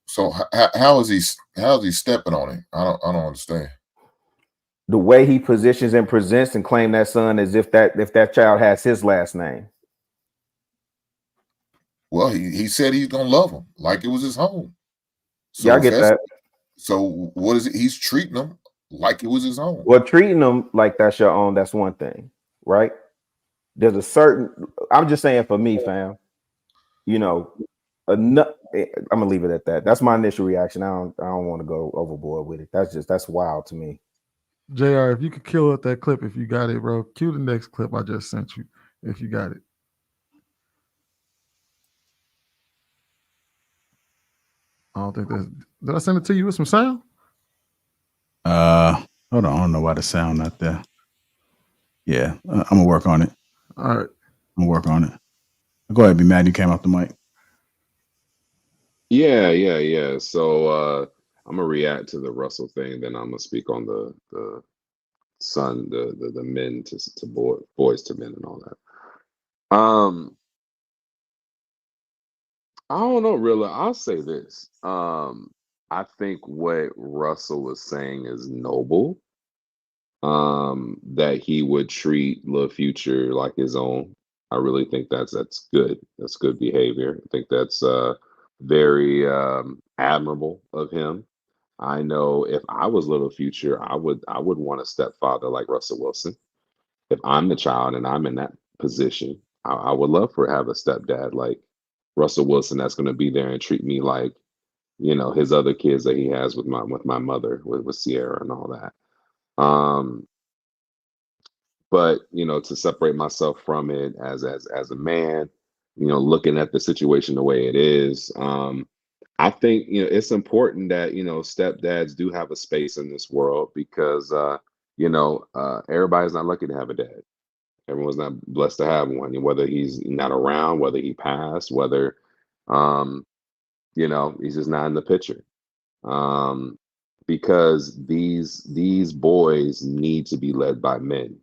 So how is he stepping on him? I don't understand. The way he positions and presents and claim that son as if that child has his last name. Well, he said he's gonna love him like it was his home. So yeah, I get that. So what is it? He's treating them like it was his own. Well, treating them like that's your own, that's one thing, right? There's a certain, I'm just saying for me, fam, you know, I'm gonna leave it at that. That's my initial reaction. I don't want to go overboard with it. That's wild to me. JR, if you could kill up that clip if you got it, bro. Cue the next clip I just sent you if you got it. I don't think that's. Did I send it to you with some sound? Hold on. I don't know why the sound not there. Yeah, I'm gonna work on it. All right. I'm gonna work on it. Go ahead, be mad. You came off the mic. Yeah. So I'm gonna react to the Russell thing, then I'm gonna speak on the son, the men to boys to men and all that. I don't know, really. I'll say this. I think what Russell was saying is noble. That he would treat Lil Future like his own. I really think that's good. That's good behavior. I think that's very admirable of him. I know if I was Little Future, I would want a stepfather like Russell Wilson. If I'm the child and I'm in that position, I would love for have a stepdad like Russell Wilson that's going to be there and treat me like his other kids that he has with my mother with Sierra and all that. But to separate myself from it as a man, looking at the situation the way it is, I think it's important that stepdads do have a space in this world because everybody's not lucky to have a dad. Everyone's not blessed to have one, and whether he's not around, whether he passed, whether um, he's just not in the picture. Because these boys need to be led by men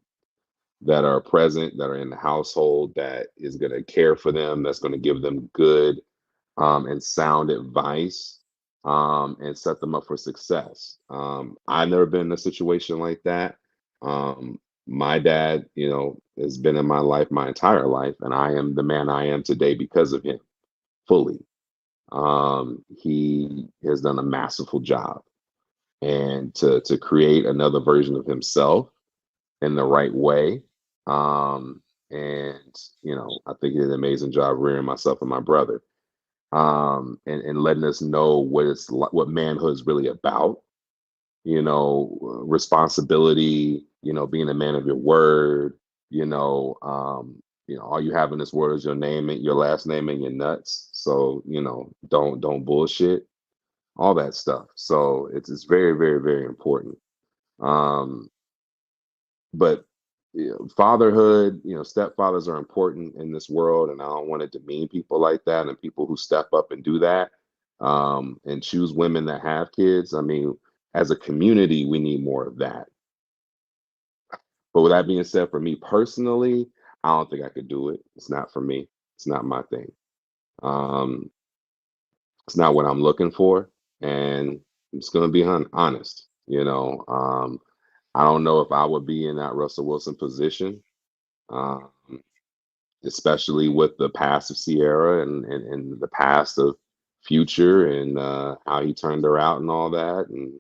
that are present, that are in the household, that is going to care for them, that's going to give them good and sound advice and set them up for success. I've never been in a situation like that. My dad, has been in my life my entire life, and I am the man I am today because of him fully. He has done a masterful job, and to create another version of himself in the right way. And I think he did an amazing job rearing myself and my brother. And letting us know what manhood is really about, responsibility, being a man of your word, all you have in this world is your name and your last name and your nuts. So, don't bullshit, all that stuff. So it's very, very, very important. Um, but fatherhood, stepfathers are important in this world, and I don't want to demean people like that and people who step up and do that and choose women that have kids. I mean, as a community, we need more of that. But with that being said, for me personally, I don't think I could do it. It's not for me. It's not my thing. Um, it's not what I'm looking for, and I'm just gonna be honest. I don't know if I would be in that Russell Wilson position. Um, Especially with the past of Sierra and the past of Future and how he turned her out and all that. And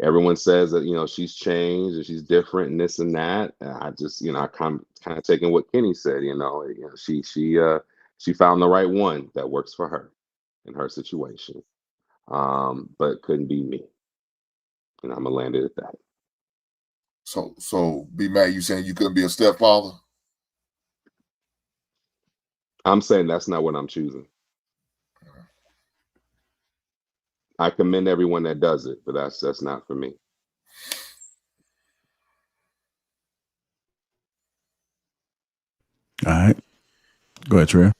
everyone says that she's changed and she's different and this and that. And I just I kind of taking what Kenny said. She found the right one that works for her in her situation, but couldn't be me. And I'm gonna land it at that. So be mad. You saying you couldn't be a stepfather? I'm saying that's not what I'm choosing. I commend everyone that does it, but that's not for me. All right. Go ahead, Trey.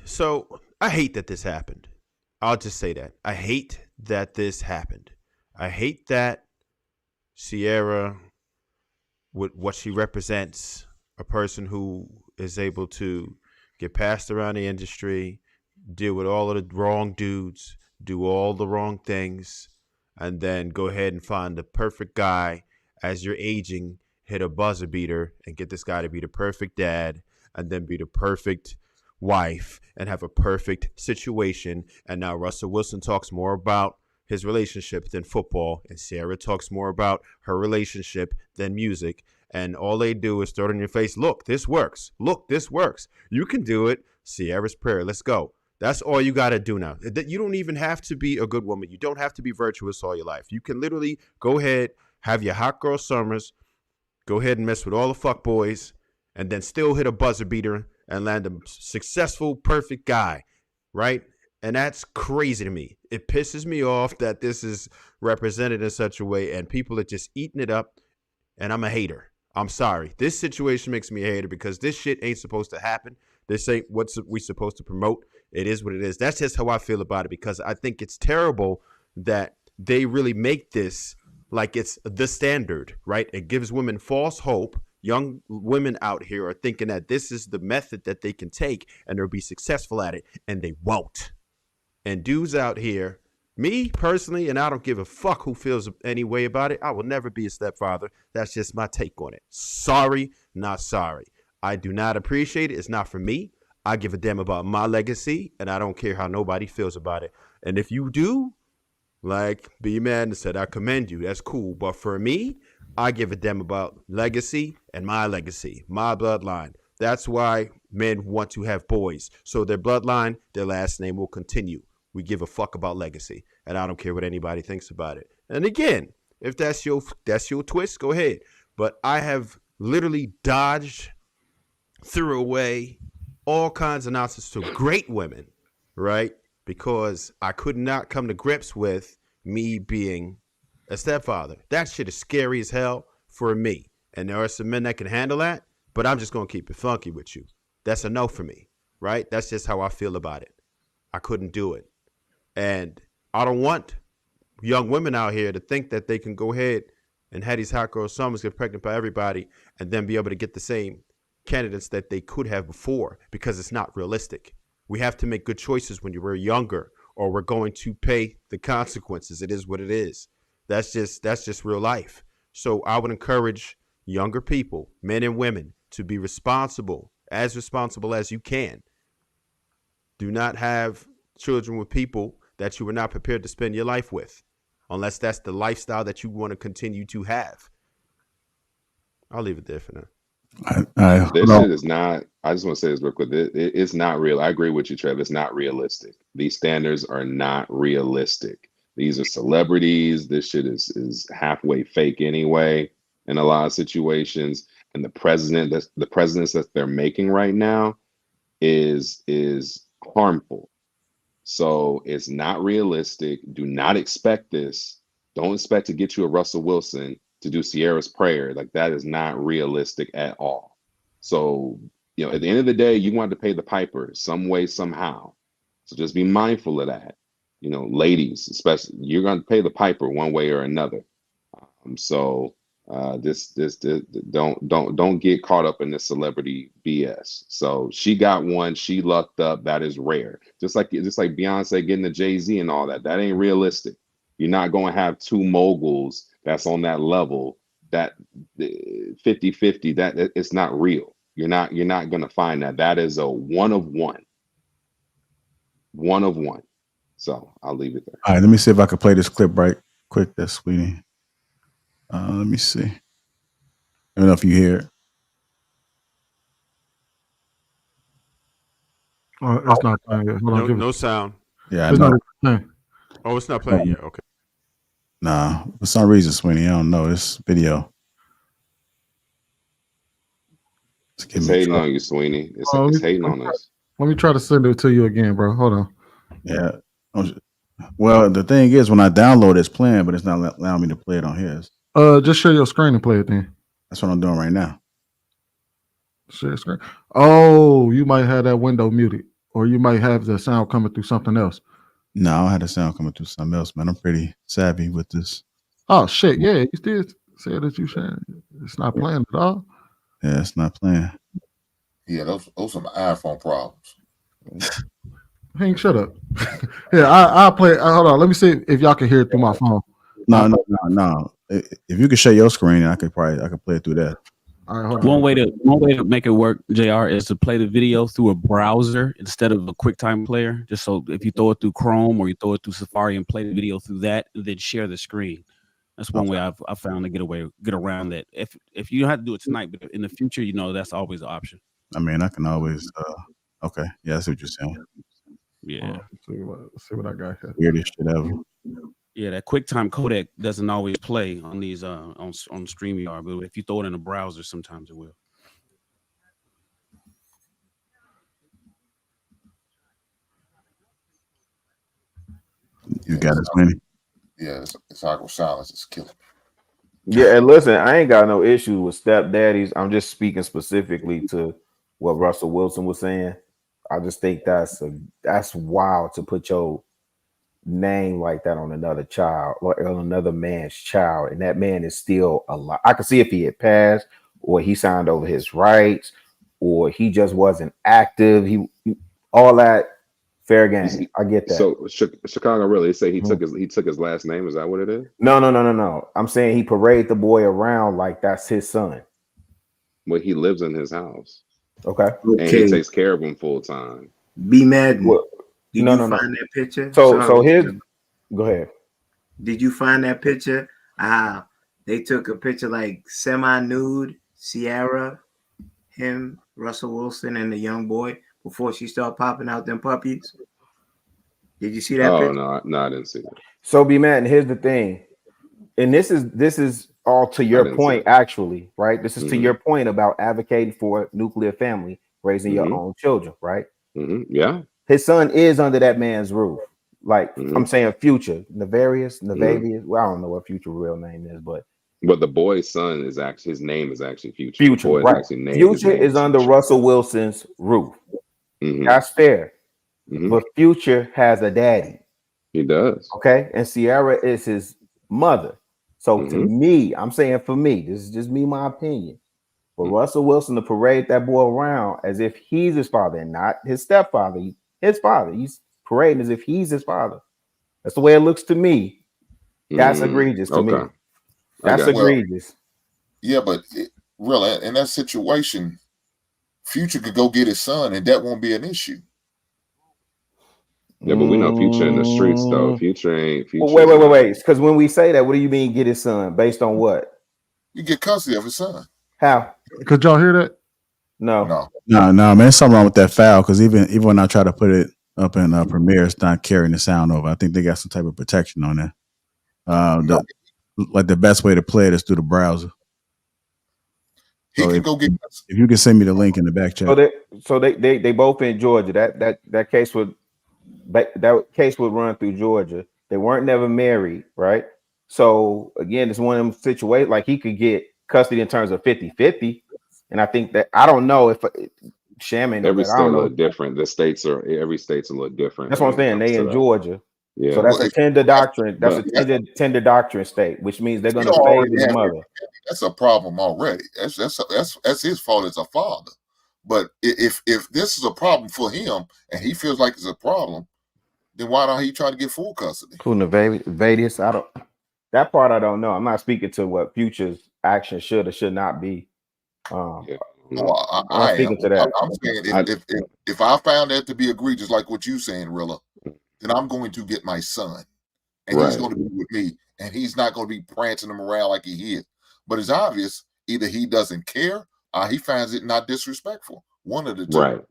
So I hate that this happened. I'll just say that. I hate that this happened. I hate that Sierra, with what she represents, a person who is able to get passed around the industry, deal with all of the wrong dudes, do all the wrong things, and then go ahead and find the perfect guy as you're aging, hit a buzzer beater and get this guy to be the perfect dad and then be the perfect wife and have a perfect situation. And now Russell Wilson talks more about his relationship than football, and Sierra talks more about her relationship than music. And all they do is throw it in your face. Look, this works. Look, this works. You can do it. Sierra's prayer. Let's go. That's all you got to do now. You don't even have to be a good woman. You don't have to be virtuous all your life. You can literally go ahead, have your hot girl summers, go ahead and mess with all the fuck boys, and then still hit a buzzer beater and land a successful, perfect guy, right? And that's crazy to me. It pisses me off that this is represented in such a way and people are just eating it up, and I'm a hater. I'm sorry. This situation makes me a hater because this shit ain't supposed to happen. This ain't what we supposed to promote. It is what it is. That's just how I feel about it, because I think it's terrible that they really make this like it's the standard, right? It gives women false hope. Young women out here are thinking that this is the method that they can take and they'll be successful at it, and they won't. And dudes out here, me personally, and I don't give a fuck who feels any way about it, I will never be a stepfather. That's just my take on it. Sorry, not sorry. I do not appreciate it. It's not for me. I give a damn about my legacy, and I don't care how nobody feels about it. And if you do, like B Man said, I commend you. That's cool. But for me, I give a damn about legacy, my bloodline. That's why men want to have boys. So their bloodline, their last name will continue. We give a fuck about legacy, and I don't care what anybody thinks about it. And again, if that's your twist, go ahead. But I have literally dodged, threw away all kinds of nonsense to great women, right? Because I could not come to grips with me being a stepfather. That shit is scary as hell for me. And there are some men that can handle that, but I'm just going to keep it funky with you. That's a no for me, right? That's just how I feel about it. I couldn't do it. And I don't want young women out here to think that they can go ahead and have these hot girl summers, get pregnant by everybody, and then be able to get the same candidates that they could have before, because it's not realistic. We have to make good choices when we're younger, or we're going to pay the consequences. It is what it is. That's just real life. So I would encourage younger people, men and women, to be responsible as you can. Do not have children with people that you are not prepared to spend your life with, unless that's the lifestyle that you want to continue to have. I'll leave it there for now. This shit is not. I just want to say this real quick. It's not real. I agree with you, Trev. It's not realistic. These standards are not realistic. These are celebrities. This shit is halfway fake anyway in a lot of situations. And the presidents that they're making right now is harmful. So it's not realistic. Do not expect this. Don't expect to get you a Russell Wilson to do Sierra's prayer. Like, that is not realistic at all. So, at the end of the day, you want to pay the piper some way, somehow. So just be mindful of that. Ladies, especially, you're going to pay the piper one way or another. Don't get caught up in this celebrity BS. So she got one, she lucked up. That is rare. Just like Beyonce getting the Jay-Z and all that. That ain't realistic. You're not going to have two moguls that's on that level, that 50-50, that it's not real. You're not going to find that. That is a one of one. So I'll leave it there. All right, let me see if I can play this clip right quick. That's Sweetie. Let me see. I don't know if you hear it. Oh, it's not playing yet. Hold on, no sound. Yeah, I know. Oh, it's not playing yet. Okay. Nah, for some reason, Sweeney, I don't know. This video. It's hating on you, Sweeney. It's hating on us. Let me try to send it to you again, bro. Hold on. Yeah. Well, the thing is, when I download it's playing, but it's not allowing me to play it on his. Just share your screen and play it then. That's what I'm doing right now. Share screen. Oh, you might have that window muted, or you might have the sound coming through something else. No, I don't have the sound coming through something else, man. I'm pretty savvy with this. Oh shit! Yeah, you did say that you sharing. It's not playing at all. Yeah, it's not playing. Yeah, those some iPhone problems. Hank, shut up. Yeah, I'll play. Hold on, let me see if y'all can hear it through my phone. No. If you could share your screen, I could play it through that. All right, hold on. One way to make it work, JR, is to play the video through a browser instead of a QuickTime player. Just so if you throw it through Chrome or you throw it through Safari and play the video through that, and then share the screen. That's one way I've found to get around that. If you don't have to do it tonight, but in the future, you know that's always an option. I mean, I can always. Okay, yeah, that's what you're saying. Yeah. Let's see what I got here. Weirdest shit ever. Yeah, that QuickTime codec doesn't always play on these on StreamYard, but if you throw it in a browser, sometimes it will. You got as many. Yeah, it's awkward silence. It's killing. Yeah, and listen, I ain't got no issue with stepdaddies. I'm just speaking specifically to what Russell Wilson was saying. I just think that's wild to put your name like that on another child or on another man's child, and that man is still alive. I could see if he had passed, or he signed over his rights, or he just wasn't active. He all that fair game. I get that. So Chicago really say he took his last name. Is that what it is? No. I'm saying he paraded the boy around like that's his son. Well, he lives in his house. Okay. And he takes care of him full time. Be Madden. Well, Did you find that picture? So his go ahead. Did you find that picture? They took a picture like semi-nude, Sierra, him, Russell Wilson, and the young boy before she started popping out them puppies. Did you see that picture? No, I didn't see that. So B Madden, here's the thing. And this is all to your point, actually, right? This is to your point about advocating for nuclear family, raising your own children, right? Yeah. His son is under that man's roof. Like I'm saying, Future, Navarius. Well, I don't know what Future real name is, but the boy's son is actually his name is actually Future. Future, right? Future is under Russell Wilson's roof. That's fair. But Future has a daddy. He does. Okay, and Sierra is his mother. So to me, I'm saying for me, this is just me, my opinion. For Russell Wilson to parade that boy around as if he's his father and not his stepfather, his father. He's parading as if he's his father. That's the way it looks to me. That's egregious to me. That's egregious. Yeah, but really, in that situation, Future could go get his son, and that won't be an issue. Yeah, but we know Future in the streets, though. Future ain't. Future Well, wait. Because when we say that, what do you mean get his son? Based on what? You get custody of his son. How? Could y'all hear that? No, man. There's something wrong with that file because even when I try to put it up in Premiere, it's not carrying the sound over. I think they got some type of protection on there. The best way to play it is through the browser. He can go get. If you can send me the link in the back chat. So they both in Georgia. That case would run through Georgia. They weren't never married, right? So again, it's one of them situations like he could get custody in terms of 50-50. And I think that I don't know if Shaman. Every state a little different. Every state's a little different. That's what I'm saying. They in Georgia. Yeah. So that's a tender doctrine. That's a tender doctrine state, which means they're going to favor the mother. That's a problem already. That's his fault as a father. But if this is a problem for him and he feels like it's a problem, then why don't he try to get full custody? Cool, Navadius. That part I don't know. I'm not speaking to what Future's action should or should not be. I'm speaking to that. I'm saying if I found that to be egregious, like what you saying, Rilla, then I'm going to get my son, and he's going to be with me, and he's not going to be prancing him around like he is. But it's obvious either he doesn't care or he finds it not disrespectful. One of the two.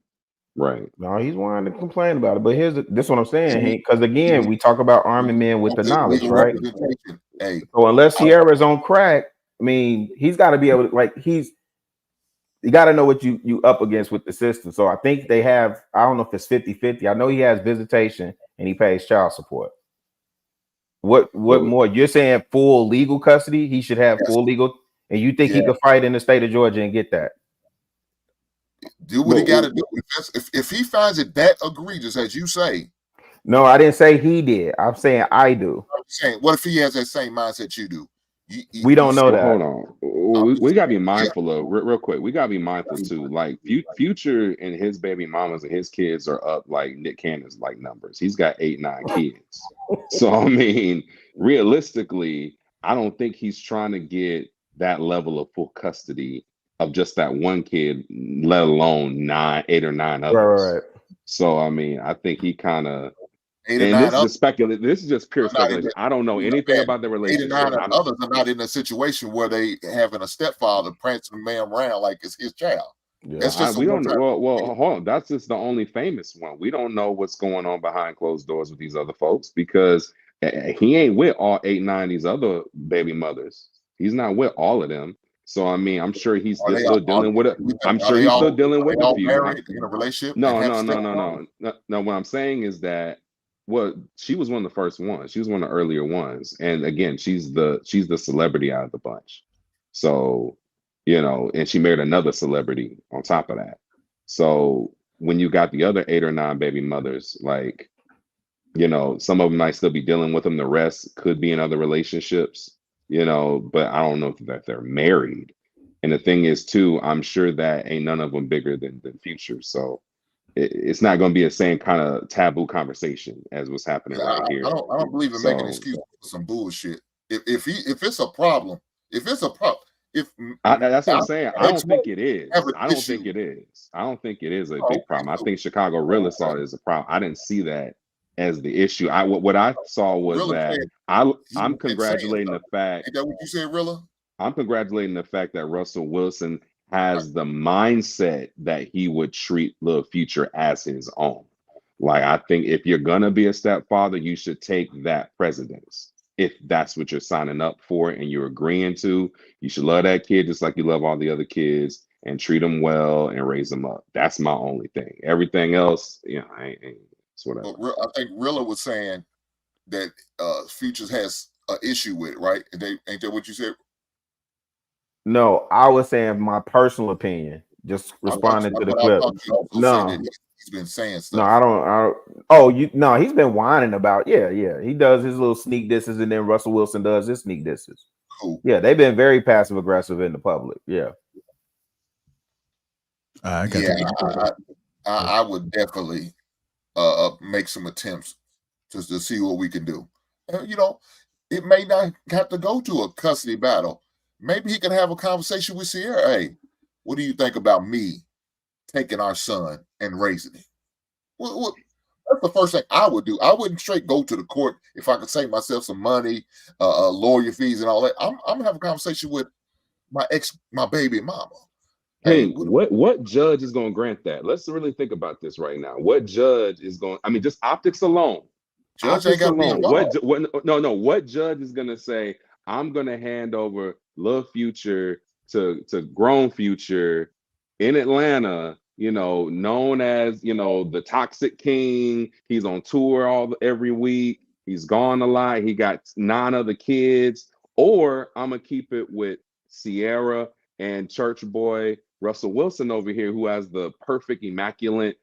Right. No, he's wanting to complain about it. But this is what I'm saying, because again, we talk about arming men with the knowledge, right? Hey, so unless Sierra's on crack, I mean, he's got to be able to you got to know what you up against with the system. So I think they have, I don't know if it's 50-50. I know he has visitation and he pays child support. What more? You're saying full legal custody? He should have full legal, and you think he could fight in the state of Georgia and get that? Do what he got to do. If he finds it that egregious, as you say. No, I didn't say he did. I'm saying I do. I'm saying, what if he has that same mindset you do? We don't know that. Hold on. We gotta be mindful of real quick. We gotta be mindful too. Like Future and his baby mamas and his kids are up like Nick Cannon's like numbers. He's got 8-9 kids. So I mean, realistically, I don't think he's trying to get that level of full custody of just that one kid, let alone 8 or 9 others. Right. So I mean, I think he kind of, 8 or and 9 this is others just speculation. This is just pure are not in speculation. the, I don't know you know, anything and about the 8 or relationship. 9 others are not in a situation where they having a stepfather prancing the man around like it's his child. Yeah. That's just We don't. one-time. Well, hold on. That's just the only famous one. We don't know what's going on behind closed doors with these other folks because he ain't with all 8, 9 these other baby mothers. He's not with all of them. So I mean, I'm sure he's Are they still dealing with it. I'm sure he's still dealing with a few. married in a relationship? No. And have No. What I'm saying is that, well, she was one of the first ones. She was one of the earlier ones, and again, she's the celebrity out of the bunch. So, and she married another celebrity on top of that. So when you got the other 8 or 9 baby mothers, like, some of them might still be dealing with them. The rest could be in other relationships, but I don't know that they're married. And the thing is, too, I'm sure that ain't none of them bigger than Future. So it's not going to be the same kind of taboo conversation as what's happening right here. I don't believe in making excuses for some bullshit. If it's a problem, that's what I'm saying. I don't think it is. I don't think it is. I don't think it is a big problem. I think Chicago really saw it as a problem. I didn't see that as the issue. What I saw was that I'm congratulating the fact. Is that what you said, Rilla? I'm congratulating the fact that Russell Wilson has the mindset that he would treat Lil Future as his own. Like, I think if you're gonna be a stepfather, you should take that precedence. If that's what you're signing up for and you're agreeing to, you should love that kid just like you love all the other kids and treat them well and raise them up. That's my only thing. Everything else, it's whatever. But I think Rilla was saying that Futures has an issue with it, right? And ain't that what you said? No, I was saying my personal opinion. Just responding to the clip. No, he's been saying stuff. No, I don't. Oh, he's been whining about. Yeah. He does his little sneak disses, and then Russell Wilson does his sneak disses. Cool. Yeah, they've been very passive aggressive in the public. Yeah. I would definitely make some attempts to see what we can do. It may not have to go to a custody battle. Maybe he can have a conversation with Sierra. Hey, what do you think about me taking our son and raising him? Well, that's the first thing I would do. I wouldn't straight go to the court if I could save myself some money, lawyer fees and all that. I'm gonna have a conversation with my baby mama. Hey, what judge is going to grant that? Let's really think about this right now. What judge is going? I mean, just optics alone. Judge ain't got to be involved. What judge is going to say, I'm going to hand over Lil Future to grown Future in Atlanta, known as, the Toxic King. He's on tour every week. He's gone a lot. He got 9 other kids. Or I'm going to keep it with Sierra and church boy Russell Wilson over here, who has the perfect, immaculate,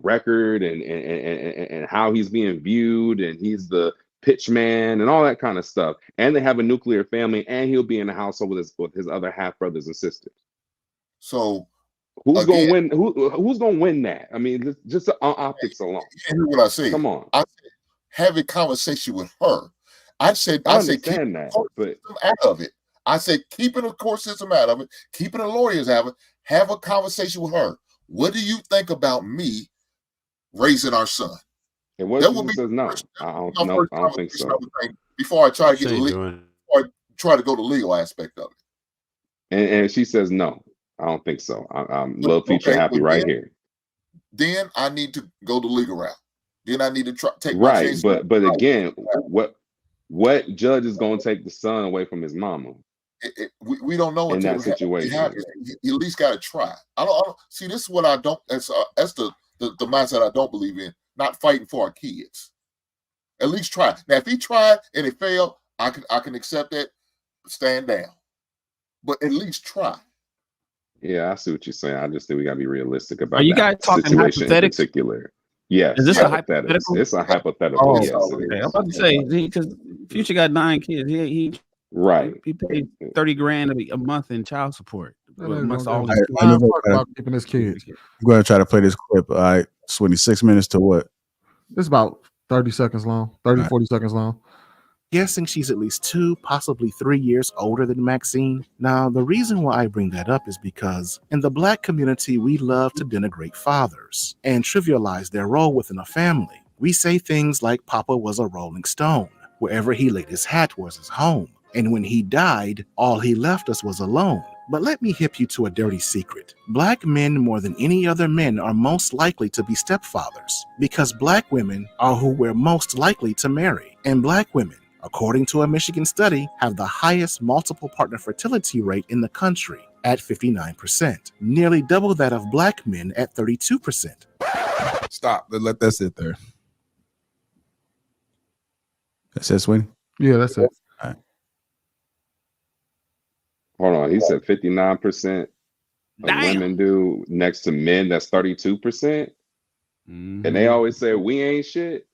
record and how he's being viewed, and he's the pitch man and all that kind of stuff. And they have a nuclear family, and he'll be in the household with his other half brothers and sisters. So who's gonna win? Who's gonna win that? I mean, just on optics alone. Here's what I say. Come on, I said, have a conversation with her. I said keep that, but out of it. I said keeping the court system out of it, keeping the lawyers out of it. Have a conversation with her. What do you think about me raising our son? And what if she says no? I don't think so. Before I try to get try to go to legal aspect of it. And she says no. I don't think so. I'm Lil Future happy right here. Then I need to go the legal route. Then I need to take my chance. But again, what judge is going to take the son away from his mama? We don't know in that situation. You at least got to try. I don't see. This is what I don't. That's the mindset I don't believe in. Not fighting for our kids. At least try. Now, if he tried and it failed, I can accept that. Stand down. But at least try. Yeah, I see what you're saying. I just think we got to be realistic about. Are you guys talking situation in particular? Yes. Is this a hypothetical? It's a hypothetical. Yes, okay. I'm about to say because Future got 9 kids. He paid $30,000 a month in child support. Keeping his kids. I'm going to try to play this clip. All right, 26 minutes to what? It's about 30 seconds long, 40 seconds long. Guessing she's at least 2, possibly 3 years older than Maxine. Now, the reason why I bring that up is because in the Black community, we love to denigrate fathers and trivialize their role within a family. We say things like Papa was a rolling stone. Wherever he laid his hat was his home. And when he died, all he left us was alone. But let me hip you to a dirty secret. Black men, more than any other men, are most likely to be stepfathers because Black women are who we're most likely to marry. And Black women, according to a Michigan study, have the highest multiple partner fertility rate in the country at 59%, nearly double that of Black men at 32%. Stop. Let that sit there. That's it, Sweeney? Yeah, that's it. All right. Hold on. He said 59% of women do next to men. That's 32%. And they always say, we ain't shit.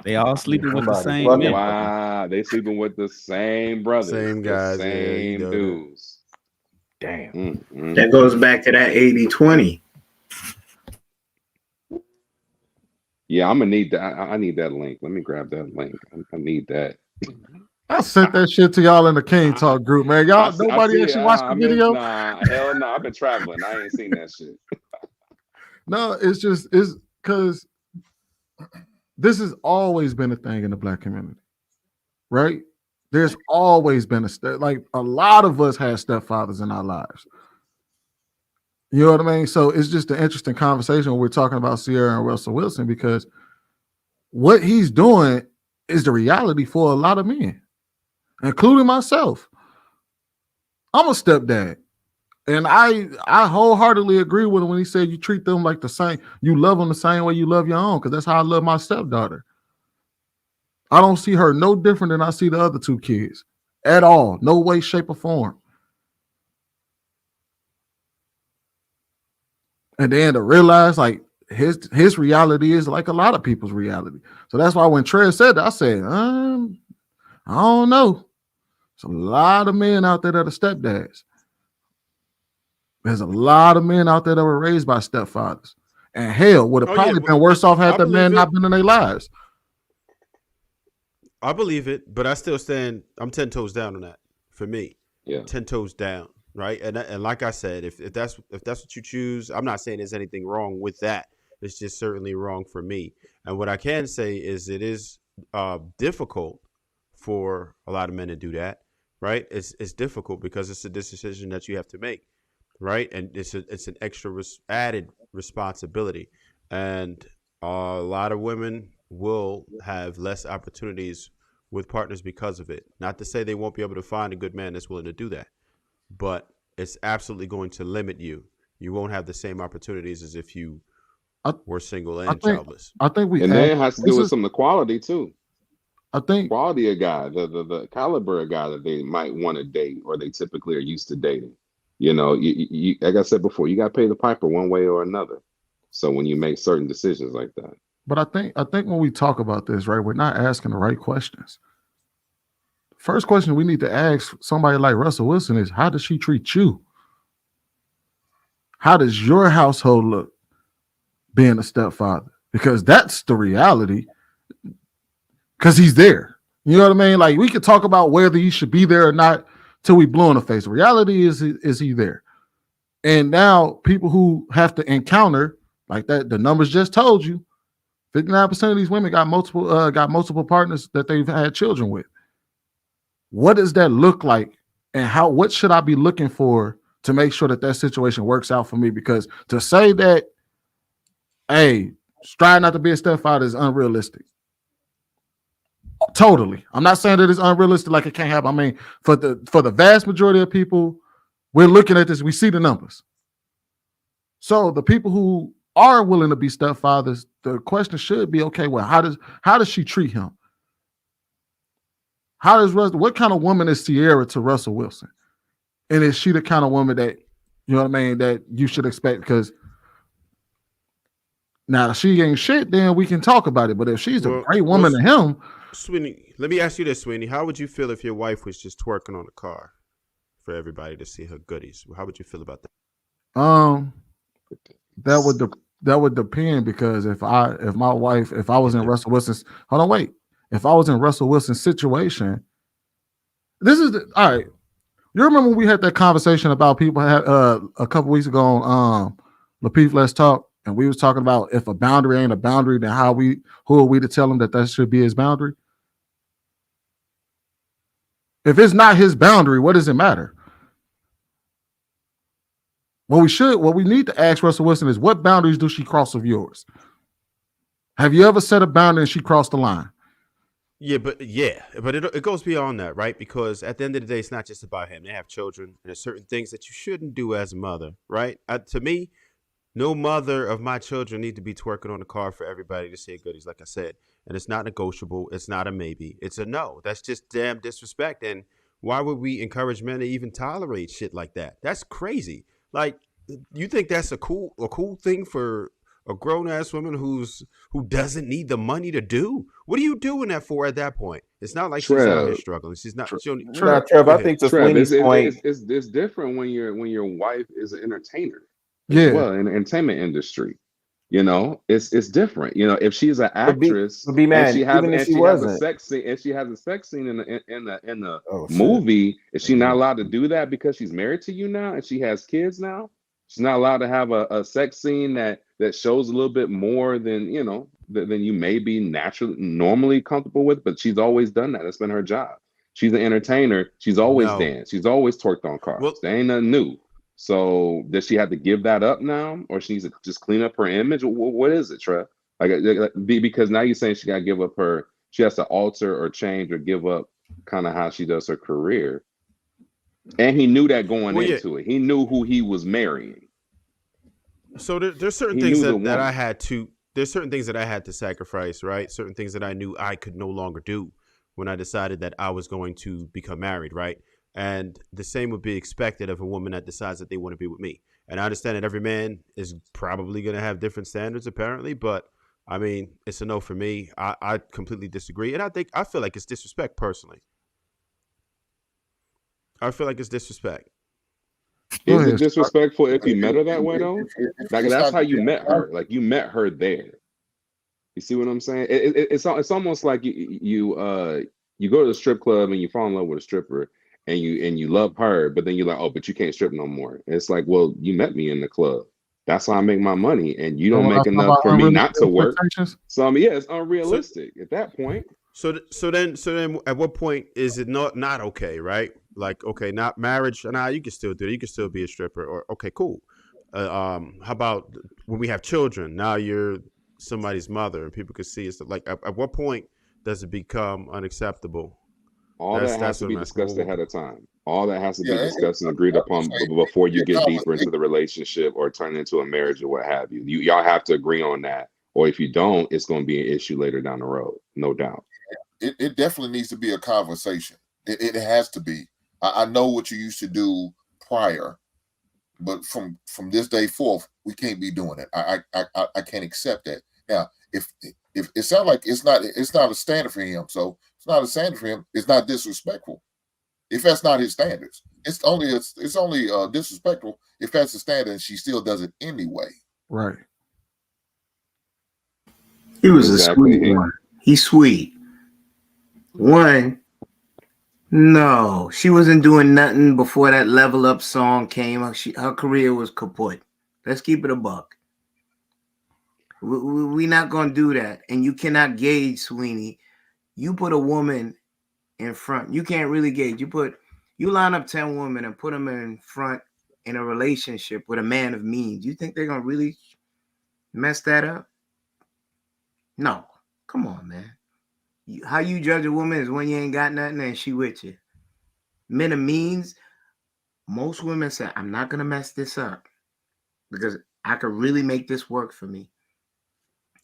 They all sleeping with the same men. Wow. They sleeping with the same brothers. Same guys. The same dudes. Damn. That goes back to that 80-20. Yeah, I'm gonna need that. I need that link. Let me grab that link. I need that. I sent that shit to y'all in the King Talk group, man. Y'all, nobody actually watched the video. Nah, hell no. I've been traveling. I ain't seen that shit. No, it's because this has always been a thing in the Black community, right? There's always been a lot of us had stepfathers in our lives. You know what I mean? So it's just an interesting conversation when we're talking about Sierra and Russell Wilson, because what he's doing is the reality for a lot of men, including myself. I'm a stepdad. And I wholeheartedly agree with him when he said you treat them like the same, you love them the same way you love your own, because that's how I love my stepdaughter. I don't see her no different than I see the other two kids at all. No way, shape, or form. And then to realize like his reality is like a lot of people's reality. So that's why when Trey said that, I said, I don't know. There's a lot of men out there that are stepdads. There's a lot of men out there that were raised by stepfathers. And hell, would have probably been worse off had that man not been in their lives. I believe it, but I still stand. I'm 10 toes down on that for me. Yeah, 10 toes down, right? And like I said, if that's what you choose, I'm not saying there's anything wrong with that. It's just certainly wrong for me. And what I can say is it is difficult for a lot of men to do that, right? It's difficult because it's a decision that you have to make, right? And it's an extra added responsibility, and a lot of women will have less opportunities with partners because of it. Not to say they won't be able to find a good man that's willing to do that, but it's absolutely going to limit you. You won't have the same opportunities as if you were single and childless. I think and then it has to do with some of the quality too. I think quality of guy, the caliber of guy that they might want to date or they typically are used to dating. You know, you like I said before, you got to pay the piper one way or another. So when you make certain decisions like that. But I think when we talk about this, right, we're not asking the right questions. First question we need to ask somebody like Russell Wilson is, how does she treat you? How does your household look being a stepfather? Because that's the reality. Because he's there. You know what I mean? Like, we could talk about whether he should be there or not till we blow in the face. The reality is he there? And now people who have to encounter like that, the numbers just told you, 59% of these women got multiple partners that they've had children with. What does that look like? And what should I be looking for to make sure that situation works out for me? Because to say that, hey, strive not to be a stepfather is unrealistic. Totally. I'm not saying that it's unrealistic, like it can't happen. I mean, for the vast majority of people, we're looking at this, we see the numbers. So the people who are willing to be stepfathers, the question should be, okay, well, how does she treat him? What kind of woman is Sierra to Russell Wilson? And is she the kind of woman that, you know what I mean, that you should expect? Because now if she ain't shit, then we can talk about it. But if she's a great woman to him. Sweeney, let me ask you this, Sweeney. How would you feel if your wife was just twerking on the car for everybody to see her goodies? How would you feel about that? That would depend, because if I was in Russell Wilson's, hold on, wait. If I was in Russell Wilson's situation, all right. You remember when we had that conversation about people had a couple weeks ago on Lapeef Let's Talk, and we was talking about if a boundary ain't a boundary, then who are we to tell him that should be his boundary? If it's not his boundary, what does it matter? What we need to ask Russell Wilson is, what boundaries do she cross of yours? Have you ever set a boundary and she crossed the line? Yeah, but it goes beyond that, right? Because at the end of the day, it's not just about him. They have children, and there's certain things that you shouldn't do as a mother, right? To me, no mother of my children need to be twerking on the car for everybody to say goodies, like I said. And it's not negotiable. It's not a maybe. It's a no. That's just damn disrespect. And why would we encourage men to even tolerate shit like that? That's crazy. Like, you think that's a cool thing for a grown ass woman who doesn't need the money to do? What are you doing that for at that point? It's not like she's out here struggling. She's not. Trev, I think to Sweeney's point, it's different when your wife is an entertainer. Yeah. Well, in the entertainment industry, you know, it's different. You know, if she's an actress, be mad, and she has wasn't. a sex scene, and she has a sex scene in the movie, is she not allowed to do that because she's married to you now and she has kids now? She's not allowed to have a sex scene that shows a little bit more than, you know, than you may be normally comfortable with, but she's always done that. That's been her job. She's an entertainer. She's always danced. She's always twerked on cars. Well, there ain't nothing new. So does she have to give that up now, or she needs to just clean up her image? What is it, Trev? Because now you're saying she got to give up she has to alter or change or give up kind of how she does her career. And he knew that going into it. He knew who he was marrying. So there's certain things that I had to. There's certain things that I had to sacrifice, right? Certain things that I knew I could no longer do when I decided that I was going to become married, right? And the same would be expected of a woman that decides that they want to be with me. And I understand that every man is probably going to have different standards, apparently, but I mean, it's a no for me. I completely disagree, and I feel like it's disrespect personally. I feel like it's disrespect. Is it disrespectful if you met her that way though? Like that's how you met her. Like you met her there. You see what I'm saying? It's almost like you go to the strip club and you fall in love with a stripper and you love her, but then you're like, oh, but you can't strip no more. And it's like, well, you met me in the club. That's how I make my money, and you don't make enough for me not to work. So I mean, yeah, it's unrealistic at that point. So then, at what point is it not okay, right? Like, okay, not marriage. Nah, you can still do it. You can still be a stripper. Or okay, cool. How about when we have children? Now you're somebody's mother, and people can see it. Like, at what point does it become unacceptable? All that has to be discussed ahead of time. All that has to be discussed and agreed upon before you get deeper into the relationship or turn into a marriage or what have you. Y'all have to agree on that. Or if you don't, it's going to be an issue later down the road. No doubt. It definitely needs to be a conversation. It has to be. I know what you used to do prior, but from this day forth, we can't be doing it. I can't accept that. Now, if it sounds like it's not a standard for him, so it's not a standard for him. It's not disrespectful if that's not his standards. It's only disrespectful if that's the standard and she still does it anyway. Right. He was a sweet one. He's sweet. One, no, she wasn't doing nothing before that Level Up song came. Her career was kaput. Let's keep it a buck. We're not going to do that. And you cannot gauge, Sweeney. You put a woman in front. You can't really gauge. You line up 10 women and put them in front in a relationship with a man of means. You think they're going to really mess that up? No. Come on, man. How you judge a woman is when you ain't got nothing and she with you. Men of means, most women say, I'm not going to mess this up because I could really make this work for me.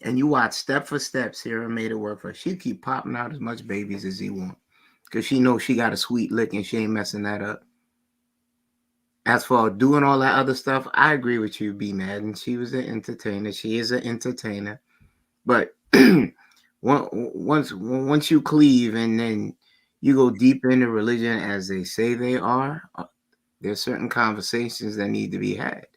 And you watch step for step, Sarah made it work for her. She keep popping out as much babies as he want because she knows she got a sweet lick and she ain't messing that up. As for doing all that other stuff, I agree with you, B. Madden. She was an entertainer. She is an entertainer. But once you cleave and then you go deep into religion as they say they are, there's certain conversations that need to be had.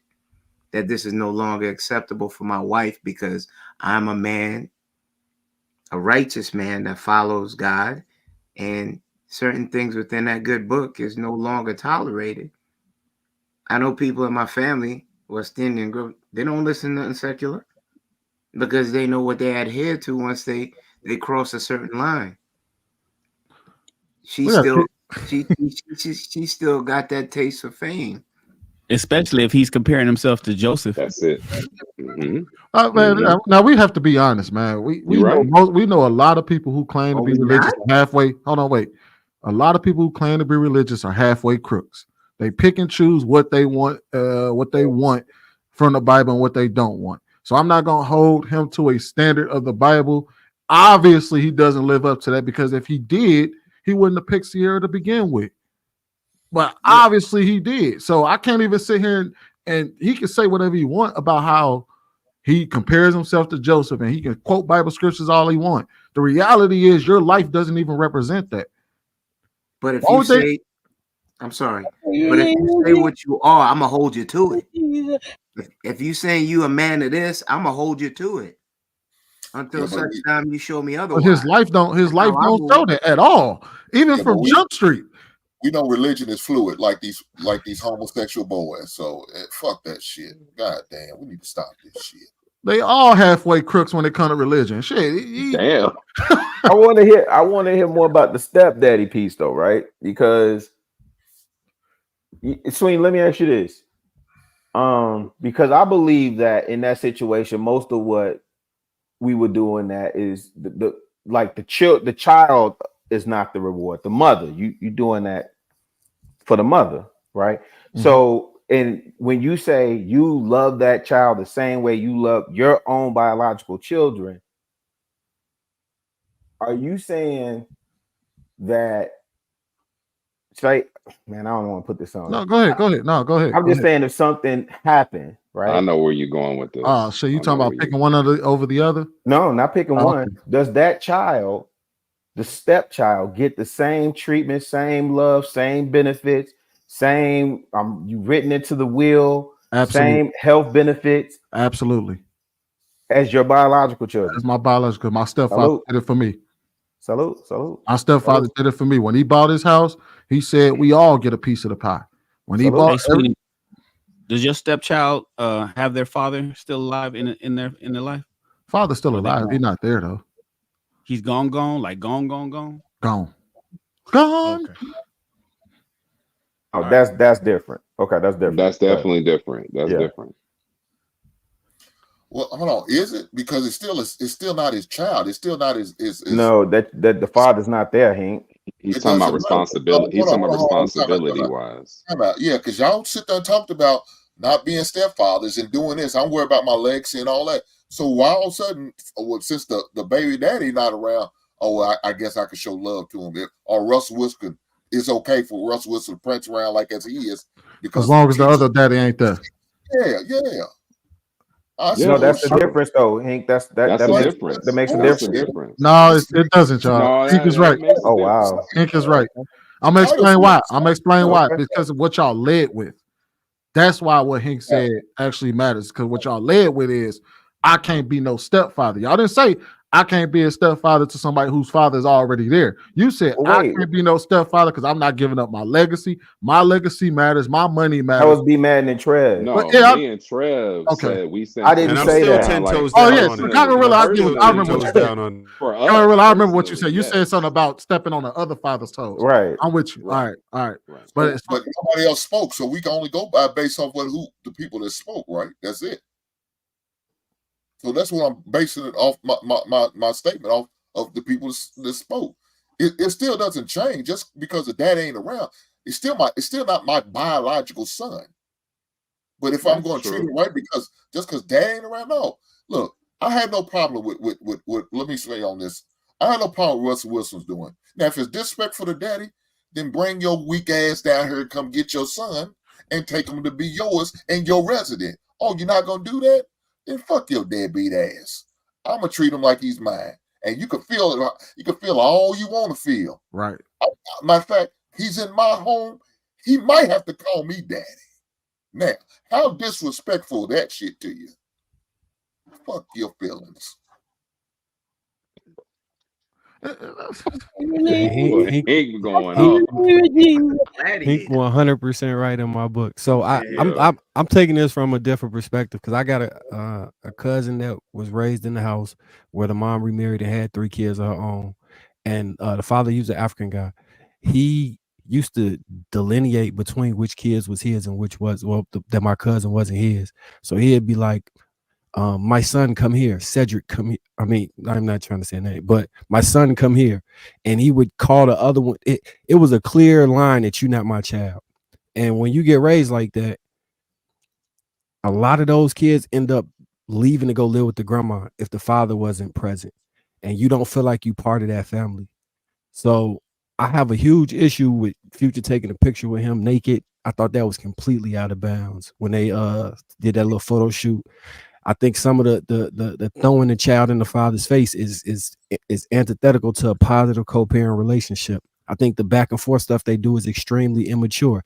that this is no longer acceptable for my wife because I'm a man, a righteous man that follows God, and certain things within that good book is no longer tolerated. I know people in my family, West Indian group, they don't listen to nothing secular because they know what they adhere to once they cross a certain line. She still she still got that taste for fame. Especially if he's comparing himself to Joseph. That's it. Mm-hmm. Man, now we have to be honest, man. We know right. we know a lot of people who claim to be religious are halfway. Hold on, wait. A lot of people who claim to be religious are halfway crooks. They pick and choose what they want from the Bible and what they don't want. So I'm not gonna hold him to a standard of the Bible. Obviously, he doesn't live up to that because if he did, he wouldn't have picked Sierra to begin with. But obviously he did. So I can't even sit here and he can say whatever he want about how he compares himself to Joseph and he can quote Bible scriptures all he wants. The reality is your life doesn't even represent that. But if you say, I'm sorry, but if you say what you are, I'm gonna hold you to it. If you saying you a man of this, I'm gonna hold you to it until such time you show me otherwise. But his life don't show that at all. Even from Jump Street. We know religion is fluid, like these homosexual boys. So fuck that shit. God damn, we need to stop this shit. They all halfway crooks when it comes to religion. Shit. Damn. I want to hear more about the stepdaddy piece though, right? Because Sweeney, let me ask you this. Because I believe that in that situation, most of what we would do in that is the child is not the reward. The mother, you doing that for the mother, right? Mm-hmm. So, and when you say you love that child the same way you love your own biological children, are you saying that? Say, man, I don't want to put this on. No, go ahead. No, go ahead. I'm just saying if something happened, right? I know where you're going with this. Oh, so you talking about picking one over the other? No, not picking one. Okay. Does that child, the stepchild, get the same treatment, same love, same benefits, same you written into the will, same health benefits? Absolutely. As your biological children. As my biological, my stepfather did it for me. Salute. My stepfather did it for me. When he bought his house, he said we all get a piece of the pie. When he bought does your stepchild have their father still alive in their life? Father's still alive. He's not there though. He's gone, like gone. Gone. Okay. Oh, that's different. Okay, that's different. That's definitely different. That's different. Well, hold on. Is it because it's still not his child? It's still not his. No, that the father's not there. He's talking about responsibility. He's talking about responsibility wise. Yeah, because y'all sit there and talked about not being stepfathers and doing this. I'm worried about my legs and all that. So why all of a sudden, since the baby daddy not around, I guess I could show love to him. Or Russell Wilson, it's okay for Russell Wilson to prance around like as he is, because as long as the other daddy ain't there. Yeah. No, that's the difference, though, Hank. That makes a difference. No, it doesn't, y'all. Hank is right. Oh wow, Hank is right. I'm gonna explain why. Because of what y'all led with. That's why what Hank said actually matters. Because what y'all led with is I can't be no stepfather. Y'all didn't say I can't be a stepfather to somebody whose father is already there. You said I can't be no stepfather because I'm not giving up my legacy. My legacy matters. My money matters. That was B Madden and Trev. No, me and Trev said we said. I didn't say that. 10 toes down. Oh yes, I remember what you said. You said something about stepping on the other father's toes. Right. I'm with you. All right. But nobody else spoke, so we can only go by based off the people that spoke. Right. That's it. So that's what I'm basing it off my statement off of the people that spoke. It still doesn't change just because the dad ain't around. It's still not my biological son. But if I'm going to treat it right because dad ain't around, no. Look, I had no problem with let me say on this. I had no problem with Russell Wilson's doing. Now, if it's disrespect for the daddy, then bring your weak ass down here and come get your son and take him to be yours and your resident. Oh, you're not gonna do that? Then fuck your deadbeat ass. I'm gonna treat him like he's mine, and you can feel it. You can feel all you want to feel. Right. Matter of fact, he's in my home. He might have to call me daddy. Now, how disrespectful that shit to you? Fuck your feelings. Boy, Hank going Hank, off. Hank 100% right in my book. So Yeah. I'm taking this from a different perspective because I got a cousin that was raised in the house where the mom remarried and had 3 kids of her own, and the father, he was an African guy. He used to delineate between which kids was his and which was that my cousin wasn't his. So he'd be like, my son, come here. Cedric, come here. I mean, I'm not trying to say that, but my son, come here. And he would call the other one. It was a clear line that you're not my child. And when you get raised like that, a lot of those kids end up leaving to go live with the grandma if the father wasn't present, and you don't feel like you part of that family. So I have a huge issue with Future taking a picture with him naked. I thought that was completely out of bounds when they did that little photo shoot. I think some of the throwing the child in the father's face is antithetical to a positive co-parent relationship. I think the back and forth stuff they do is extremely immature.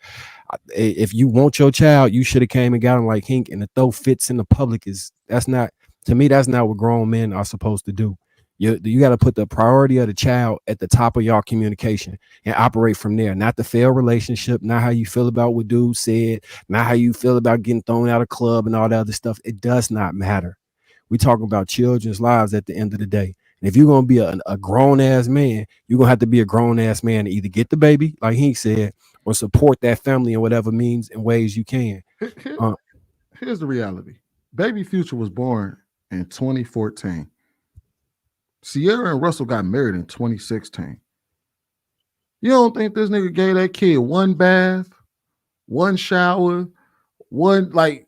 If you want your child, you should have came and got him like Hank, and the throw fits in the public that's not, to me, that's not what grown men are supposed to do. You got to put the priority of the child at the top of y'all communication and operate from there. Not the failed relationship, not how you feel about what dude said, not how you feel about getting thrown out of club and all that other stuff. It does not matter. We talking about children's lives at the end of the day. And if you're gonna be a grown ass man, you're gonna have to be a grown ass man to either get the baby, like he said, or support that family in whatever means and ways you can. Here's the reality. Baby Future was born in 2014. Sierra and Russell got married in 2016. You don't think this nigga gave that kid one bath, one shower, one, like,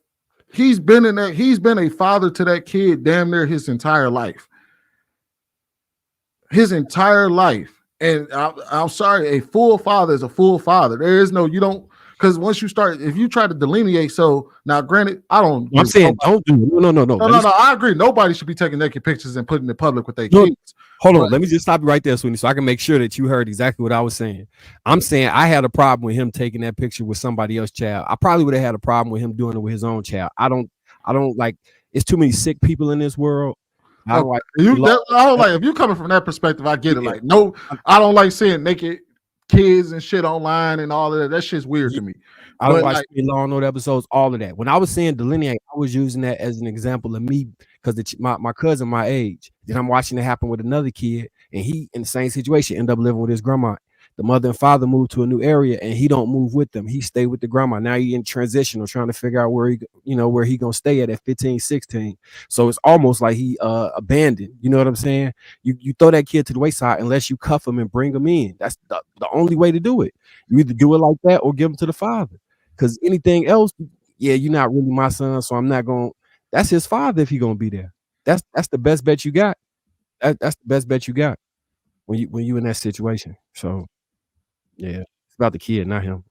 he's been a father to that kid damn near his entire life. His entire life. And I'm sorry, a full father is a full father. There is no, you don't, because once you start, if you try to delineate, so now granted, I'm saying don't do it. No. I agree. Nobody should be taking naked pictures and putting it in public with their No, kids. hold on, let me just stop you right there, Sweeney, so I can make sure that you heard exactly what I was saying. I'm saying I had a problem with him taking that picture with somebody else's child. I probably would have had a problem with him doing it with his own child. I don't like, it's too many sick people in this world. I don't like, if you're coming from that perspective, I get it. Like, no, I don't like seeing naked kids and shit online and all of that. That shit's weird to me. I don't watch Law and Order episodes, all of that. When I was saying delineate, I was using that as an example of me, because my cousin my age, then I'm watching it happen with another kid, and he in the same situation, end up living with his grandma. The mother and father moved to a new area, and he don't move with them. He stay with the grandma. Now he in transitional, trying to figure out where he gonna stay at 15, 16. So it's almost like he abandoned. You know what I'm saying? You throw that kid to the wayside unless you cuff him and bring him in. That's the only way to do it. You either do it like that or give him to the father. Because anything else, you're not really my son, so I'm not going. That's his father if he's gonna be there. That's the best bet you got. That's the best bet you got when you in that situation. So yeah, it's about the kid, not him.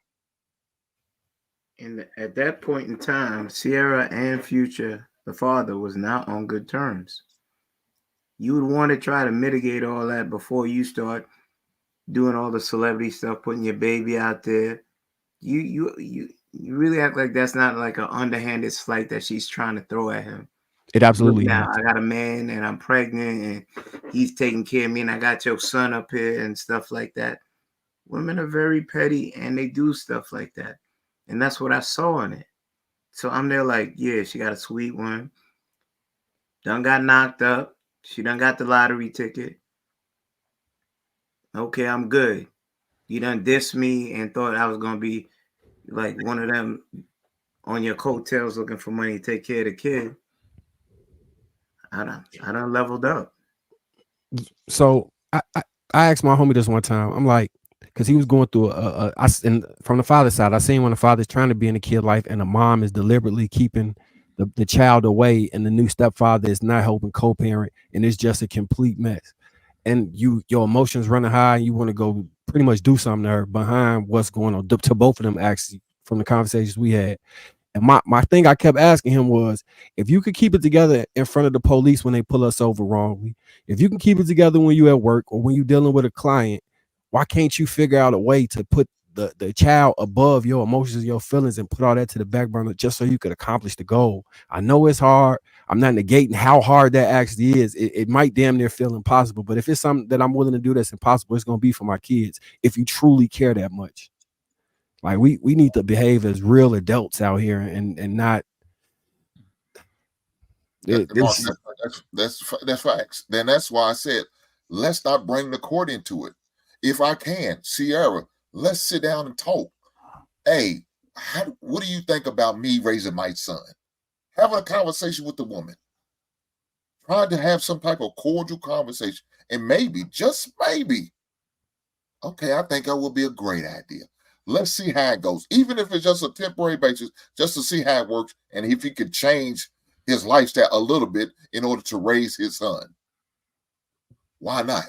And at that point in time, Sierra and Future, the father, was not on good terms. You would want to try to mitigate all that before you start doing all the celebrity stuff, putting your baby out there. You really act like that's not like an underhanded slight that she's trying to throw at him. It absolutely now is. I got a man and I'm pregnant and he's taking care of me and I got your son up here and stuff like that. Women are very petty and they do stuff like that. And that's what I saw in it. So I'm there like, yeah, she got a sweet one. Done got knocked up. She done got the lottery ticket. Okay, I'm good. You done dissed me and thought I was going to be like one of them on your coattails looking for money to take care of the kid. I done leveled up. So I asked my homie this one time. I'm like, because he was going through and from the father's side, I seen when the father's trying to be in the kid life and the mom is deliberately keeping the child away, and the new stepfather is not helping co-parent, and it's just a complete mess. And your emotions running high, and you want to go pretty much do something there behind what's going on to both of them, actually, from the conversations we had. And my thing I kept asking him was, if you could keep it together in front of the police when they pull us over wrongly, if you can keep it together when you at work or when you're dealing with a client, why can't you figure out a way to put the child above your emotions, your feelings, and put all that to the back burner just so you could accomplish the goal. I know it's hard. I'm not negating how hard that actually is. It might damn near feel impossible, but if it's something that I'm willing to do that's impossible, it's going to be for my kids. If you truly care that much, like we need to behave as real adults out here and not. Mark, that's facts. Then that's why I said, let's not bring the court into it. If I can, Sierra, let's sit down and talk. Hey, what do you think about me raising my son? Having a conversation with the woman. Trying to have some type of cordial conversation. And maybe, just maybe, okay, I think that would be a great idea. Let's see how it goes. Even if it's just a temporary basis, just to see how it works and if he could change his lifestyle a little bit in order to raise his son. Why not?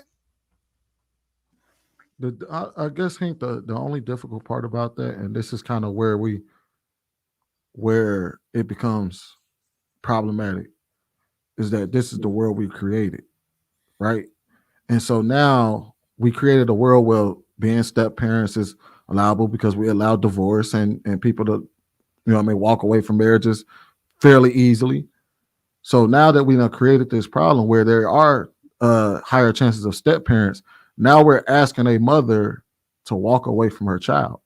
I guess, Hank, the only difficult part about that, and this is kind of where it becomes problematic, is that this is the world we created, right? And so now we created a world where being step parents is allowable because we allow divorce and people to, walk away from marriages fairly easily. So now that we have created this problem where there are higher chances of step parents, now we're asking a mother to walk away from her child.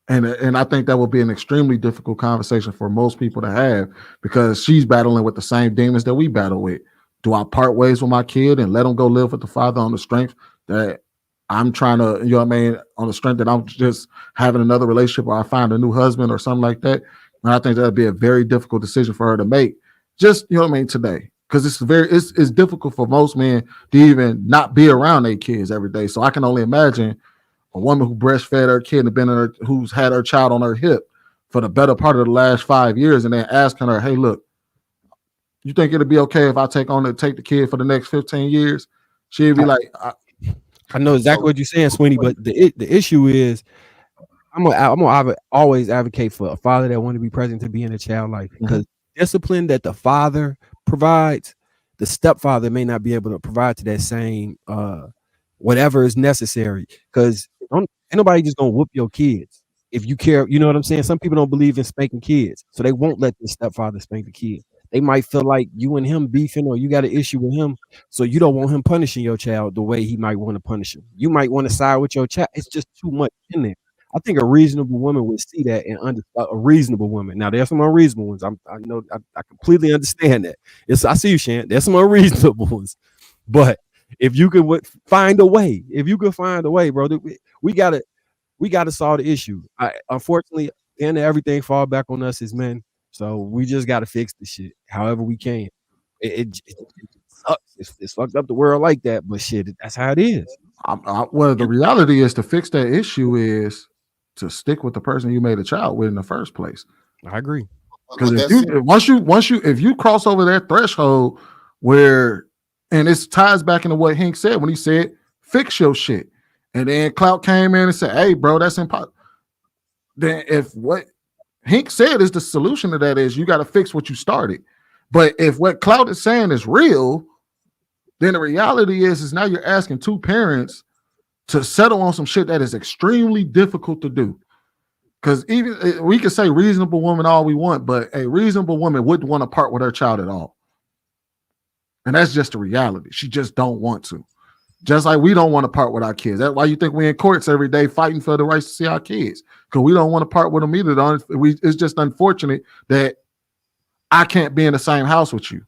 And I think that will be an extremely difficult conversation for most people to have because she's battling with the same demons that we battle with. Do I part ways with my kid and let him go live with the father on the strength that I'm trying to, on the strength that I'm just having another relationship or I find a new husband or something like that? And I think that'd be a very difficult decision for her to make. Just, today. Because it's difficult for most men to even not be around their kids every day. So I can only imagine a woman who breastfed her kid and who's had her child on her hip for the better part of the last 5 years and then asking her, hey, look, you think it'll be okay if I take the kid for the next 15 years? She'd be like, I know exactly what you're saying, Sweeney, but the issue is I'm gonna always advocate for a father that want to be present to be in a child life because discipline that the father provides, the stepfather may not be able to provide to that same whatever is necessary. Because ain't nobody just gonna whoop your kids if you care. You know what I'm saying? Some people don't believe in spanking kids, so they won't let the stepfather spank the kid. They might feel like you and him beefing or you got an issue with him, so you don't want him punishing your child the way he might want to punish him. You might want to side with your child. It's just too much in there. I think a reasonable woman would see that and a reasonable woman. Now there's some unreasonable ones. I know I completely understand that. I see you, Shan. There's some unreasonable ones, but if you could find a way, bro, we gotta solve the issue. Unfortunately, and everything fall back on us as men. So we just gotta fix the shit however we can. It sucks. It's fucked up the world like that, but shit, that's how it is. Well, the reality is to fix that issue is to stick with the person you made a child with in the first place. I agree. Because if you cross over that threshold where, and it ties back into what Hank said when he said, fix your shit. And then Clout came in and said, hey, bro, that's impossible. Then if what Hank said is the solution to that is you got to fix what you started. But if what Clout is saying is real, then the reality is now you're asking two parents to settle on some shit that is extremely difficult to do. Because even we can say reasonable woman all we want, but a reasonable woman wouldn't want to part with her child at all. And that's just the reality. She just don't want to. Just like we don't want to part with our kids. That's why you think we're in courts every day fighting for the rights to see our kids. Because we don't want to part with them either. It's just unfortunate that I can't be in the same house with you.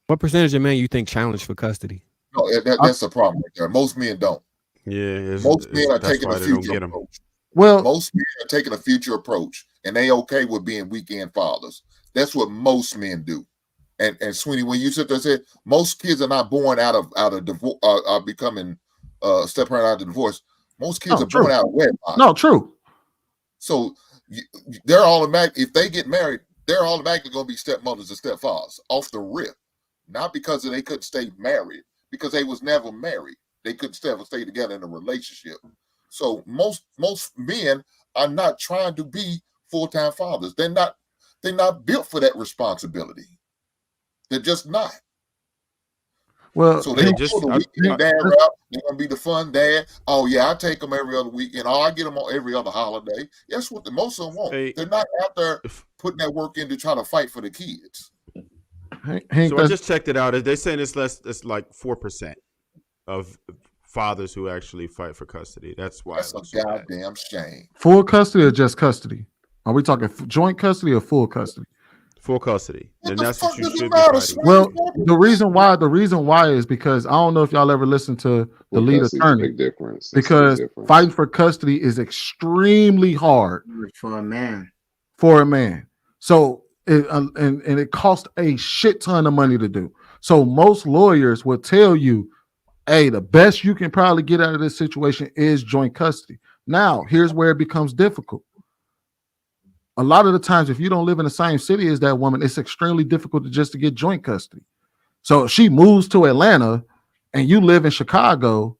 What percentage of men you think challenge for custody? No, that's a problem right there. Most men don't. Yeah, most men are taking a future approach. Well, most men are taking a future approach, and they okay with being weekend fathers. That's what most men do. And Sweeney, when you sit there and say most kids are not born out of divorce, are becoming step parent out of divorce. Most kids are born out of wedlock. No, true. So they're automatic. If they get married, they're automatically going to be stepmothers and stepfathers off the rip. Not because they couldn't stay married, because they was never married. They couldn't stay together in a relationship. So most men are not trying to be full-time fathers. They're not built for that responsibility. They're just not. Well, So they Hey, don't just go the weekend dad route. They're gonna be the fun dad. Oh yeah, I take them every other weekend. Oh, I get them on every other holiday. That's what most of them want. hey, They're not out there putting that work in to try to fight for the kids. Hank, so I just checked it out. They're saying it's like 4% of fathers who actually fight for custody. That's why That's a goddamn shame. full custody or just custody? Are we talking joint custody or full custody? Full custody, and that's what you does it should be matter, fighting. Well, the reason why is because I don't know if y'all ever listened to the lead That's a attorney. big difference. Because fighting for custody is extremely hard for a man. So and it costs a shit ton of money to do. So most lawyers will tell you, hey, the best you can probably get out of this situation is joint custody. Now, here's where it becomes difficult. A lot of the times, if you don't live in the same city as that woman, it's extremely difficult to get joint custody. So if she moves to Atlanta and you live in Chicago,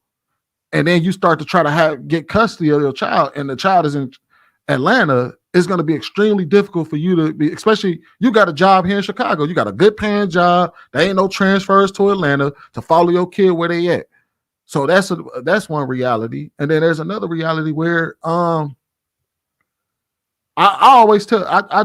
and then you start to try to get custody of your child, and the child is in Atlanta, it's going to be extremely difficult for you to be, especially you got a job here in Chicago. You got a good paying job. There ain't no transfers to Atlanta to follow your kid where they at. So that's one reality. And then there's another reality where I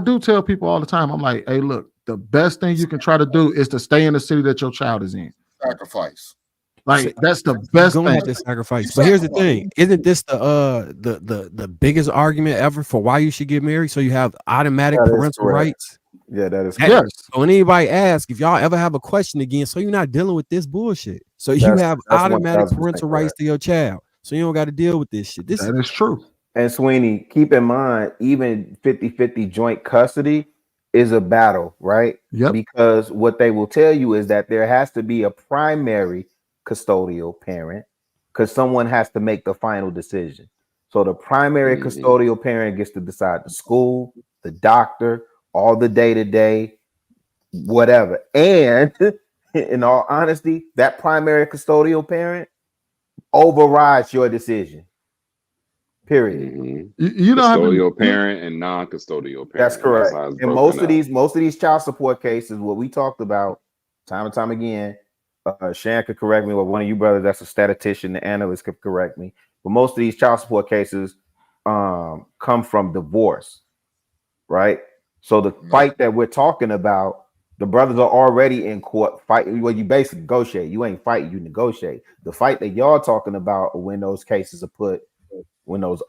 do tell people all the time, I'm like, hey, look, the best thing you can try to do is to stay in the city that your child is in. Sacrifice. Like that's the best thing. Have to sacrifice. But here's the thing: isn't this the biggest argument ever for why you should get married? So you have automatic parental rights. Yeah, that is correct. So when anybody asks, if y'all ever have a question again, so you're not dealing with this bullshit. So you have automatic parental rights to your child. So you don't got to deal with this shit. That is true. And Sweeney, keep in mind, even 50-50 joint custody is a battle, right? Yep. Because what they will tell you is that there has to be a primary custodial parent because someone has to make the final decision. So the primary custodial parent gets to decide the school, the doctor, all the day-to-day, whatever. And in all honesty, that primary custodial parent overrides your decision. Period. You know, custodial parent and non-custodial parent. That's correct. And most of these child support cases, what we talked about time and time again, Shan could correct me, or one of you brothers that's a statistician, the analyst could correct me. But most of these child support cases come from divorce, right? So the fight that we're talking about, the brothers are already in court fighting. Well, you basically negotiate. You ain't fighting, you negotiate. The fight that y'all talking about when those cases are put, when those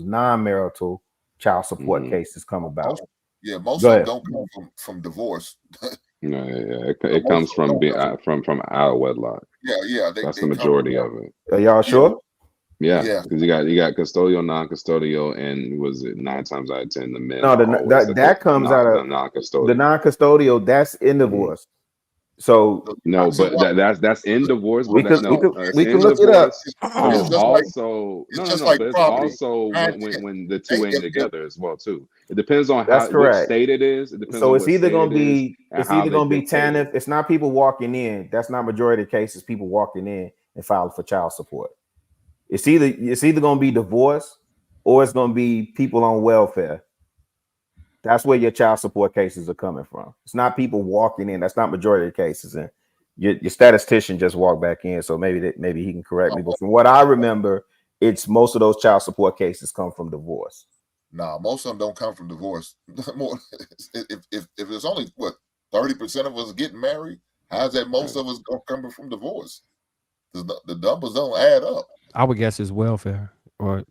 non-marital child support cases come about. Most of them don't come from divorce. It comes from out of wedlock. That's the majority of it. Are y'all sure? Yeah, because you got custodial, non-custodial, and was it 9 times out of 10 the men? No, that comes out of non-custodial. The non-custodial, that's in divorce. So no, but that's in divorce. We can look it up. It's also it's also when the two ain't together as well too. It depends on which state it is. It depends. So on it's what either state gonna be TANF. TANF. It's not people walking in. That's not majority of cases. People walking in and filing for child support. It's either gonna be divorce or it's gonna be people on welfare. That's where your child support cases are coming from. It's not people walking in. That's not majority of cases. And your statistician just walked back in, so maybe he can correct me. But from what I remember, it's most of those child support cases come from divorce. No, most of them don't come from divorce. If there's only 30% of us getting married, how's that most of us coming from divorce? The numbers don't add up. I would guess it's welfare or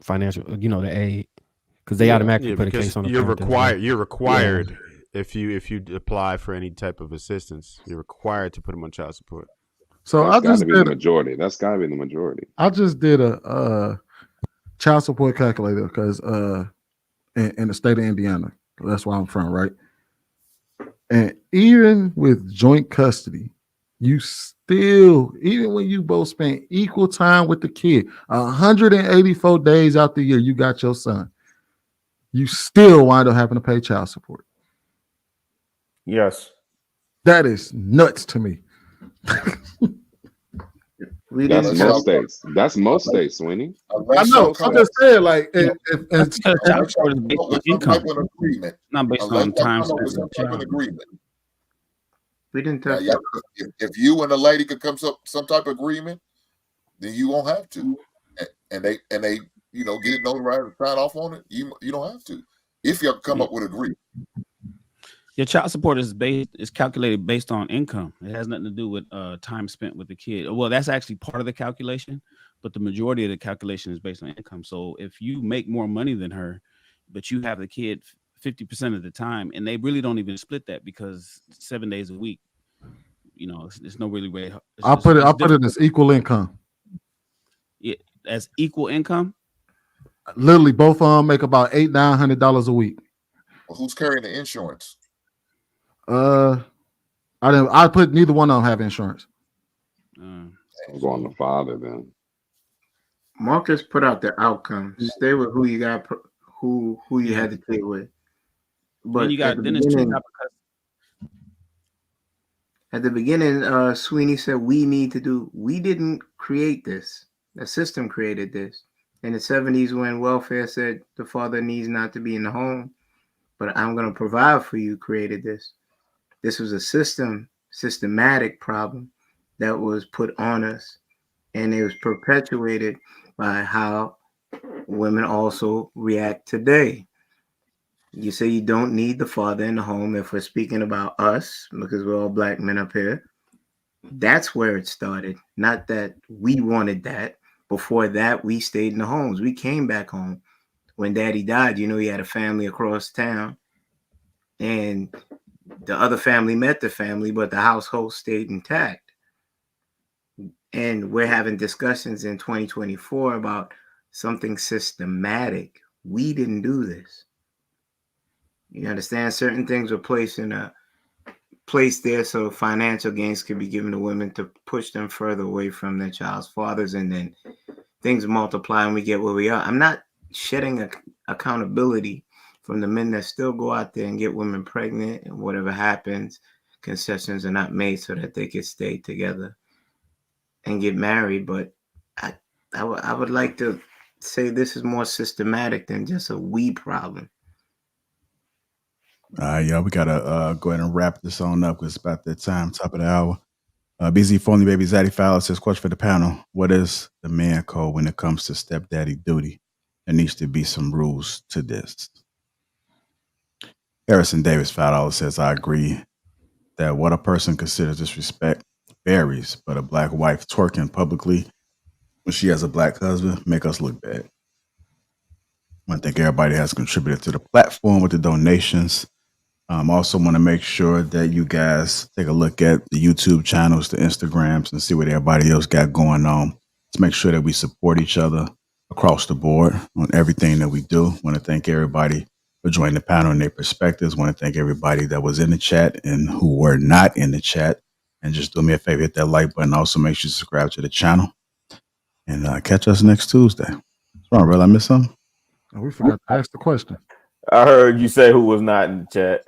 financial, the aid. Because they automatically put a case on the You're required if you apply for any type of assistance, you're required to put them on child support. So that's gotta be the majority. That's gotta be the majority. I just did a child support calculator because in the state of Indiana, that's where I'm from, right? And even with joint custody, you still, even when you both spend equal time with the kid, 184 days out the year, you got your son. You still wind up having to pay child support. Yes. That is nuts to me. That's most states. That's most states, Sweeney. I know. I'm just saying, like, it's child support is based on income, not based on time spent with the child. not based on time spent with the child. Some type of agreement. Not based on time spent with the child. Agreement. We didn't Now, touch that. if you and a lady could come to some type of agreement, then you won't have to. And they get it notarized and sign off on it. You don't have to if you come up with agreement. Your child support is calculated based on income. It has nothing to do with time spent with the kid. Well, that's actually part of the calculation, but the majority of the calculation is based on income. So if you make more money than her, but you have the kid 50% of the time, and they really don't even split that because 7 days a week, it's no really way. I'll put it as equal income. Yeah, as equal income. Literally, both of them make about $800-900 a week. Well, who's carrying the insurance? I put neither one of them have insurance. I'll go on the father then. Marcus put out the outcomes. Stay with who you got, who you had to stay with. But then you got then it's two type of at the beginning, Sweeney said we didn't create this. The system created this. In the 70s, when welfare said the father needs not to be in the home, but I'm going to provide for you, created this. This was a systematic problem that was put on us, and it was perpetuated by how women also react today. You say you don't need the father in the home. If we're speaking about us, because we're all black men up here, that's where it started. Not that we wanted that. Before that, we stayed in the homes. We came back home. When daddy died, he had a family across town, and the other family met the family, but the household stayed intact. And we're having discussions in 2024 about something systematic. We didn't do this. You understand? Certain things were placed there so financial gains could be given to women to push them further away from their child's fathers, and then things multiply and we get where we are. I'm not shedding accountability from the men that still go out there and get women pregnant, and whatever happens, concessions are not made so that they can stay together and get married. But I would like to say this is more systematic than just a we problem. Yeah, we gotta go ahead and wrap this on up because it's about that time, top of the hour. BZ Phony Baby Zaddy Fowler says, question for the panel. What is the man code when it comes to stepdaddy duty? There needs to be some rules to this. Harrison Davis Fowler says, I agree that what a person considers disrespect varies, but a black wife twerking publicly when she has a black husband make us look bad. I think everybody has contributed to the platform with the donations. Also want to make sure that you guys take a look at the YouTube channels, the Instagrams, and see what everybody else got going on. Let's make sure that we support each other across the board on everything that we do. Want to thank everybody for joining the panel and their perspectives. Want to thank everybody that was in the chat and who were not in the chat. And just do me a favor, hit that like button. Also make sure you subscribe to the channel. And catch us next Tuesday. What's wrong, Real? I missed something? Oh, we forgot to ask the question. I heard you say who was not in the chat.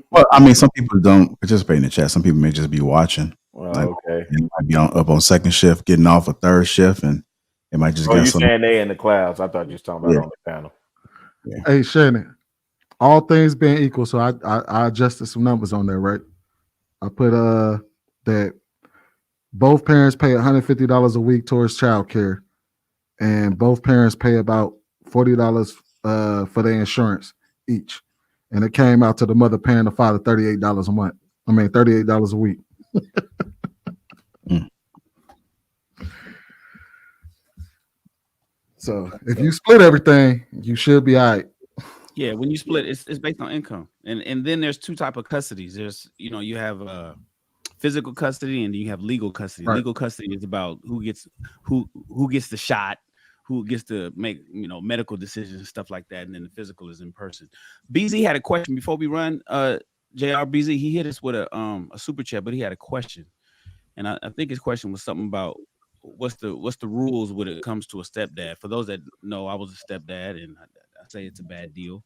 Well, I mean, some people don't participate in the chat. Some people may just be watching. Well, like, okay. They might be up on second shift, getting off a third shift, and they might just get you some. Saying they in the clouds. I thought you was talking about on the panel. Yeah. Hey, Shannon, all things being equal, so I adjusted some numbers on there, right? I put that both parents pay $150 a week towards child care, and both parents pay about $40 for their insurance each. And it came out to the mother paying the father $38 a month. I mean, $38 a week. So if you split everything, you should be all right. Yeah, when you split, it's based on income, and then there's two type of custodies. There's you have physical custody and you have legal custody. Right. Legal custody is about who gets the shot, who gets to make medical decisions and stuff like that, and then the physical is in person. BZ had a question before we run. JR BZ, he hit us with a super chat, but he had a question, and I think his question was something about what's the rules when it comes to a stepdad. For those that know, I was a stepdad, and I say it's a bad deal,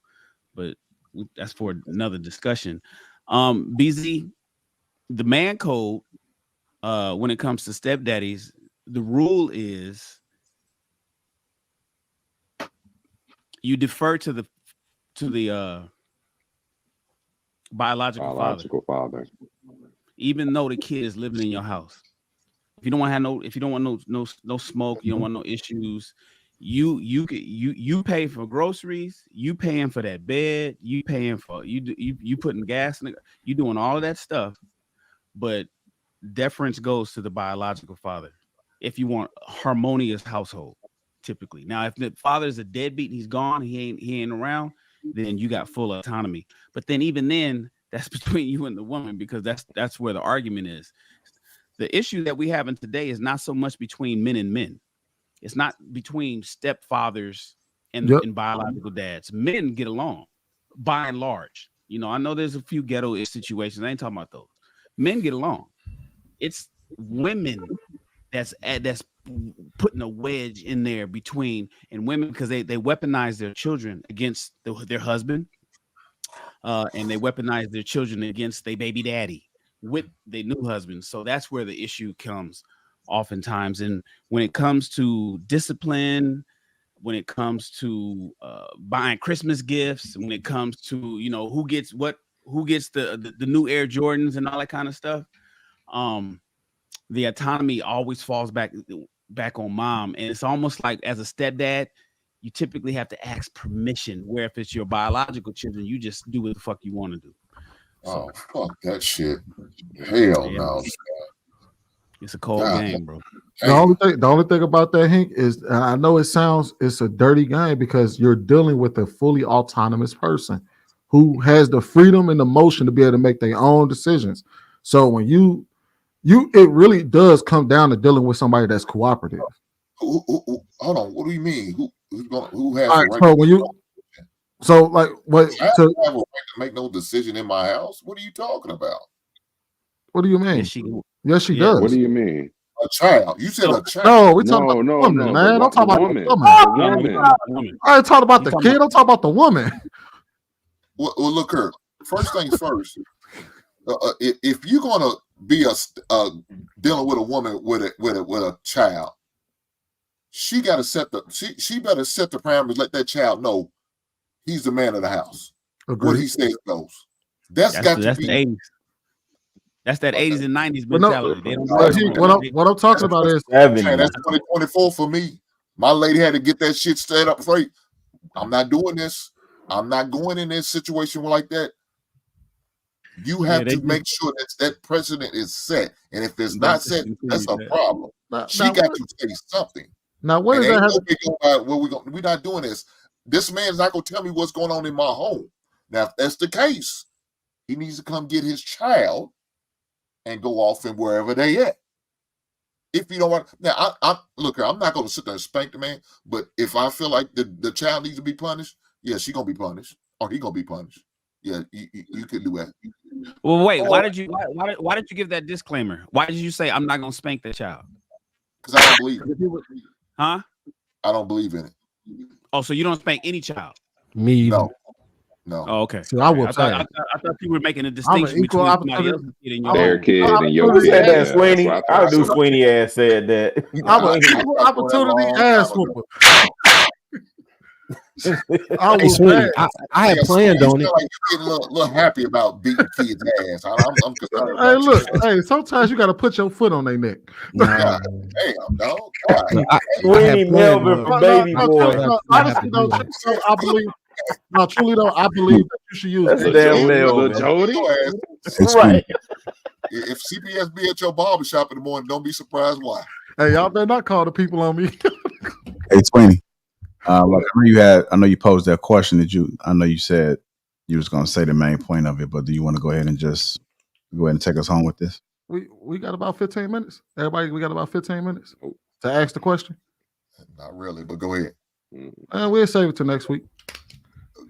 but that's for another discussion. BZ, the man code, when it comes to stepdaddies, the rule is you defer to the biological father. even though the kid is living in your house. If you don't want no smoke, you don't want no issues. You pay for groceries, you paying for that bed, you paying for you putting gas in you doing all of that stuff, but deference goes to the biological father if you want a harmonious household. Typically, now if the father is a deadbeat, he's gone, he ain't around, then you got full autonomy. But then even then, that's between you and the woman, because that's where the argument is. The issue that we have in today is not so much between men and men. It's not between stepfathers and biological dads. Men get along by and large. You know, I know there's a few ghetto-ish situations. I ain't talking about those. Men get along. It's women that's putting a wedge in there between, and women, because they weaponize their children against their husband, and they weaponize their children against their baby daddy with their new husband. So that's where the issue comes oftentimes. And when it comes to discipline, when it comes to buying Christmas gifts, when it comes to, you know, who gets the new Air Jordans and all that kind of stuff, the autonomy always falls back on mom. And it's almost like, as a stepdad, you typically have to ask permission, where if it's your biological children, you just do what the fuck you want to do. So, fuck that shit. Hell no. It's a cold game, bro. The only thing about that, Hank, is I know it's a dirty game, because you're dealing with a fully autonomous person who has the freedom and the motion to be able to make their own decisions. So when it really does come down to dealing with somebody that's cooperative. Hold on. What do you mean? Who has All the right, right? so like what? I don't have a right to make no decision in my house. What are you talking about? What do you mean? Yes, she does. What do you mean? A child. You said a child. No, we're talking about the woman, man. I'm talking about the woman. I ain't talking about the kid. I'm talking about the woman. Well, look here. First things first. If you're gonna be dealing with a woman with a child, she got to she better set the parameters. Let that child know he's the man of the house. Agreed. What he says goes. That's got to be. The 80s. That's that 80s and 90s mentality. What I'm talking about is that's 2024 for me. My lady had to get that shit set up straight. I'm not doing this. I'm not going in this situation like that. You have to make sure that precedent is set, and if it's not set, that's a problem. She got to say something. Now, what is that? We're not doing this. This man's not gonna tell me what's going on in my home. Now, if that's the case, he needs to come get his child and go off and wherever they at. If you don't want, now I look, I'm not gonna sit there and spank the man, but if I feel like the child needs to be punished, yeah, she gonna be punished, or he gonna be punished. Yeah, you can do that. Well, wait, why did you give that disclaimer? Why did you say I'm not gonna spank the child? Because I don't believe it. Huh? I don't believe in it. Oh, so you don't spank any child? Me either. No. Oh, okay. So I will I thought you were making a distinction between somebody else's kid and your Their own. kid and your Who kid. said that, Yeah, Sweeney? that's what I do Sweeney ass said that. I'm an equal opportunity ass whooper. Hey, Sweeney, I had planned on it. Like you're getting a little happy about beating kids' ass. I'm concerned. Hey, look, hey, sometimes you got to put your foot on their neck. Damn, dog. Sweeney Melvin for baby boy. Honestly, though, I believe. No, truly though, I believe that you should use That's a damn Melvin. Right. If CPS be at your barbershop in the morning, don't be surprised why. Hey, y'all better not call the people on me. Hey, Sweeney. I know you posed that question I know you said you was going to say the main point of it, but do you want to go ahead and take us home with this? We got about 15 minutes. Everybody, we got about 15 minutes to ask the question. Not really, but go ahead. And we'll save it till next week.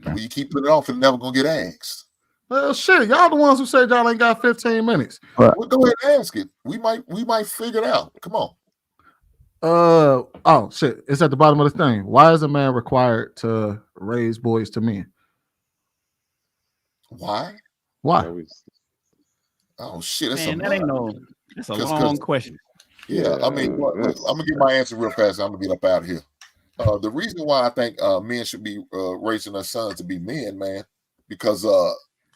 When you keep putting it off, it's never gonna get asked. Well, shit, y'all the ones who said y'all ain't got 15 minutes. Right. Well, go ahead and ask it. We might figure it out. Come on. Oh shit, it's at the bottom of the thing. Why is a man required to raise boys to men? Why? Oh shit, that's that's a long question. Yeah, I mean, I'm gonna give my answer real fast. I'm gonna get up out of here. The reason why I think men should be raising their sons to be men, man, because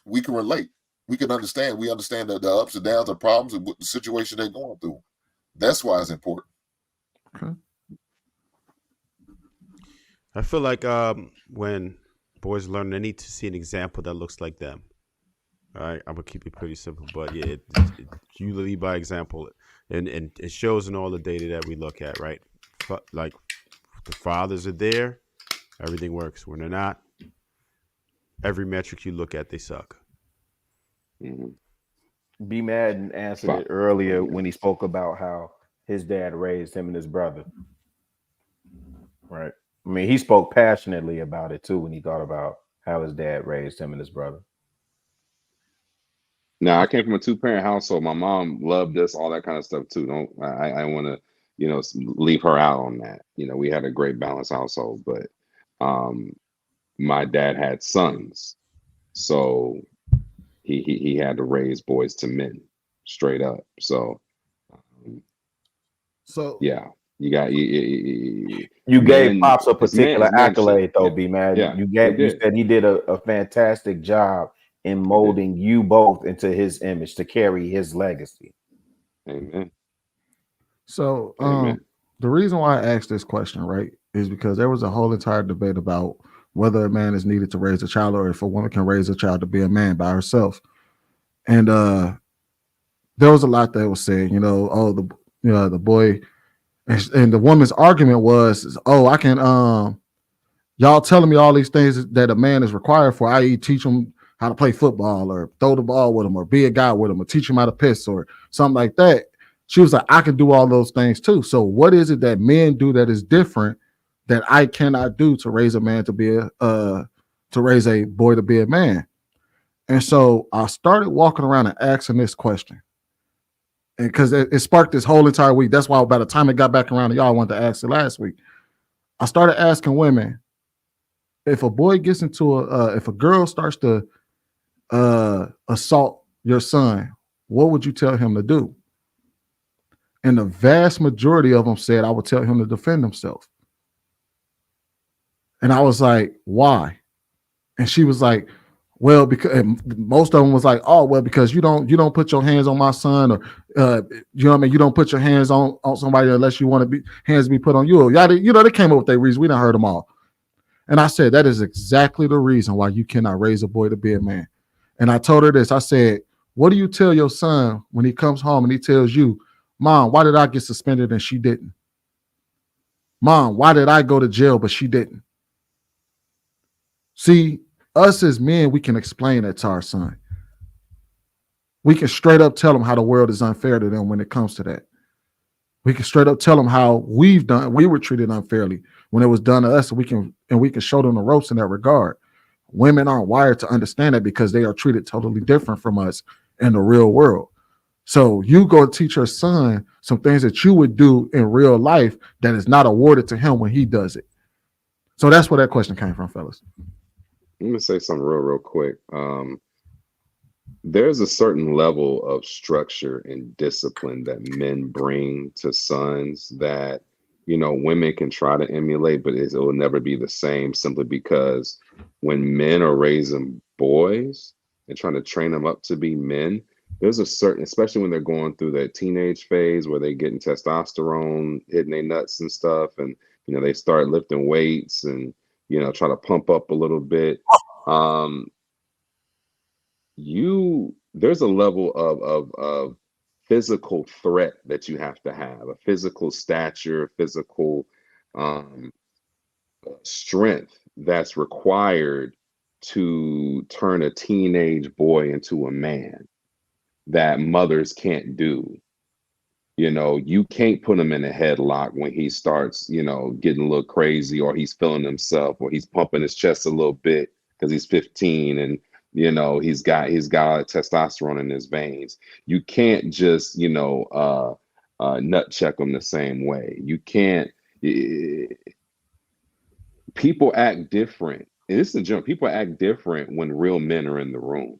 we can relate. We can understand. We understand the ups and downs, the problems, and what the situation they're going through. That's why it's important. Okay. I feel like when boys learn, they need to see an example that looks like them. All right, I'm gonna keep it pretty simple, but yeah, you lead by example, and it shows in all the data that we look at, right? Like the fathers are there, everything works. When they're not, every metric you look at, they suck. B. Madden answered it earlier when he spoke about how his dad raised him and his brother. Right. I mean, he spoke passionately about it too when he thought about how his dad raised him and his brother. Now, I came from a 2-parent household. My mom loved us, all that kind of stuff too. I want to, leave her out on that. We had a great balanced household, but my dad had sons, so he had to raise boys to men, straight up. So yeah, you got you gave Pops a particular accolade though, B. Madden. You said he did a fantastic job in molding you both into his image to carry his legacy. Amen. So the reason why I asked this question, right, is because there was a whole entire debate about whether a man is needed to raise a child or if a woman can raise a child to be a man by herself. And there was a lot that was said, the boy, and the woman's argument was, I can, y'all telling me all these things that a man is required for, i.e. teach him how to play football or throw the ball with him or be a guy with him or teach him how to piss or something like that. She was like, I can do all those things too. So what is it that men do that is different that I cannot do to raise a man to be to raise a boy to be a man? And so I started walking around and asking this question. And because it sparked this whole entire week. That's why by the time it got back around to y'all, I wanted to ask it last week. I started asking women, if a boy gets into if a girl starts to assault your son, what would you tell him to do? And the vast majority of them said, I would tell him to defend himself. And I was like, why? And she was like, well, because most of them was like, oh, well, because you don't put your hands on my son, or you know what I mean? You don't put your hands on somebody unless you want to be hands be put on you. They came up with their reason. We done heard them all. And I said, that is exactly the reason why you cannot raise a boy to be a man. And I told her this. I said, what do you tell your son when he comes home and he tells you, Mom, why did I get suspended and she didn't? Mom, why did I go to jail but she didn't? See, us as men, we can explain that to our son. We can straight up tell them how the world is unfair to them when it comes to that. We can straight up tell them how we were treated unfairly when it was done to us, and we can show them the ropes in that regard. Women aren't wired to understand that because they are treated totally different from us in the real world. So you go teach your son some things that you would do in real life that is not awarded to him when he does it. So that's where that question came from, fellas. I'm gonna say something real quick. There's a certain level of structure and discipline that men bring to sons that women can try to emulate, but it will never be the same, simply because when men are raising boys and trying to train them up to be men, there's a certain, especially when they're going through that teenage phase where they're getting testosterone hitting their nuts and stuff, and they start lifting weights and try to pump up a little bit. There's a level of physical threat that you have to have, a physical stature, physical strength that's required to turn a teenage boy into a man that mothers can't do. You can't put him in a headlock when he starts, getting a little crazy, or he's feeling himself, or he's pumping his chest a little bit because he's 15 and he's got testosterone in his veins. You can't just nut check him the same way. You can't. People act different, and this is a joke. People act different when real men are in the room,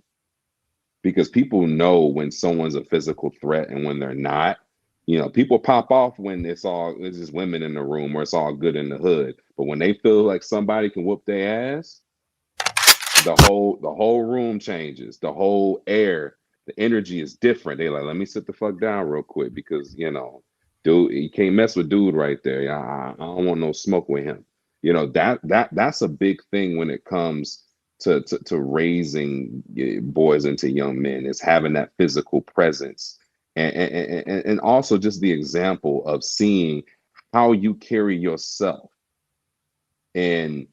because people know when someone's a physical threat and when they're not. People pop off when it's just women in the room or it's all good in the hood. But when they feel like somebody can whoop their ass, the whole room changes. The whole air, the energy is different. They like, let me sit the fuck down real quick because dude, you can't mess with dude right there. I don't want no smoke with him. That's a big thing when it comes to raising boys into young men, is having that physical presence, and also just the example of seeing how you carry yourself in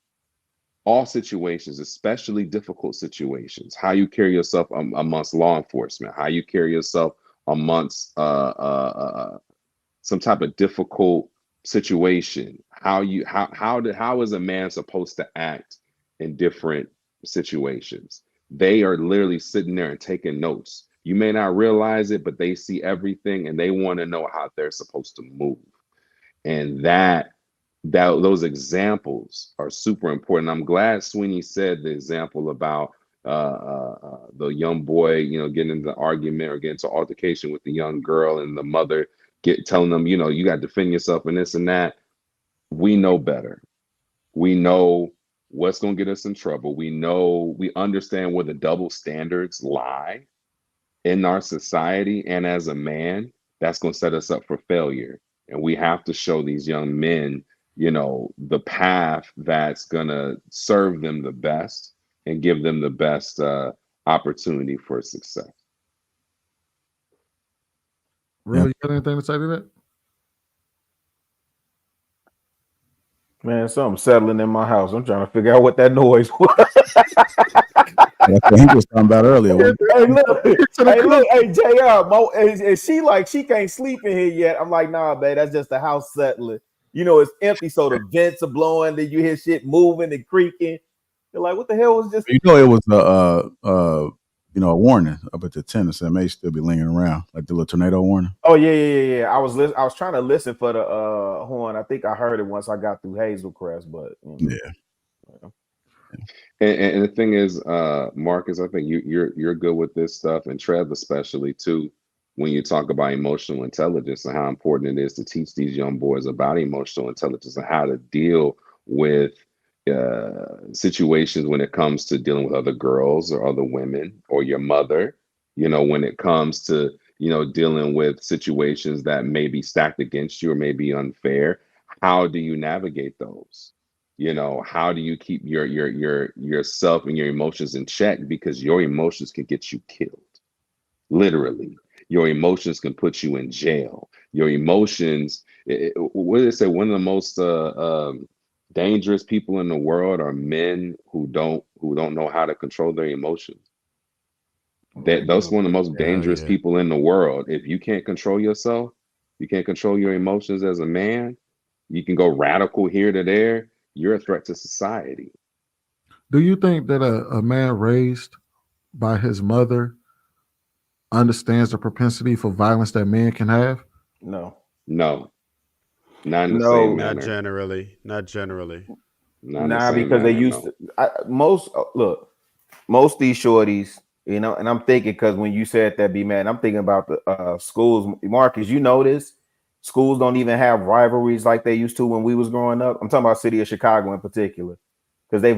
all situations, especially difficult situations, how you carry yourself amongst law enforcement, how you carry yourself amongst some type of difficult situation, how is a man supposed to act in different situations. They are literally sitting there and taking notes. You may not realize it, but they see everything and they want to know how they're supposed to move. And those examples are super important. I'm glad Sweeney said the example about the young boy, getting into the argument or getting into altercation with the young girl, and the mother telling them, you got to defend yourself and this and that. We know better. We know what's going to get us in trouble. We understand where the double standards lie in our society, and as a man, that's going to set us up for failure. And we have to show these young men, the path that's going to serve them the best and give them the best opportunity for success. Really, you got anything to say to that? Man, something settling in my house. I'm trying to figure out what that noise was. That's what he was talking about earlier. Hey, JR, and she can't sleep in here yet. I'm like, nah, babe, that's just the house settling. It's empty, so the vents are blowing, then you hear shit moving and creaking. You're like, what the hell was just? It was a warning up at the tennis that may still be lingering around, like the little tornado warning. Oh yeah. I was trying to listen for the horn. I think I heard it once I got through Hazelcrest, but yeah. And the thing is, Marcus, I think you're good with this stuff, and Trev especially too, when you talk about emotional intelligence and how important it is to teach these young boys about emotional intelligence and how to deal with situations when it comes to dealing with other girls or other women or your mother, when it comes to, dealing with situations that may be stacked against you or may be unfair. How do you navigate those? How do you keep your yourself and your emotions in check? Because your emotions can get you killed. Literally, your emotions can put you in jail. Your emotions, what do they say? One of the most dangerous people in the world are men who don't know how to control their emotions. That's one of the most dangerous people in the world. If you can't control yourself, you can't control your emotions as a man, you can go radical here to there. You're a threat to society. Do you think that a man raised by his mother understands the propensity for violence that men can have? No, not in the same manner. Not generally. Not because they used to. Most these shorties, and I'm thinking, because when you said that, be mad, I'm thinking about the schools. Marcus, you know this. Schools don't even have rivalries like they used to when we was growing up. I'm talking about city of Chicago in particular, because they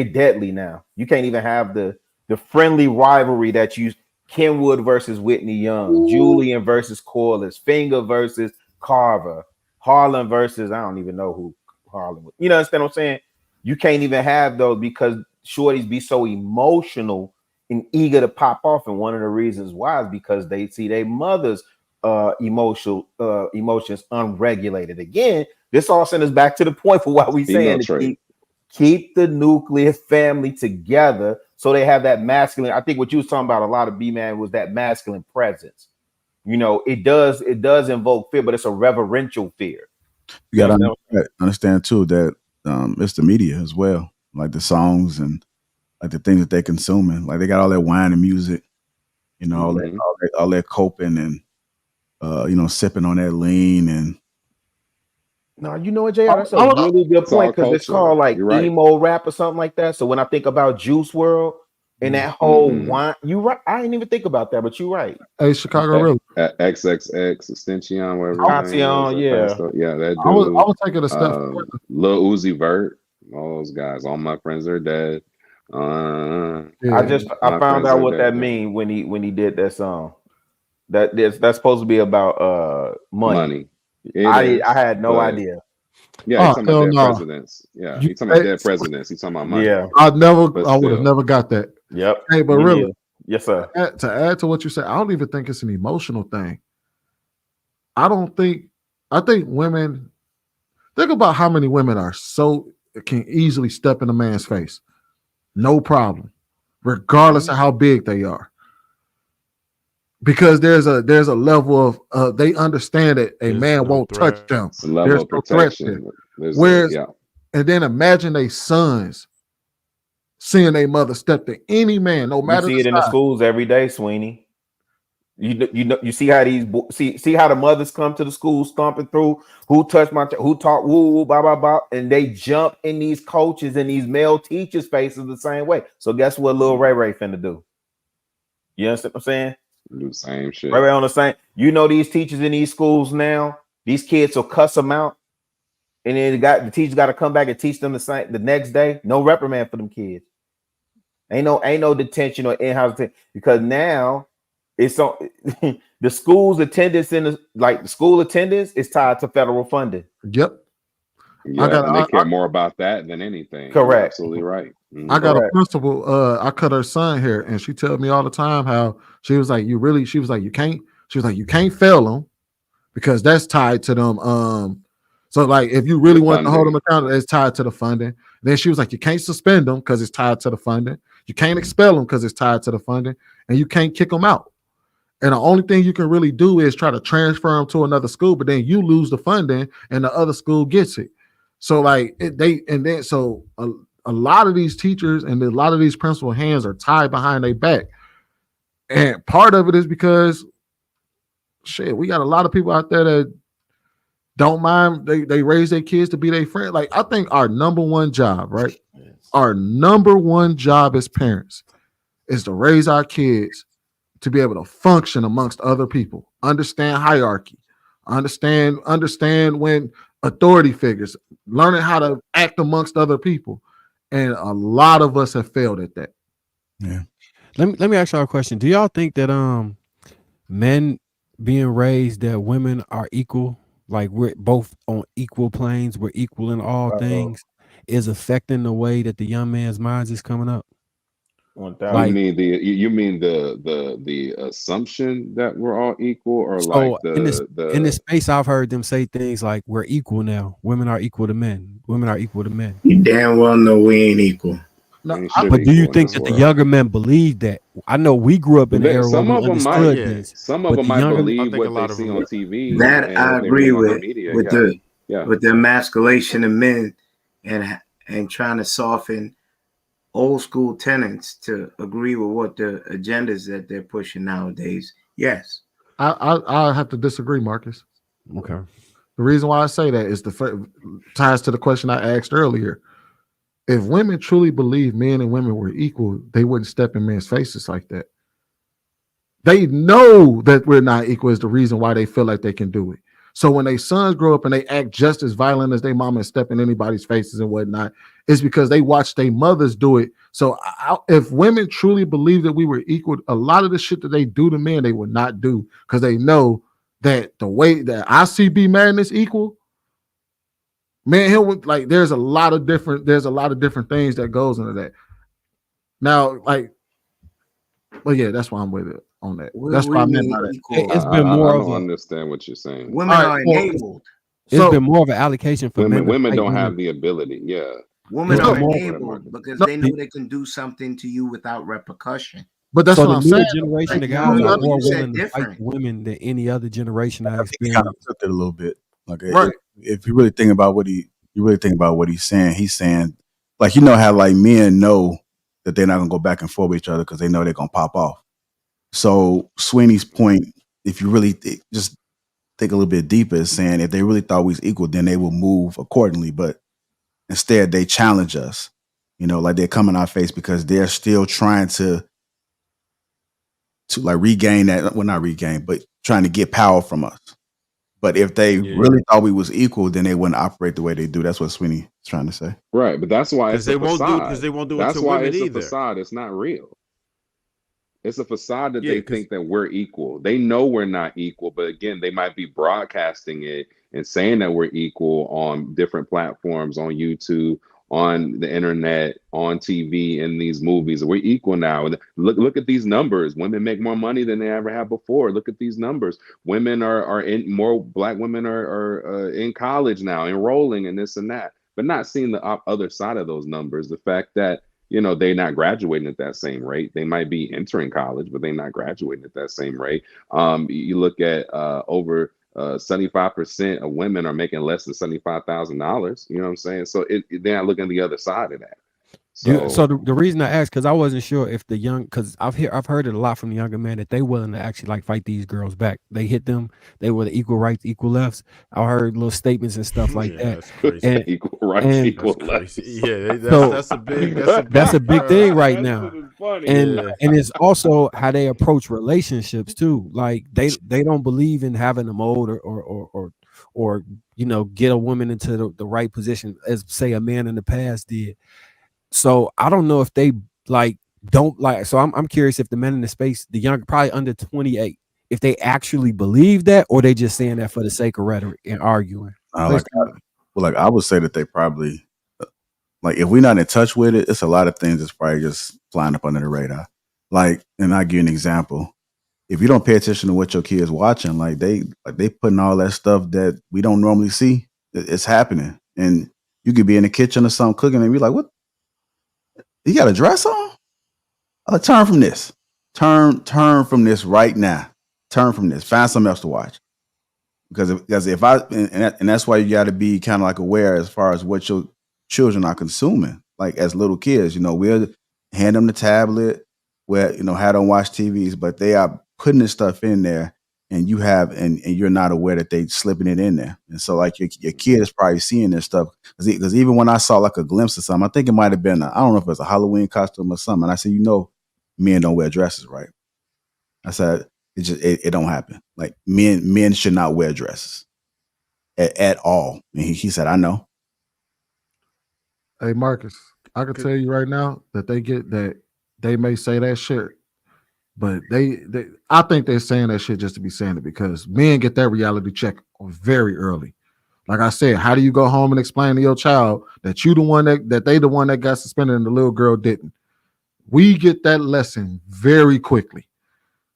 deadly now. You can't even have the friendly rivalry that you Kenwood versus Whitney Young, Julian versus Corliss, Finger versus Carver, Harlan versus I don't even know who Harlan was. You know, understand what I'm saying? You can't even have those because shorties be so emotional and eager to pop off. And one of the reasons why is because they see their mother's emotions unregulated. Again, this all sends us back to the point for why we saying to keep the nuclear family together so they have that masculine. I think what you was talking about a lot of B-Man was that masculine presence. It does invoke fear, but it's a reverential fear. You gotta understand too that it's the media as well, like the songs and like the things that they're consuming. Like they got all that wine and music, all that coping and sipping on that lean and. No, you know what, JR? That's a really good point, because it's called like emo rap or something like that. So when I think about Juice WRLD and that whole wine, you right. I didn't even think about that, but you're right. Hey, Chicago, really? XXX Extension, whatever. That dude. I was taking a step forward. Lil Uzi Vert, all those guys. All my friends are dead. Yeah. I found out what that preservation. mean when he did that song. That's supposed to be about money. It is, I had no but idea. yeah, he's Oh talking about hell dead no! presidents. Yeah, You, he's talking about dead presidents. He's talking about money. Yeah. I But would have still, never got that. Yep. Hey, but Me really, neither. Yes, sir. to add to what you said, I don't even think it's an emotional thing. I think women, think about how many women can easily step in a man's face. No problem. Regardless of how big they are. Because there's a level of they understand that a There's man no won't touch threat. them. it's a level There's of no threat there. protection. There's Whereas, yeah. and then imagine they sons seeing their mother step to any man, no You matter see the it in the size. schools every day, Sweeney. You see how see how the mothers come to the school stomping through. Who touched who talk woo woo blah blah blah, and they jump in these coaches and these male teachers' faces the same way. So guess what, little Ray Ray finna do? You understand what I'm saying? Do the same shit. Ray Ray on the same. You know these teachers in these schools now. These kids will cuss them out, and then the teacher got to come back and teach them the next day. No reprimand for them kids. Ain't no detention or in-house detention, because now it's on the school's attendance the school attendance is tied to federal funding. Yep. Yeah, and they care more about that than anything. Correct. You're absolutely right. I got a principal. I cut her son here, and she tells me all the time how she was like, you can't fail them because that's tied to them. So like if you really want to hold them accountable, it's tied to the funding. Then she was like, you can't suspend them because it's tied to the funding. You can't expel them because it's tied to the funding, and you can't kick them out. And the only thing you can really do is try to transfer them to another school, but then you lose the funding and the other school gets it. So like a lot of these teachers and a lot of these principal hands are tied behind their back. And part of it is because we got a lot of people out there that don't mind. They raise their kids to be their friend. Like I think our number one job, right? Our number one job as parents is to raise our kids to be able to function amongst other people, understand hierarchy, understand when authority figures, learning how to act amongst other people. And a lot of us have failed at that. Yeah. Let me ask y'all a question. Do y'all think that men being raised that women are equal, like we're both on equal planes, we're equal in all things, is affecting the way that the young man's minds is coming up? Like, you mean the assumption that we're all equal, or so like in this space, I've heard them say things like we're equal now. Women are equal to men. Women are equal to men. You damn well know we ain't equal. No, but do you think that the younger men believe that? I know we grew up in the era where we understood this. Some of them might believe what they see on TV. That I agree with the yeah. with the emasculation of men and trying to soften old school tenants to agree with what the agendas that they're pushing nowadays. Yes. I have to disagree, Marcus. Okay. The reason why I say that is ties to the question I asked earlier. If women truly believe men and women were equal, they wouldn't step in men's faces like that. They know that we're not equal is the reason why they feel like they can do it. So when their sons grow up and they act just as violent as their mama and step in anybody's faces and whatnot, it's because they watched their mothers do it. So if women truly believe that we were equal, a lot of the shit that they do to men, they would not do because they know that the way that ICB madness equal, man, there's a lot of different things that goes into that. Now, yeah, that's why I'm with it on that. That's why I meant by that. It's been more I of don't understand what you're saying. Women are enabled. It's been more of an allocation for men. Women don't have the ability. Yeah. Women are enabled because they know they can do something to you without repercussion. But that's so what I'm the saying. Generation of guys are more willing to fight women than any other generation I experienced. Kind of took it a little bit. Like if you really think about what he's saying, like, you know how like men know that they're not gonna go back and forth with each other because they know they're gonna pop off. So Sweeney's point, if you really just think a little bit deeper, is saying if they really thought we was equal, then they will move accordingly. But instead, they challenge us. You know, like they come in our face because they're still trying to like regain that. Well, not regain, but trying to get power from us. But if they really thought we was equal, then they wouldn't operate the way they do. That's what Sweeney is trying to say. Right, but that's why it's a they won't do it facade. because they won't do it That's to why women it's a either. facade. It's not real. It's a facade that Yeah, they 'cause- think that we're equal. They know we're not equal, but again, they might be broadcasting it and saying that we're equal on different platforms, on YouTube, on the internet, on TV, in these movies. We're equal now. And look at these numbers. Women make more money than they ever have before. Look at these numbers. Women are in more. Black women are in college now, enrolling and this and that, but not seeing the other side of those numbers. The fact that they're not graduating at that same rate. They might be entering college, but they're not graduating at that same rate. You look at over 75% of women are making less than $75,000. You know what I'm saying? So they're not looking at the other side of that. So the reason I asked, because I wasn't sure if because I've heard it a lot from the younger men that they willing to actually like fight these girls back. They hit them. They were the equal rights, equal lefts. I heard little statements and stuff like that. That's crazy. And, equal rights, equal lefts. Yeah, So that's a big thing right now. Funny. And it's also how they approach relationships too. Like they don't believe in having a mold or get a woman into the right position as say a man in the past did. So I don't know if they don't like. So I'm curious if the men in the space, the young, probably under 28, if they actually believe that, or they just saying that for the sake of rhetoric and arguing. I would say that they probably, like, if we're not in touch with it, it's a lot of things that's probably just flying up under the radar. Like, and I'll give you an example. If you don't pay attention to what your kids watching, they putting all that stuff that we don't normally see. It's happening, and you could be in the kitchen or something cooking, and be like, "What? You got a dress on? Turn from this. Turn from this right now. Turn from this. Find something else to watch." Because if and that's why you got to be kind of like aware as far as what your children are consuming. Like as little kids, we'll hand them the tablet, where have them watch TVs, but they are putting this stuff in there, and you're not aware that they slipping it in there. And so like your kid is probably seeing this stuff, because even when I saw like a glimpse of something, I think it might have been I don't know if it was a Halloween costume or something. And I said, men don't wear dresses, right? I said it don't happen. Like men should not wear dresses at all. And he said, I know. Hey Marcus, I can tell you right now that they may say that shit, but I think they're saying that shit just to be saying it, because men get that reality check very early. Like I said, how do you go home and explain to your child that you the one that they the one that got suspended and the little girl didn't? We get that lesson very quickly.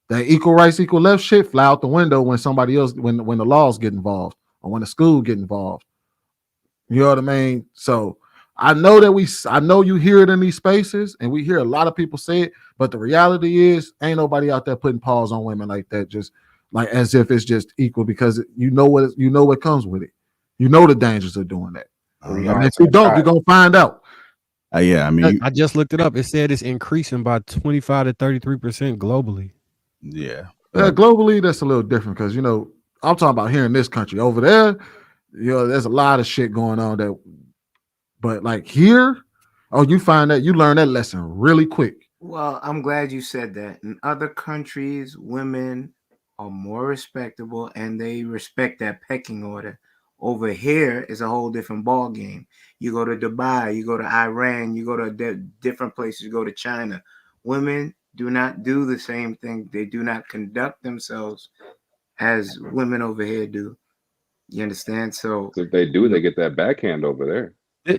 That equal rights, equal left shit fly out the window when somebody else, when the laws get involved or when the school get involved. You know what I mean? So I know you hear it in these spaces, and we hear a lot of people say it, but the reality is ain't nobody out there putting paws on women like that, just like as if it's just equal, because you know what comes with it. You know the dangers of doing that. And if you don't, you're gonna find out. Yeah, I mean, I just looked it up. It said it's increasing by 25 to 33% globally. Yeah. Globally, that's a little different, because I'm talking about here in this country. Over there, there's a lot of shit going on but like here, you find that you learn that lesson really quick. Well, I'm glad you said that. In other countries, women are more respectable and they respect that pecking order. Over here is a whole different ball game. You go to Dubai, you go to Iran, you go to different places, you go to China. Women do not do the same thing. They do not conduct themselves as women over here do. You understand? So if they do, they get that backhand over there.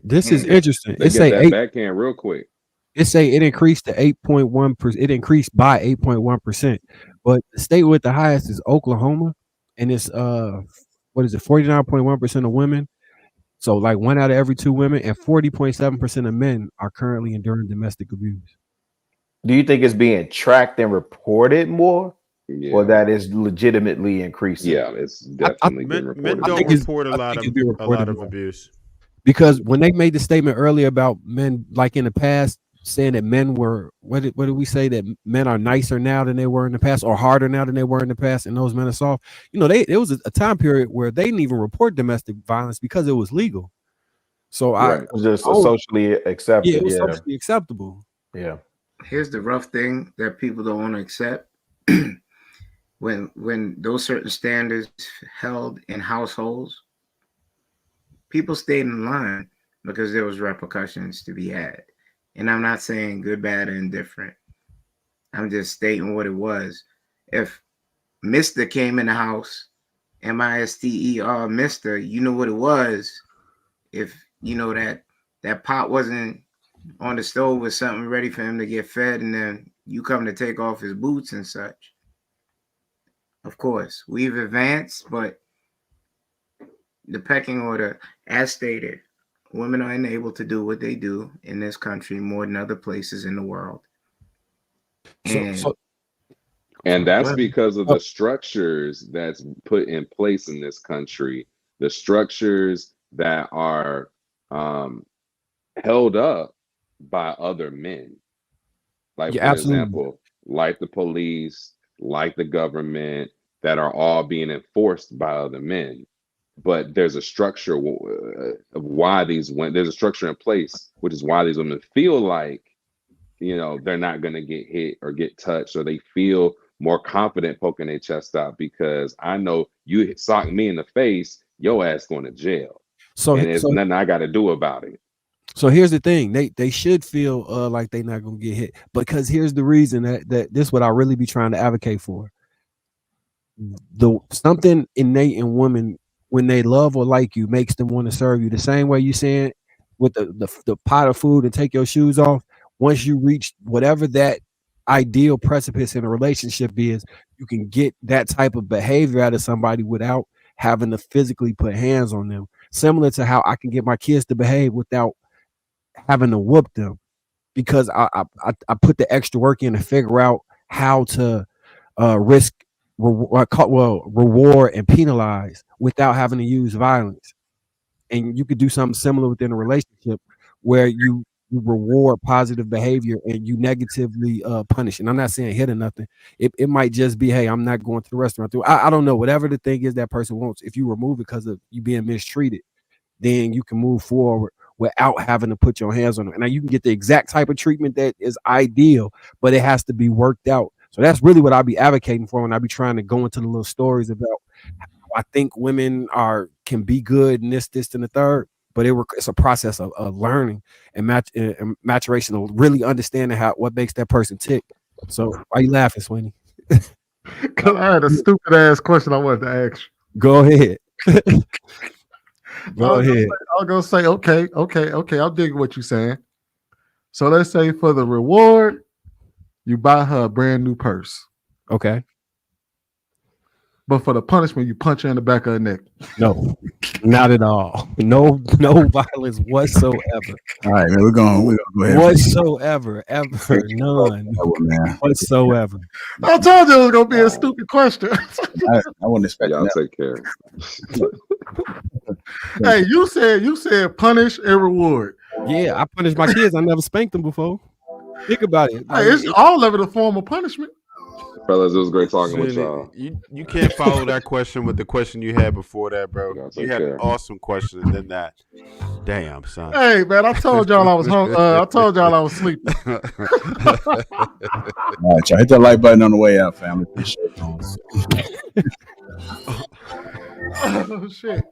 This is interesting. They get that backhand real quick. It increased to 8.1%. It increased by 8.1%. But the state with the highest is Oklahoma, and it's 49.1% of women. So like 1 out of every 2 women, and 40.7% of men are currently enduring domestic abuse. Do you think it's being tracked and reported more, or that is legitimately increasing? Yeah, it's definitely been reported. Men don't report a lot of abuse. Because when they made the statement earlier about men, like in the past, saying that men were, what did we say, that men are nicer now than they were in the past, or harder now than they were in the past, and those men are soft. There was a time period where they didn't even report domestic violence because it was legal. So it was just socially accepted. Yeah, it was socially acceptable. Yeah. Here's the rough thing that people don't want to accept. when those certain standards held in households, people stayed in line because there was repercussions to be had. And I'm not saying good, bad, or indifferent. I'm just stating what it was. If Mr. came in the house, Mister, Mister, you know what it was. If you know that pot wasn't on the stove with something ready for him to get fed, and then you come to take off his boots and such. Of course, we've advanced, but the pecking order, as stated, women are unable to do what they do in this country more than other places in the world. And that's because of the structures that's put in place in this country, the structures that are held up by other men. Like, Yeah, for absolutely. example, like the police, like the government, that are all being enforced by other men. But there's a structure of why there's a structure in place, which is why these women feel like, they're not going to get hit or get touched, or they feel more confident poking their chest out because I know you sock me in the face, your ass going to jail. And there's nothing I got to do about it. So here's the thing: they should feel like they're not gonna get hit, because here's the reason that this is what I really be trying to advocate for. Something innate in women when they love or like you makes them want to serve you the same way you saying with the pot of food and take your shoes off. Once you reach whatever that ideal precipice in a relationship is, you can get that type of behavior out of somebody without having to physically put hands on them. Similar to how I can get my kids to behave without having to whoop them, because I put the extra work in to figure out how to reward and penalize without having to use violence. And you could do something similar within a relationship where you reward positive behavior and you negatively punish. And I'm not saying hit or nothing. It might just be, hey, I'm not going to the restaurant. I don't know. Whatever the thing is that person wants, if you remove it because of you being mistreated, then you can move forward without having to put your hands on them. And now you can get the exact type of treatment that is ideal, but it has to be worked out. So that's really what I'll be advocating for when I be trying to go into the little stories about how I think women can be good in this, and the third. But it's a process of learning and maturation of really understanding what makes that person tick. So why you laughing, Sweeney? Because I had a stupid ass question I wanted to ask you. Go ahead. Go ahead. I'll go say, okay. I'll dig what you're saying. So let's say for the reward, you buy her a brand new purse. Okay. But for the punishment, you punch her in the back of her neck. No, not at all. No violence whatsoever. All right, man, we're gonna go ahead. Whatsoever, ever, none whatsoever. I told you it was gonna be a stupid question. I wouldn't expect Y'all that. take care. Hey, you said punish and reward. Yeah, I punished my kids. I never spanked them before. Think about it. Hey, it's all of it a form of punishment. Fellas, it was great talking with y'all. You can't follow that question with the question you had before that, bro. You had an awesome question and then that. Damn, son. Hey, man, I told y'all I was home. I told y'all I was sleeping. All right, y'all hit that like button on the way out, family. Appreciate it. Oh shit.